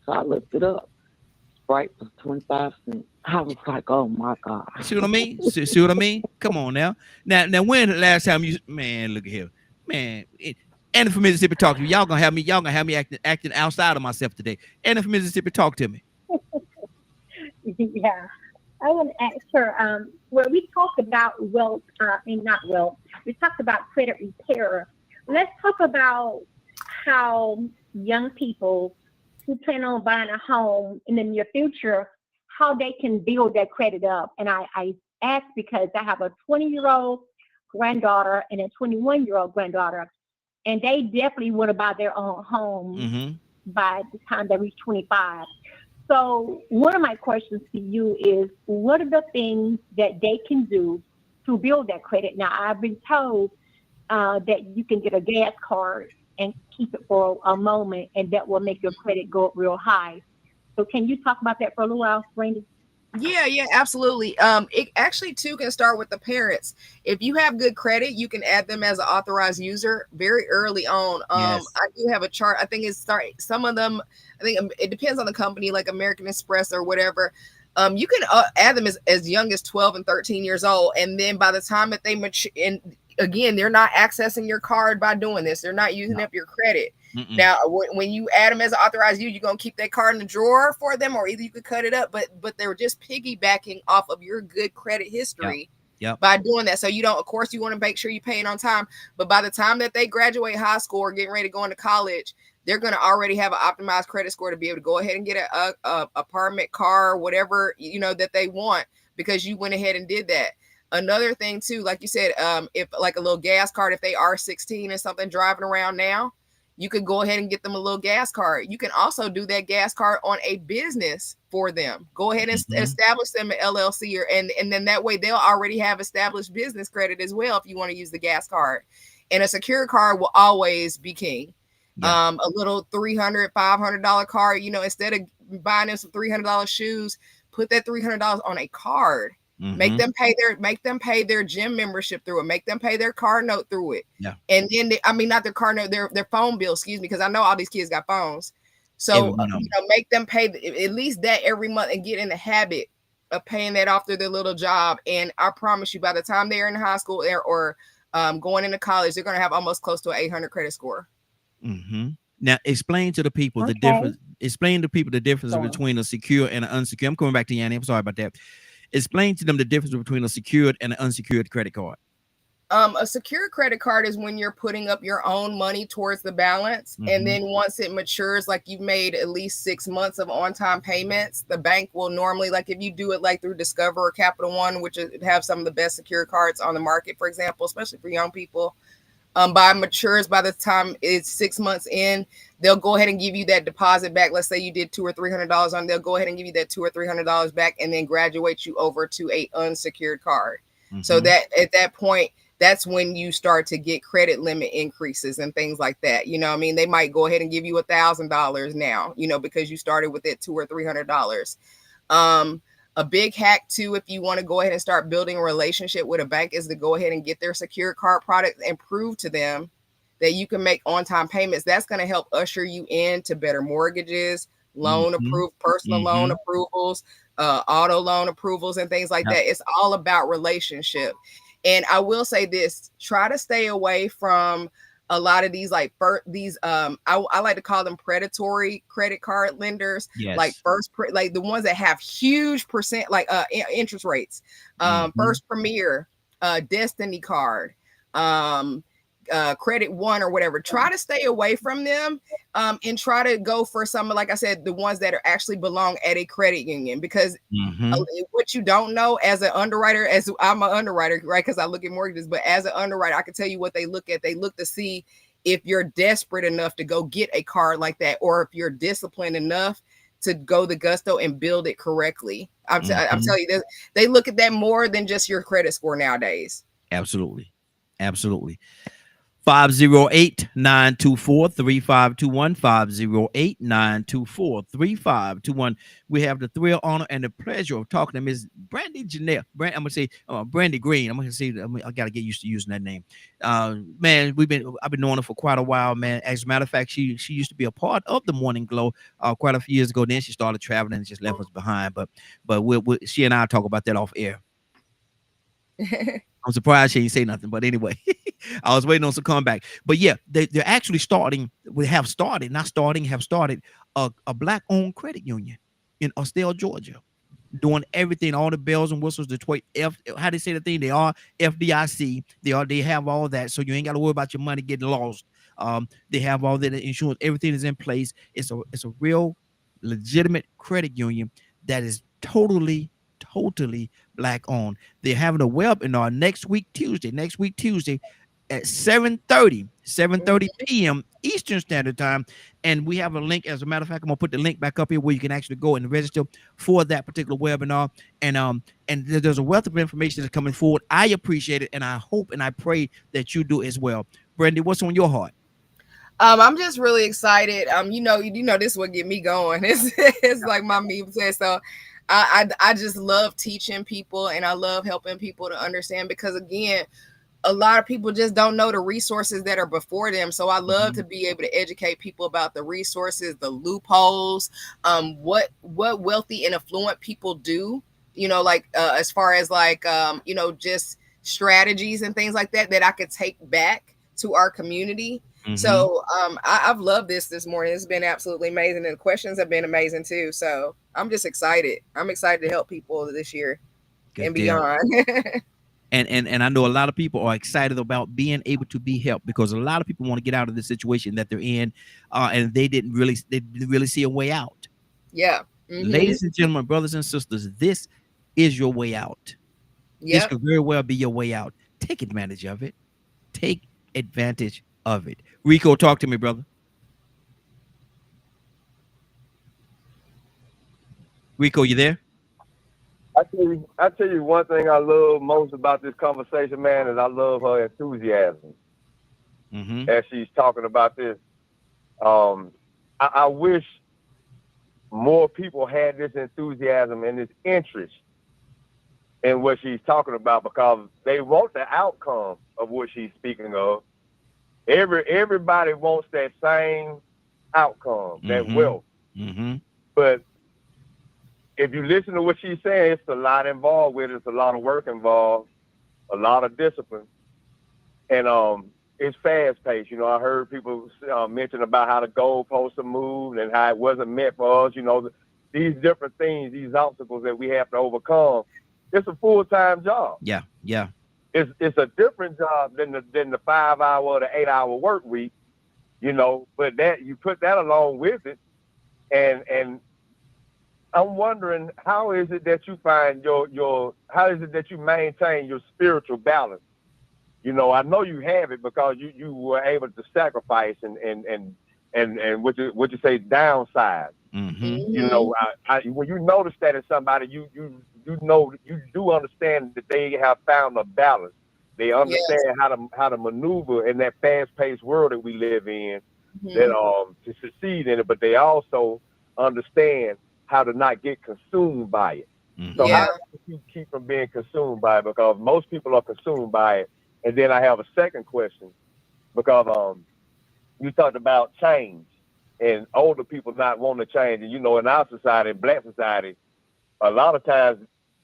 So I looked it up. Sprite was 25 cents. I was like, oh my God. See what I mean? See what I mean? Come on now. Now when the last time you look at here. Man, Annie from Mississippi, talk to me. Y'all gonna have me acting outside of myself today. Annie from Mississippi, talk to me. Yeah. I want to ask her, where we talked about wealth, not wealth, we talked about credit repair. Let's talk about how young people who plan on buying a home in the near future, how they can build their credit up. And I ask because I have a 20-year-old granddaughter and a 21-year-old granddaughter. And they definitely want to buy their own home by the time they reach 25. So one of my questions to you is, what are the things that they can do to build that credit? Now, I've been told that you can get a gas card and keep it for a moment, and that will make your credit go up real high. So can you talk about that for a little while, Randy? Yeah, absolutely. It actually too can start with the parents. If you have good credit, you can add them as an authorized user very early on. I do have a chart. I think some of them, I think it depends on the company, like American Express or whatever. You can add them as young as 12 and 13 years old. And then by the time that they mature, and again, they're not accessing your card by doing this. They're not using up your credit. Now, when you add them as an authorized user, you're going to keep that card in the drawer for them, or either you could cut it up, but they're just piggybacking off of your good credit history by doing that. So you don't, of course, you want to make sure you're paying on time, but by the time that they graduate high school or getting ready to go into college, they're going to already have an optimized credit score to be able to go ahead and get a apartment, car, whatever, that they want, because you went ahead and did that. Another thing too, like you said, if like a little gas card, if they are 16 or something driving around now, You could go ahead and get them a little gas card. You can also do that gas card on a business for them. Go ahead and establish them an LLC, and then that way they'll already have established business credit as well if you want to use the gas card. And a secure card will always be king. A little $300, $500 card, instead of buying them some $300 shoes, put that $300 on a card. Make them pay their gym membership through it. Make them pay their car note through it. Yeah. And then not their car note, their phone bill, because I know all these kids got phones. So make them pay at least that every month and get in the habit of paying that off through their little job. And I promise you, by the time they're in high school or going into college, they're going to have almost close to an 800 credit score. Now, explain to the people the difference. Explain to people the difference between a secure and an unsecured. I'm coming back to Yanni. I'm sorry about that. Explain to them the difference between a secured and an unsecured credit card. A secured credit card is when you're putting up your own money towards the balance. And then once it matures, like you've made at least 6 months of on-time payments, the bank will normally, like if you do it like through Discover or Capital One, which have some of the best secured cards on the market, for example, especially for young people, by the time it's 6 months in, they'll go ahead and give you that deposit back. Let's say you did $200 or $300 on, they'll go ahead and give you that $200 or $300 back and then graduate you over to a unsecured card. So that at that point, that's when you start to get credit limit increases and things like that. They might go ahead and give you $1,000 now, because you started with it $200 or $300. A big hack too, if you want to go ahead and start building a relationship with a bank, is to go ahead and get their secure card product and prove to them that you can make on-time payments. That's going to help usher you into better mortgages, loan approved, personal loan approvals, auto loan approvals, and things like that. It's all about relationship. And I will say this: try to stay away from a lot of these I like to call them predatory credit card lenders, like like the ones that have huge percent interest rates, First Premier, Destiny Card, Credit One or whatever. Try to stay away from them, and try to go for some, like I said, the ones that are actually belong at a credit union, because what you don't know as an underwriter, as I'm an underwriter, right? Because I look at mortgages, but as an underwriter, I can tell you what they look at. They look to see if you're desperate enough to go get a card like that, or if you're disciplined enough to go the gusto and build it correctly. I'm telling you, they look at that more than just your credit score nowadays. Absolutely. 508-924-3521, 508-924-3521. We have the thrill, honor, and the pleasure of talking to Ms. Brandy Janelle. I'm gonna say Brandy Green. I gotta get used to using that name. Man, I've been knowing her for quite a while, man. As a matter of fact, she used to be a part of the Morning Glow quite a few years ago. Then she started traveling and just left us behind. But she and I talk about that off air. I'm surprised she didn't say nothing, but anyway, I was waiting on some comeback. But yeah, they're actually have started a black-owned credit union in Austell, Georgia, doing everything, all the bells and whistles, how they say the thing, they are FDIC, they have all that, so you ain't got to worry about your money getting lost. They have all that insurance, everything is in place. It's a real legitimate credit union that is totally black owned. They're having a webinar next week Tuesday at 7:30 p.m. Eastern Standard Time, and we have a link. As a matter of fact, I'm gonna put the link back up here where you can actually go and register for that particular webinar. And there's a wealth of information that's coming forward. I appreciate it, and I hope and I pray that you do as well. Brandy, what's on your heart? I'm just really excited. You know, this will get me going. It's like my meme says. So I just love teaching people, and I love helping people to understand, because again, a lot of people just don't know the resources that are before them. So I love to be able to educate people about the resources, the loopholes, what wealthy and affluent people do, as far as just strategies and things like that I could take back to our community. So I've loved this morning. It's been absolutely amazing, and the questions have been amazing too. So I'm just excited. I'm excited to help people this year and beyond. And I know a lot of people are excited about being able to be helped, because a lot of people want to get out of the situation that they're in, and they didn't really see a way out. Yeah. Ladies and gentlemen, brothers and sisters, this is your way out. This could very well be your way out. Take advantage of it. Take advantage of it. Rico, talk to me, brother. Rico, you there? I tell you one thing I love most about this conversation, man, is I love her enthusiasm as she's talking about this. I wish more people had this enthusiasm and this interest in what she's talking about, because they want the outcome of what she's speaking of. Everybody wants that same outcome, that wealth. But if you listen to what she's saying, it's a lot involved with it. It's a lot of work involved, a lot of discipline, and it's fast paced. You know, I heard people mention about how the goalposts are moved and how it wasn't meant for us. You know, these different things, these obstacles that we have to overcome. It's a full-time job. Yeah. It's a different job than the 5-hour or the 8-hour work week. You know, but that you put that along with it, and I'm wondering, how is it that you find how is it that you maintain your spiritual balance? You know, I know you have it because you were able to sacrifice and what you say, downsize. You know, when you notice that in somebody, you know, you do understand that they have found a balance. They understand how to maneuver in that fast-paced world that we live in, that to succeed in it. But they also understand how to not get consumed by it. So how do you keep from being consumed by it? Because most people are consumed by it. And then I have a second question, because you talked about change and older people not wanting to change. And, you know, in our society, Black society, a lot of times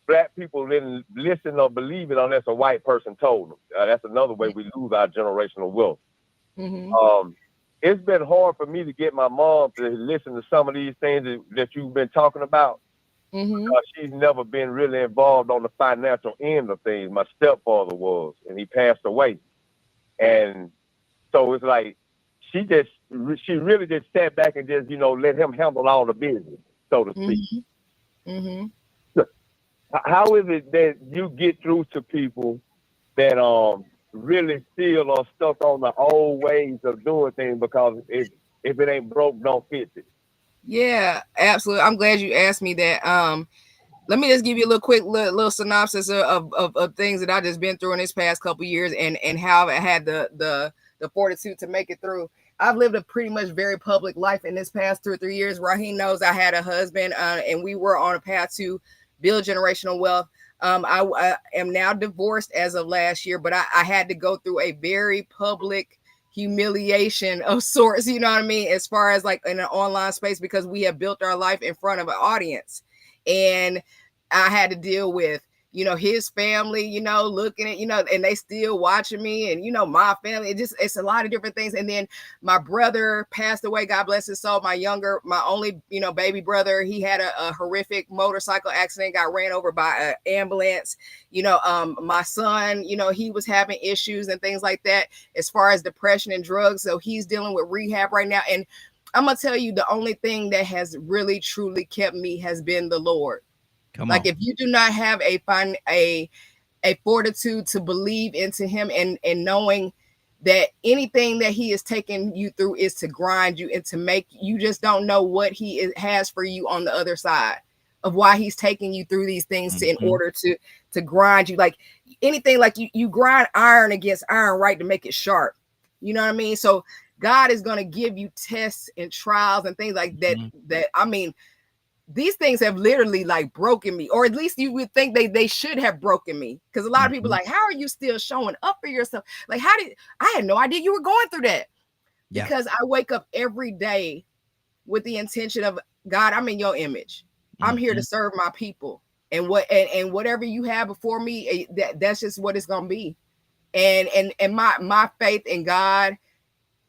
Black people didn't listen or believe it unless a white person told them. That's another way we lose our generational wealth. It's been hard for me to get my mom to listen to some of these things that you've been talking about. Because she's never been really involved on the financial end of things. My stepfather was, and he passed away. And so it's like, she really just sat back and just, you know, let him handle all the business, so to speak. How is it that you get through to people that really still are stuck on the old ways of doing things, because if it ain't broke, don't fix it? Yeah, absolutely. I'm glad you asked me that. Let me just give you a little synopsis of things that I just been through in this past couple of years, and how I had the fortitude to make it through. I've lived a pretty much very public life in this past 2 or 3 years. Raheem knows I had a husband, and we were on a path to build generational wealth. I am now divorced as of last year, but I had to go through a very public humiliation of sorts, you know what I mean, as far as like in an online space, because we have built our life in front of an audience. And I had to deal with, you know, his family, you know, looking at, you know, and they still watching me, and, you know, my family. It's a lot of different things. And then my brother passed away, God bless his soul. My only, you know, baby brother, he had a horrific motorcycle accident, got ran over by an ambulance. You know, my son, you know, he was having issues and things like that as far as depression and drugs. So he's dealing with rehab right now. And I'm going to tell you, the only thing that has really, truly kept me has been the Lord. Like, if you do not have a fortitude to believe into him, and knowing that anything that he is taking you through is to grind you and to make you, just don't know what he has for you on the other side of why he's taking you through these things in order to grind you. Like anything, like you grind iron against iron, right, to make it sharp. You know what I mean? So God is going to give you tests and trials and things like that. I mean, these things have literally like broken me, or at least you would think they should have broken me. Because a lot of people like, how are you still showing up for yourself? Like, I had no idea you were going through that. Because I wake up every day with the intention of, God, I'm in your image. I'm here to serve my people. And whatever you have before me, that's just what it's gonna be. And my faith in God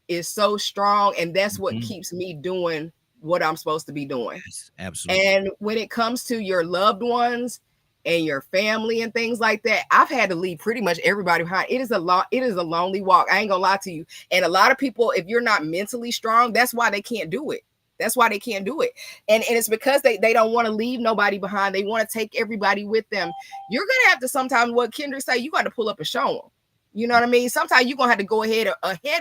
is so strong, and that's what keeps me doing what I'm supposed to be doing. Yes, absolutely. And when it comes to your loved ones and your family and things like that, I've had to leave pretty much everybody behind. It is a lonely walk. I ain't gonna lie to you. And a lot of people, if you're not mentally strong, that's why they can't do it. That's why they can't do it. And it's because they don't want to leave nobody behind. They want to take everybody with them. You're gonna have to sometimes, what Kendrick say, you got to pull up and show them. You know what I mean? Sometimes you're gonna have to go ahead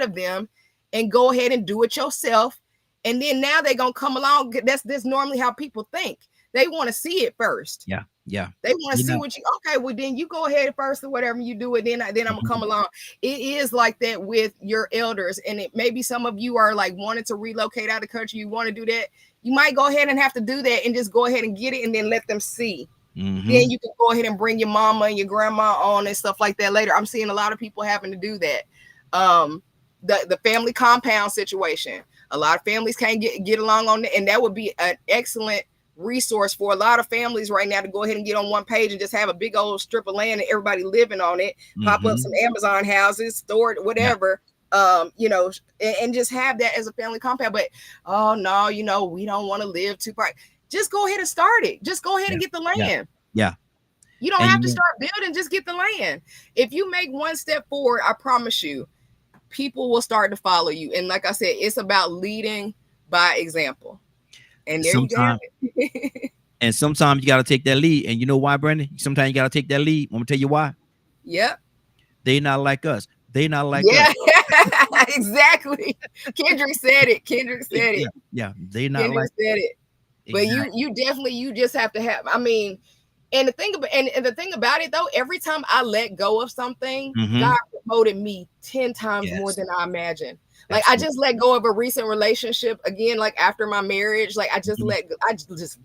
of them and go ahead and do it yourself. And then now they're gonna come along. That's normally how people think. they want to see it first. Yeah. They want to You see know. what you, okay, well then you go ahead first or whatever you do it, then I'm gonna come along. It is like that with your elders, and it maybe some of you are like wanting to relocate out of the country, you want to do that, you might go ahead and have to do that and just go ahead and get it and then let them see. Then you can go ahead and bring your mama and your grandma on and stuff like that later. I'm seeing a lot of people having to do that. The family compound situation, a lot of families can't get along on it, and that would be an excellent resource for a lot of families right now to go ahead and get on one page and just have a big old strip of land and everybody living on it, pop up some Amazon houses, store it, whatever. You know, and just have that as a family compound. But oh no, you know, we don't want to live too far. Just go ahead and start it. Just go ahead and get the land. Yeah. You don't have to start building, just get the land. If you make one step forward, I promise you, people will start to follow you. And like I said, it's about leading by example. And there you go. And sometimes you got to take that lead. And you know why, Brandon? Sometimes you got to take that lead. I'm going to tell you why. Yep. They not like us. They not like us. Exactly. Kendrick said it. Yeah. They not Kendrick like said it. But exactly. you definitely, you just have to have, I mean, and the thing about it though, every time I let go of something, God promoted me 10 times more than I imagined. Like I just let go of a recent relationship again, like after my marriage, like I just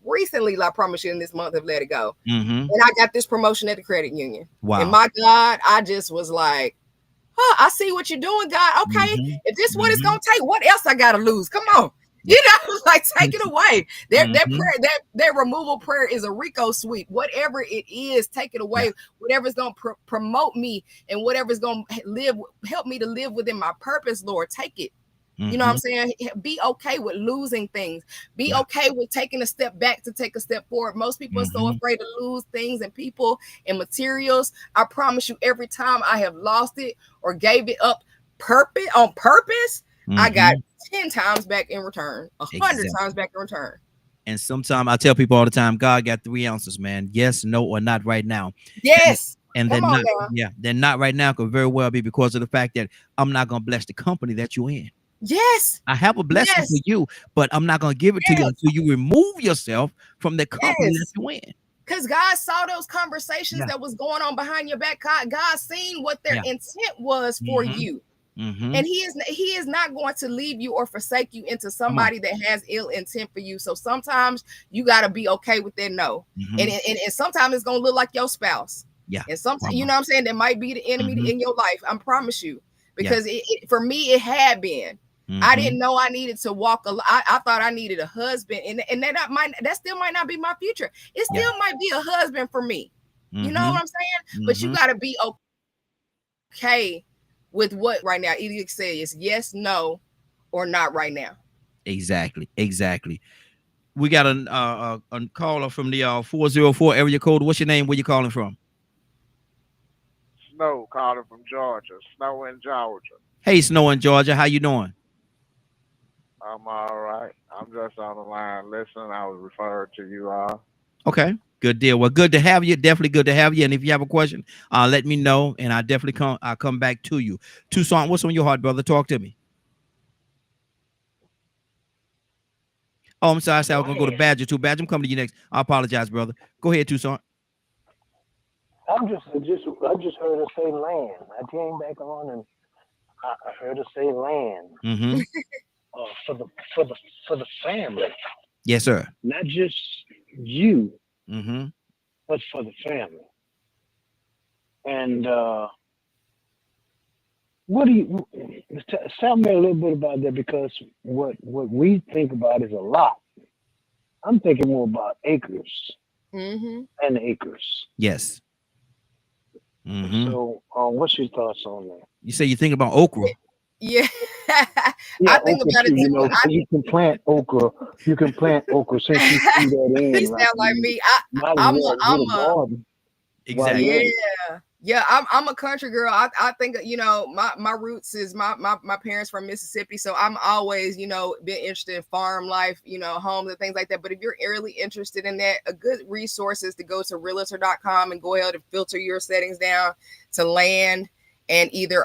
recently, I promise you in this month have let it go. And I got this promotion at the credit union. Wow. And my God, I just was like, I see what you're doing, God. Okay. If this is what it's going to take, what else I got to lose? Come on. You know, like take it away. That prayer, that removal prayer is a Rico sweep. Whatever it is, take it away. Whatever's going to promote me and whatever's going to help me to live within my purpose, Lord, take it. You know what I'm saying? Be okay with losing things. Be okay with taking a step back to take a step forward. Most people are so afraid to lose things and people and materials. I promise you, every time I have lost it or gave it up on purpose, I got 10 times back in return, 100 times back in return. And sometimes I tell people all the time, God got 3 ounces, man. Yes, no, or not right now. Yes. And then not, then not right now could very well be because of the fact that I'm not going to bless the company that you're in. Yes. I have a blessing for you, but I'm not going to give it to you until you remove yourself from the company that you're in. Because God saw those conversations that was going on behind your back. God seen what their intent was for you. And he is not going to leave you or forsake you into somebody that has ill intent for you. So sometimes you got to be okay with that no. And sometimes it's going to look like your spouse. And sometimes, you know what I'm saying, that might be the enemy in your life. I promise you. Because for me, it had been. I didn't know I needed to walk. I thought I needed a husband, and that still might not be my future. It still might be a husband for me. You know what I'm saying? But you got to be okay with what right now. Either you say is yes, no, or not right now. Exactly. We got a caller from the 404 area code. What's your name? Where you calling from? Snow calling from Georgia. Snow in Georgia. Hey, Snow in Georgia. How you doing? I'm all right. I'm just on the line listening. I was referred to you all. Okay, good deal. Well, good to have you. Definitely good to have you. And if you have a question, let me know, and I'll come back to you. Tucson, what's on your heart, brother? Talk to me. Oh, I'm sorry. I said I was gonna go to Badger too. Badger, I'm coming to you next. I apologize, brother. Go ahead, Tucson. I just heard her say land. I came back on and I heard her say land. For the family. Yes, sir. Not just you, but for the family. And what do you tell me a little bit about that? Because what we think about is a lot. I'm thinking more about acres and acres. Yes. So, what's your thoughts on that? You say you think about okra. Yeah. I think about it too. You know, you can plant okra. You can plant okra since you see that in. You sound like me. I'm exactly. Yeah. I'm a country girl. I think, you know, my roots is my parents from Mississippi, so I'm always, you know, been interested in farm life, you know, homes and things like that. But if you're really interested in that, a good resource is to go to realtor.com and go ahead and filter your settings down to land and either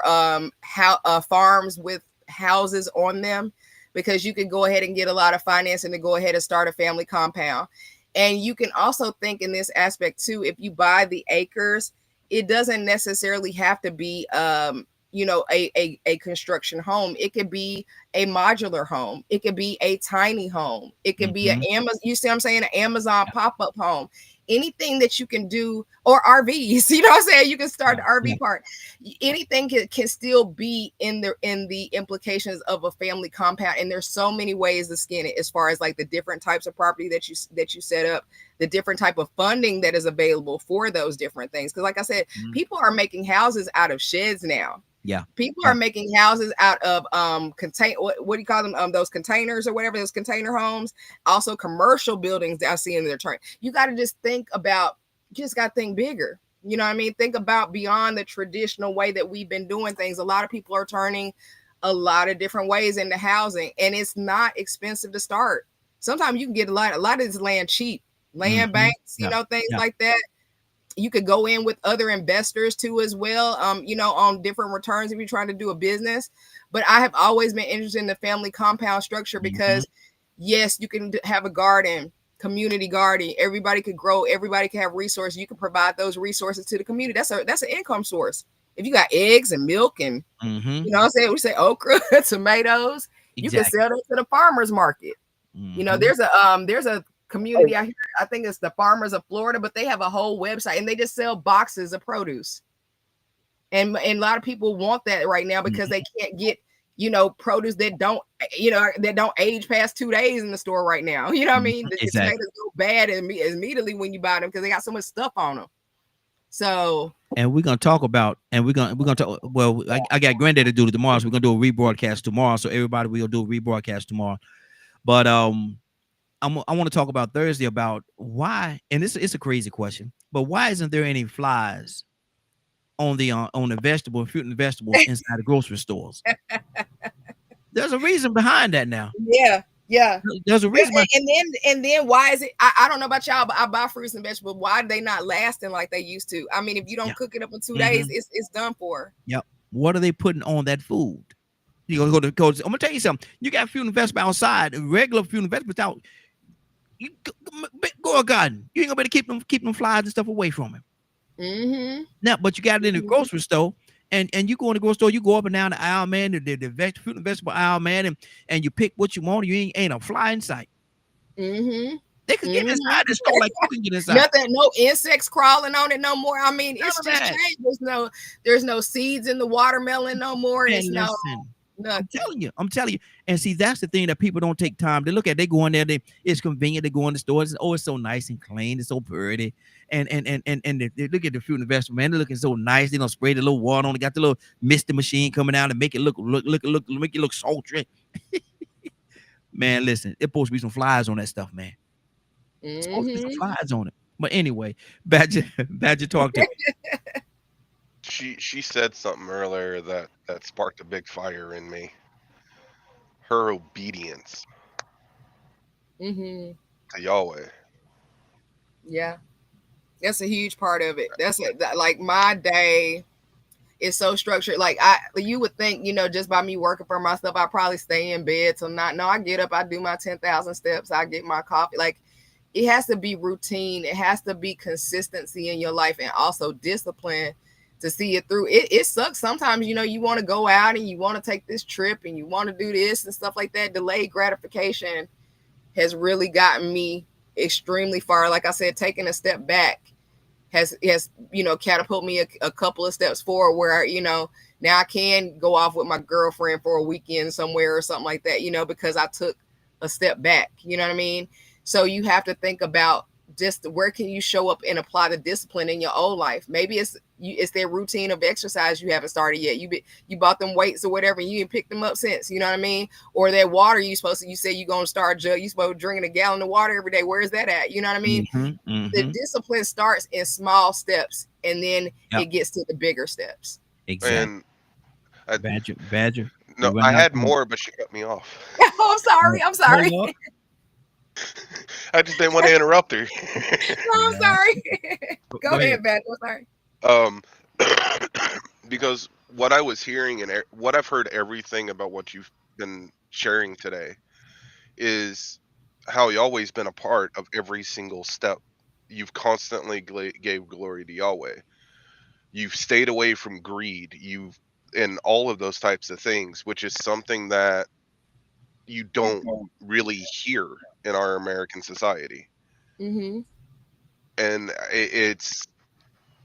farms with houses on them, because you can go ahead and get a lot of financing to go ahead and start a family compound. And you can also think in this aspect too, if you buy the acres, it doesn't necessarily have to be a construction home. It could be a modular home. It could be a tiny home. It could be an Amazon, you see what I'm saying? An Amazon pop-up home. Anything that you can do, or RVs, you know what I'm saying? You can start the RV part. Anything can still be in the implications of a family compound. And there's so many ways to skin it, as far as like the different types of property that you set up, the different type of funding that is available for those different things. Because like I said, people are making houses out of sheds now. Yeah. People are making houses out of what do you call them? Those containers or whatever, those container homes. Also commercial buildings that I see in their turn. You got to just think about, you just got to think bigger. You know what I mean? Think about beyond the traditional way that we've been doing things. A lot of people are turning a lot of different ways into housing, and it's not expensive to start. Sometimes you can get a lot of this land cheap, land banks, things like that. You could go in with other investors too as well, on different returns if you're trying to do a business. But I have always been interested in the family compound structure because yes, you can have a garden, community garden. Everybody could grow. Everybody can have resources. You can provide those resources to the community. That's an income source. If you got eggs and milk and, you know what I'm saying? We say okra, tomatoes, you can sell that to the farmer's market. You know, there's a community out here, I think it's the Farmers of Florida, but they have a whole website and they just sell boxes of produce. And a lot of people want that right now because they can't get, produce that don't age past 2 days in the store right now. You know what I mean? The tomatoes go bad immediately when you buy them because they got so much stuff on them. So, and we're gonna talk about, we're gonna talk. Well, I got Granddad to do it tomorrow, so we're gonna do a rebroadcast tomorrow. So everybody, we'll do a rebroadcast tomorrow. But I want to talk about Thursday about why, and it's a crazy question, but why isn't there any flies on the vegetable, fruit and vegetables inside the grocery stores? There's a reason behind that now. Yeah. There's a reason. And then why is it? I don't know about y'all, but I buy fruits and vegetables. Why are they not lasting like they used to? I mean, if you don't cook it up in 2 days, it's done for. Yep. What are they putting on that food? You gonna go to coach. I'm gonna tell you something. You got fruit and vegetables outside, regular fruit and vegetables out. You go a garden. You ain't gonna be able to keep them flies and stuff away from him. Now, but you got it in the grocery store, and you go in the grocery store, you go up and down the aisle, man, the fruit and vegetable aisle, man, and you pick what you want. You ain't a fly in sight. They can get inside the store like you can get inside. Nothing, no insects crawling on it no more. I mean, it's just changed. There's no seeds in the watermelon no more. It's I'm telling you. And see, that's the thing that people don't take time to look at. They go in there, it's convenient. They go in the stores. Oh, it's so nice and clean. It's so pretty. And they look at the fruit and vegetable, man. They're looking so nice. They don't spray the little water on it. Got the little misty machine coming out and make it make it look sultry. Man, listen, it's supposed to be some flies on that stuff, man. It's supposed to be some flies on it. But anyway, Badger talked to me. She said something earlier that sparked a big fire in me. Her obedience to Yahweh. Yeah, that's a huge part of it. Like my day is so structured. Like you would think, just by me working for myself, I probably stay in bed till not. No, I get up, I do my 10,000 steps, I get my coffee. Like it has to be routine. It has to be consistency in your life and also discipline to see it through. It sucks sometimes, you want to go out and you want to take this trip and you want to do this and stuff like that. Delayed gratification has really gotten me extremely far. Like I said, taking a step back has catapulted me a couple of steps forward where, now I can go off with my girlfriend for a weekend somewhere or something like that, because I took a step back, you know what I mean? So you have to think about just where can you show up and apply the discipline in your old life. Maybe it's their routine of exercise you haven't started yet. You bought them weights or whatever and you didn't pick them up since, you know what I mean? Or that water you say you're going to start you supposed to drinking a gallon of water every day. Where is that at? You know what I mean? The discipline starts in small steps and then it gets to the bigger steps. Exactly. And Badger. No, I had more, but she cut me off. Oh, I'm sorry. I just didn't want to interrupt her. No, I'm sorry. Go ahead, Badger. I'm sorry. Because what I was hearing and what I've heard everything about what you've been sharing today is how Yahweh's been a part of every single step. You've constantly gave glory to Yahweh. You've stayed away from greed. And all of those types of things, which is something that you don't really hear in our American society. Mm-hmm. And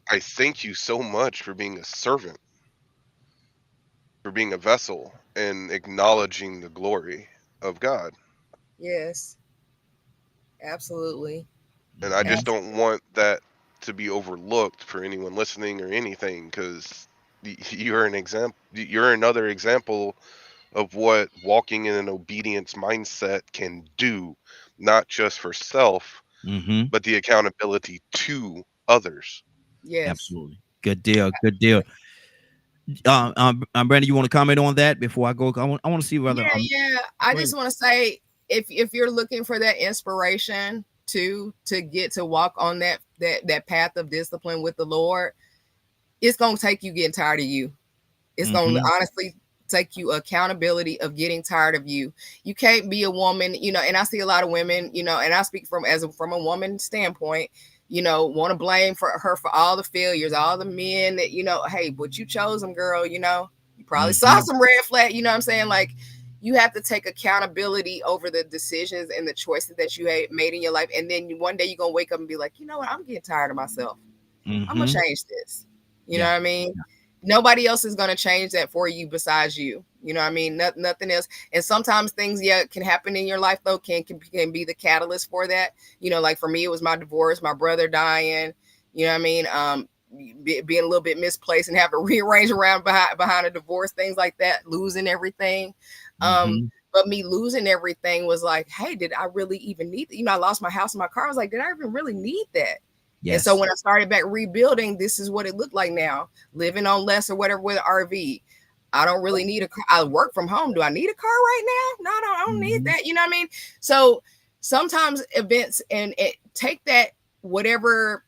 I thank you so much for being a servant, for being a vessel, and acknowledging the glory of God. Yes, absolutely. And I just Abs- don't want that to be overlooked for anyone listening or anything, because you're an example. You're another example of what walking in an obedience mindset can do, not just for self, Mm-hmm. but the accountability to others. yes. Absolutely. Good deal. Good deal. Brandon, you want to comment on that before I go? I want to see whether Yeah. I go ahead. just want to say, if you're looking for that inspiration to get to walk on that path of discipline with the Lord, it's gonna take you getting tired of you. It's gonna Mm-hmm. honestly take you accountability of getting tired of you. You can't be a woman, and I see a lot of women, and I speak from a woman standpoint, want to blame for her for all the failures, all the men that, hey, but you chose them, girl, you probably saw Mm-hmm. some red flag, you know what I'm saying? Like, you have to take accountability over the decisions and the choices that you made in your life. And then one day you're gonna wake up and be like, you know what, I'm getting tired of myself. I'm gonna Mm-hmm. change this. You know Yeah. what I mean? Nobody else is gonna change that for you besides you. You know what I mean? Nothing else. And sometimes things, can happen in your life though, can be the catalyst for that. Like for me, it was my divorce, my brother dying. You know what I mean? Being a little bit misplaced and have to rearrange around behind a divorce, things like that, losing everything. Mm-hmm. But me losing everything was like, hey, did I really even need that? I lost my house and my car. I was like, did I even really need that? And so Yes. when I started back rebuilding, this is what it looked like now, living on less or whatever with an RV. I don't really need a car. I work from home. Do I need a car right now? No, I don't need Mm-hmm. that. You know what I mean? So sometimes events and take that, whatever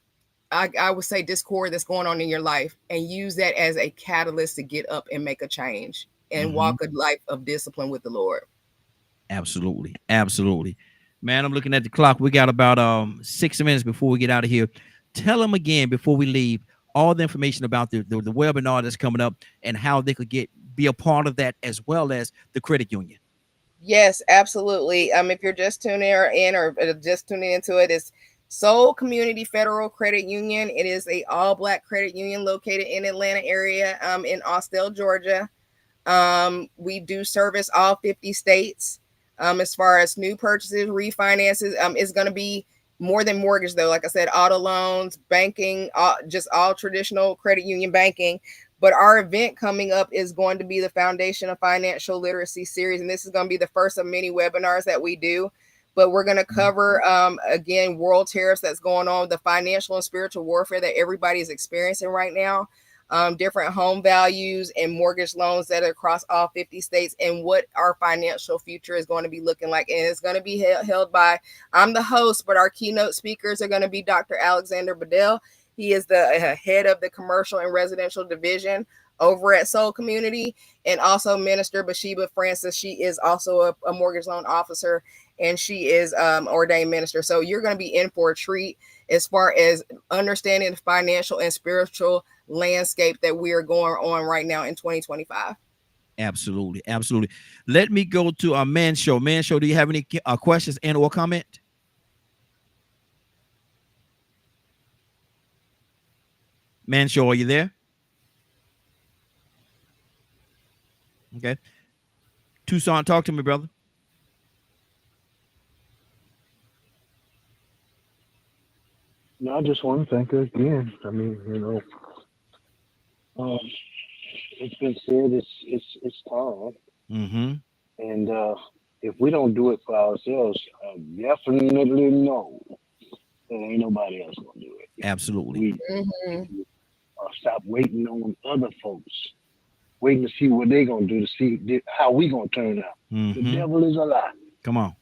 I would say, discord that's going on in your life, and use that as a catalyst to get up and make a change and Mm-hmm. walk a life of discipline with the Lord. Absolutely. Absolutely. Man, I'm looking at the clock. We got about 6 minutes before we get out of here. Tell them again before we leave all the information about the webinar that's coming up and how they could be a part of that, as well as the credit union. Yes, absolutely. If you're just tuning in or just tuning into it, it's Soul Community Federal Credit Union. It is a all-black credit union located in Atlanta area, in Austell, Georgia. We do service all 50 states. As far as new purchases, refinances, it's going to be more than mortgage though. Like I said, auto loans, banking, just all traditional credit union banking. But our event coming up is going to be the Foundation of Financial Literacy series, and this is going to be the first of many webinars that we do. But we're going to cover, again, world tariffs that's going on, the financial and spiritual warfare that everybody is experiencing right now, different home values and mortgage loans that are across all 50 states, and what our financial future is going to be looking like. And it's going to be held by, I'm the host, but our keynote speakers are going to be Dr. Alexander Bedell. He is the head of the commercial and residential division over at Soul Community, and also Minister Bathsheba Francis. She is also a mortgage loan officer, and she is ordained minister. So you're going to be in for a treat as far as understanding the financial and spiritual landscape that we are going on right now in 2025. Absolutely. Absolutely. Let me go to our Man Show. Man Show, do you have any questions and or comment? Man Show, are you there? Okay. Tucson, talk to me, brother. No, I just want to thank her again. I mean, it's been said it's time, Mm-hmm. and if we don't do it for ourselves, definitely no, there ain't nobody else gonna do it. Absolutely. We stop waiting on other folks, waiting to see what they're gonna do, to see how we gonna turn out. The devil is a lie. Come on.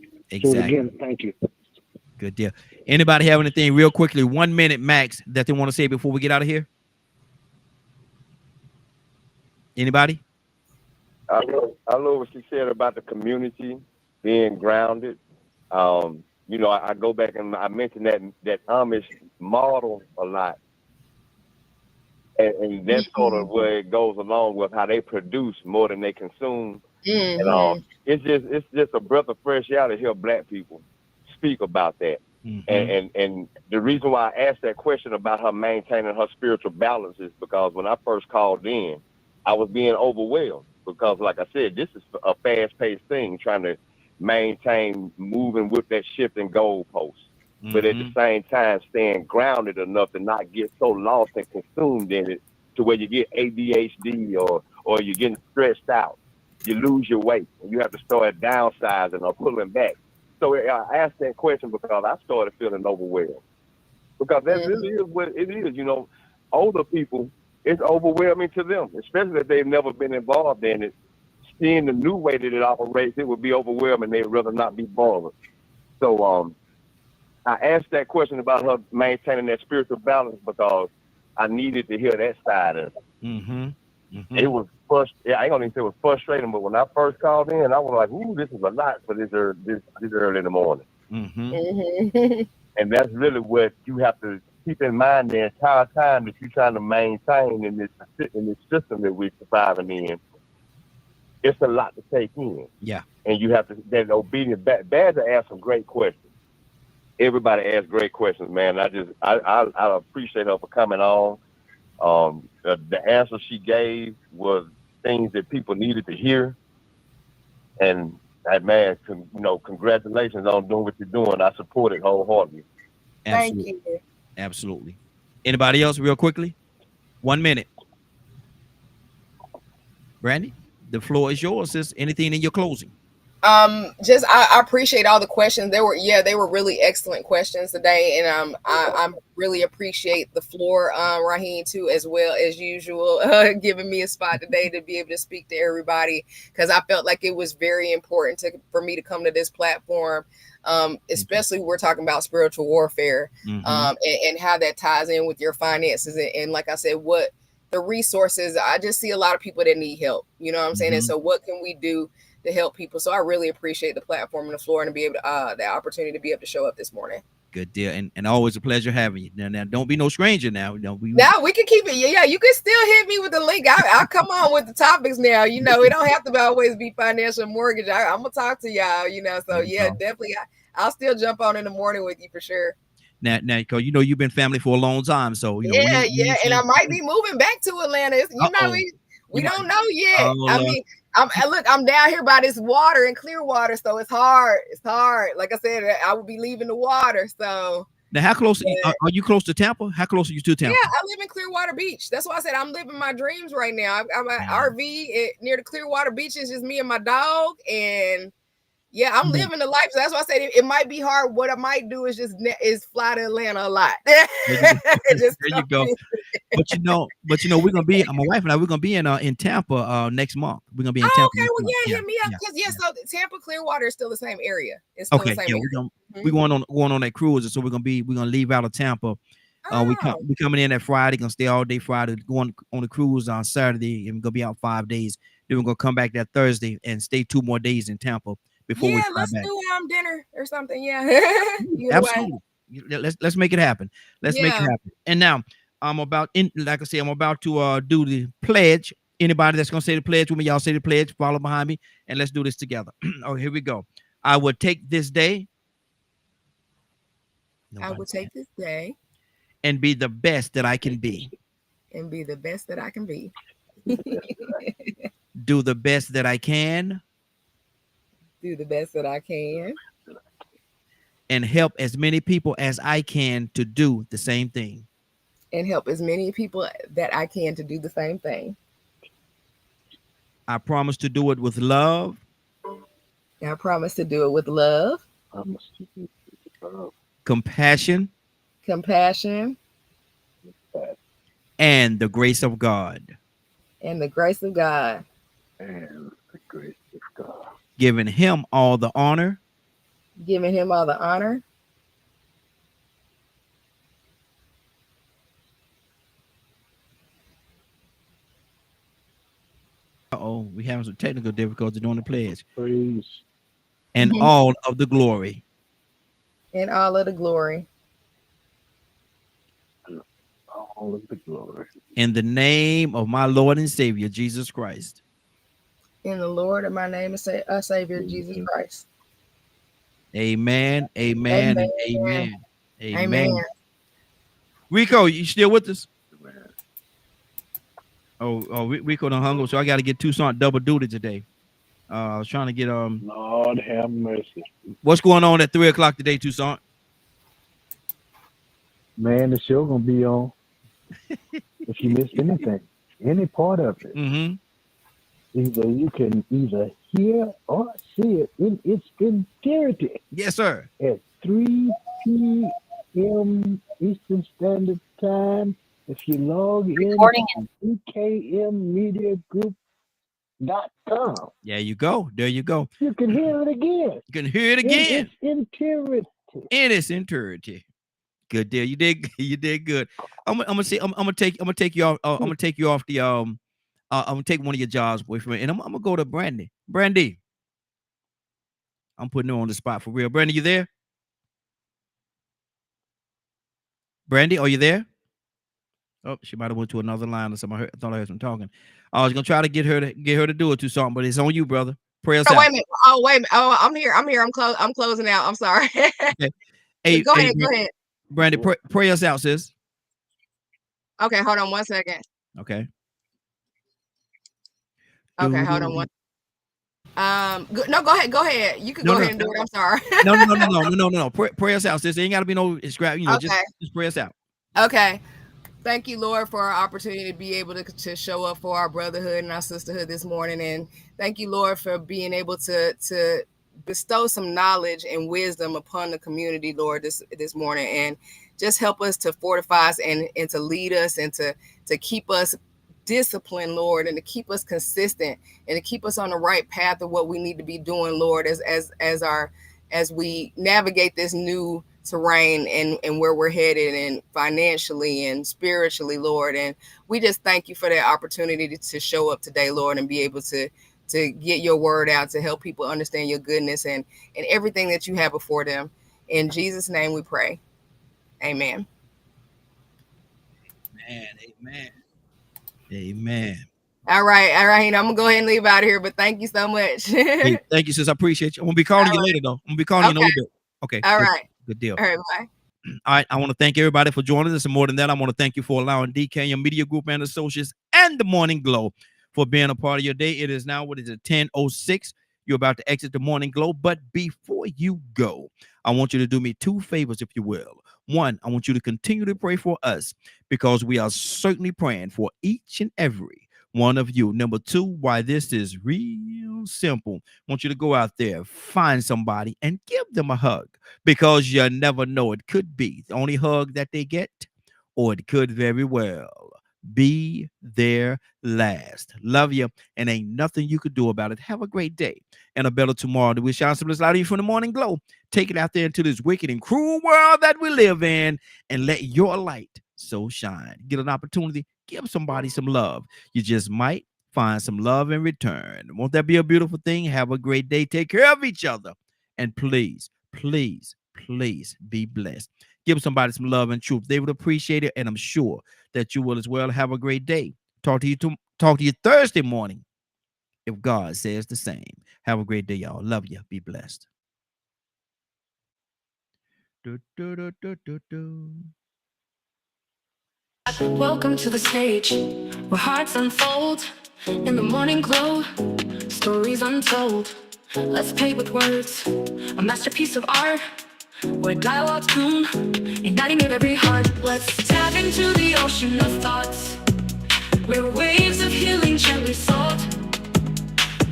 So Exactly. again, thank you. Good deal. Anybody have anything real quickly, 1 minute max, that they want to say before we get out of here? Anybody? I love what she said about the community being grounded. You know, I go back and I mentioned that Amish model a lot, and that's sort of where it goes along with how they produce more than they consume. And Mm-hmm. it's just a breath of fresh air to hear Black people speak about that. And the reason why I asked that question about her maintaining her spiritual balance is because when I first called in, I was being overwhelmed because, like I said, this is a fast-paced thing, trying to maintain moving with that shifting goalpost, but at the same time staying grounded enough to not get so lost and consumed in it to where you get ADHD or you're getting stressed out. You lose your weight and you have to start downsizing or pulling back. So I asked that question because I started feeling overwhelmed. Because that really is what it is. You know, older people, it's overwhelming to them, especially if they've never been involved in it. Seeing the new way that it operates, it would be overwhelming. They'd rather not be bothered. So I asked that question about her maintaining that spiritual balance because I needed to hear that side of it. It was I ain't gonna even say it was frustrating, but when I first called in, I was like, "Ooh, this is a lot for this early in the morning." And that's really what you have to keep in mind the entire time that you're trying to maintain in this system that we're surviving in. It's a lot to take in. Yeah. And you have to then obedient. Badger asked some great questions. Everybody asked great questions, man. I appreciate her for coming on. The answer she gave was things that people needed to hear, and man, congratulations on doing what you're doing. I support it wholeheartedly. Absolutely. Thank you. Absolutely. Anybody else, real quickly? 1 minute. Brandy, the floor is yours. Sis. Anything in your closing? Just I appreciate all the questions. They were really excellent questions today, and I really appreciate the floor, Raheem, too, as well as usual, giving me a spot today to be able to speak to everybody, because I felt like it was very important for me to come to this platform, especially we're talking about spiritual warfare, and how that ties in with your finances, and like I said, what the resources. I just see a lot of people that need help. You know what I'm saying? And so, what can we do to help people? So I really appreciate the platform and the floor, and to be able to the opportunity to be able to show up this morning. Good deal, and always a pleasure having you. Now don't be no stranger. Now we can keep it. Yeah, you can still hit me with the link. I'll come on with the topics now. You know, it don't have to always be financial mortgage. I'm gonna talk to y'all. You know, so yeah, definitely. I'll still jump on in the morning with you for sure. Now, because you've been family for a long time, so and I might be moving back to Atlanta. You know, we don't know yet. I mean, I'm down here by this water in Clearwater, so it's hard. It's hard. Like I said, I will be leaving the water. So now, how close are you close to Tampa? How close are you to Tampa? Yeah, I live in Clearwater Beach. That's why I said I'm living my dreams right now. I'm at RV near the Clearwater Beach. It's just me and my dog, and yeah, I'm living the life. So that's why I said it might be hard. What I might do is fly to Atlanta a lot. There you go. But we're gonna be my wife and I. We're gonna be in Tampa next month. We're gonna be in Tampa. Okay, well, hit me up because so Tampa Clearwater is still the same area. It's still the same area. We're going on that cruise, so we're gonna leave out of Tampa. We coming in that Friday. Gonna stay all day Friday. Going on the cruise on Saturday, and we're gonna be out 5 days. Then we're gonna come back that Thursday and stay 2 more days in Tampa. Let's do dinner or something. Yeah, absolutely. Let's make it happen. Make it happen. And now I'm about to do the pledge. Anybody that's gonna say the pledge with me, y'all say the pledge. Follow behind me, and let's do this together. Oh, here we go. I will take this day. I will take this day and be the best that I can be. And be the best that I can be. Do the best that I can. Do the best that I can. And help as many people as I can to do the same thing. And help as many people that I can to do the same thing. I promise to do it with love. I promise to do it with love. Compassion. And the grace of God. And the grace of God. And the grace of God. Giving him all the honor. Giving him all the honor. We have some technical difficulties doing the pledge. Praise. And all of the glory. and all of the glory. All of the glory. In the name of my Lord and Savior, Jesus Christ. In the Lord of my name and Savior, Jesus Christ. Amen, amen, Amen. and amen. Amen. Rico, you still with us? Oh, Rico done hung up, so I got to get Toussaint double duty today. I was trying to get Lord have mercy. What's going on at 3 o'clock today, Toussaint? Man, the show gonna be on. If you missed anything, any part of it, either you can either hear or see it in its entirety. Yes, sir. At 3 p.m. Eastern Standard Time. If you log in to EKMMediaGroup.com. There you go. There you go. You can hear it again. You can hear it again. In its entirety. In its entirety. Good deal. You did good. I'm gonna take you off. I'm gonna take you off the I'm gonna take one of your jobs away from it, and I'm gonna go to Brandy. Brandy, I'm putting her on the spot for real. Brandy, you there? Brandy, are you there? Oh, she might have went to another line or something. I thought I heard some talking. I was gonna try to get her to do it to something, but it's on you, brother. Pray us out. Wait a minute. Oh, I'm here. I'm closing out. I'm sorry. Okay. Hey, go ahead. Brandy, pray us out, sis. Okay, hold on 1 second. Okay. Okay, hold on one. No, go ahead. You can go ahead and do it. I'm sorry. No. Pray us out, sis. It ain't gotta be no scrap. Okay. Just pray us out. Okay. Thank you, Lord, for our opportunity to be able to show up for our brotherhood and our sisterhood this morning. And thank you, Lord, for being able to bestow some knowledge and wisdom upon the community, Lord, this morning. And just help us to fortify us and to lead us and to keep us disciplined, Lord, and to keep us consistent and to keep us on the right path of what we need to be doing, Lord, as we navigate this new terrain and where we're headed, and financially and spiritually, Lord. And we just thank you for that opportunity to show up today, Lord, and be able to get your word out, to help people understand your goodness and everything that you have before them. In Jesus' name we pray. Amen. Amen. All right. I'm gonna go ahead and leave out of here, but thank you so much. Hey, thank you, sis. I appreciate you. I'm gonna be calling you later, though. I'm gonna be calling you in a little bit. Okay. All right. Good deal. All right. Bye. All right. I want to thank everybody for joining us. And more than that, I want to thank you for allowing DKM Media Group and Associates and the Morning Glow for being a part of your day. It is now, 10:06. You're about to exit the Morning Glow. But before you go, I want you to do me two favors, if you will. One, I want you to continue to pray for us, because we are certainly praying for each and every one of you. Number two, why this is real simple. I want you to go out there, find somebody, and give them a hug, because you never know. It could be the only hug that they get, or it could very well be their last. Love you, and ain't nothing you could do about it. Have a great day and a better tomorrow. We shine some light to you from the Morning Glow. Take it out there into this wicked and cruel world that we live in, and let your light so shine. Get an opportunity, give somebody some love. You just might find some love in return. Won't that be a beautiful thing? Have a great day. Take care of each other, and please be blessed. Give somebody some love and truth. They would appreciate it, and I'm sure that you will as well. Have a great day. Talk to you Thursday morning, if God says the same. Have a great day, y'all. Love you. Be blessed. Welcome to the stage where hearts unfold in the morning glow, stories untold. Let's paint with words, a masterpiece of art, where dialogues bloom, igniting in every heart. Let's tap into the ocean of thoughts, where waves of healing gently salt.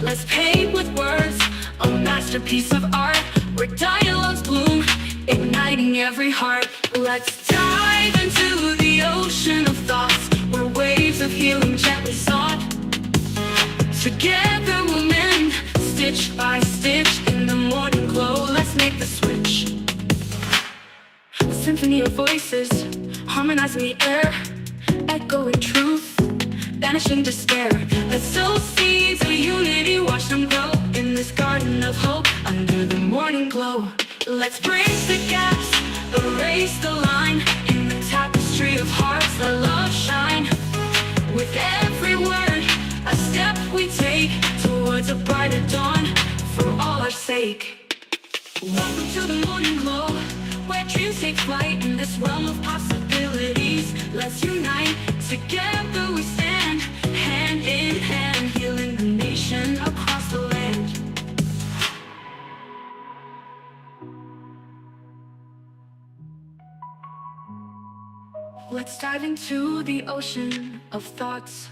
Let's paint with words, a masterpiece of art, where dialogues bloom, igniting every heart. Let's dive into the ocean of thoughts, where waves of healing gently sought. Together we'll mend, stitch by stitch, in the morning glow. Let's make the switch. A symphony of voices, harmonizing the air, echoing truth, banishing despair. Let's sow seeds of unity, watch them grow in this garden of hope under the morning glow. Let's bridge the gaps, erase the line. In the tapestry of hearts, let love shine. With every word, a step we take towards a brighter dawn for all our sake. Welcome to the morning glow, where dreams take flight in this realm of possibilities. Let's unite, together we stand, hand in hand, healing the nation across the land. Let's dive into the ocean of thoughts,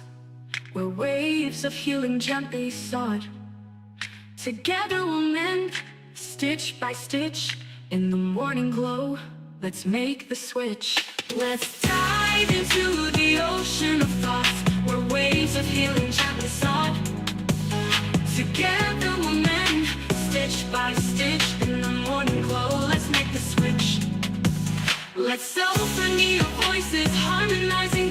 where waves of healing gently sought. Together we'll mend, stitch by stitch, in the morning glow. Let's make the switch. Let's dive into the ocean of thoughts, where waves of healing gently sought. Together we'll mend, stitch by stitch, in the morning glow. Let's make the switch. Let's symphony of voices harmonizing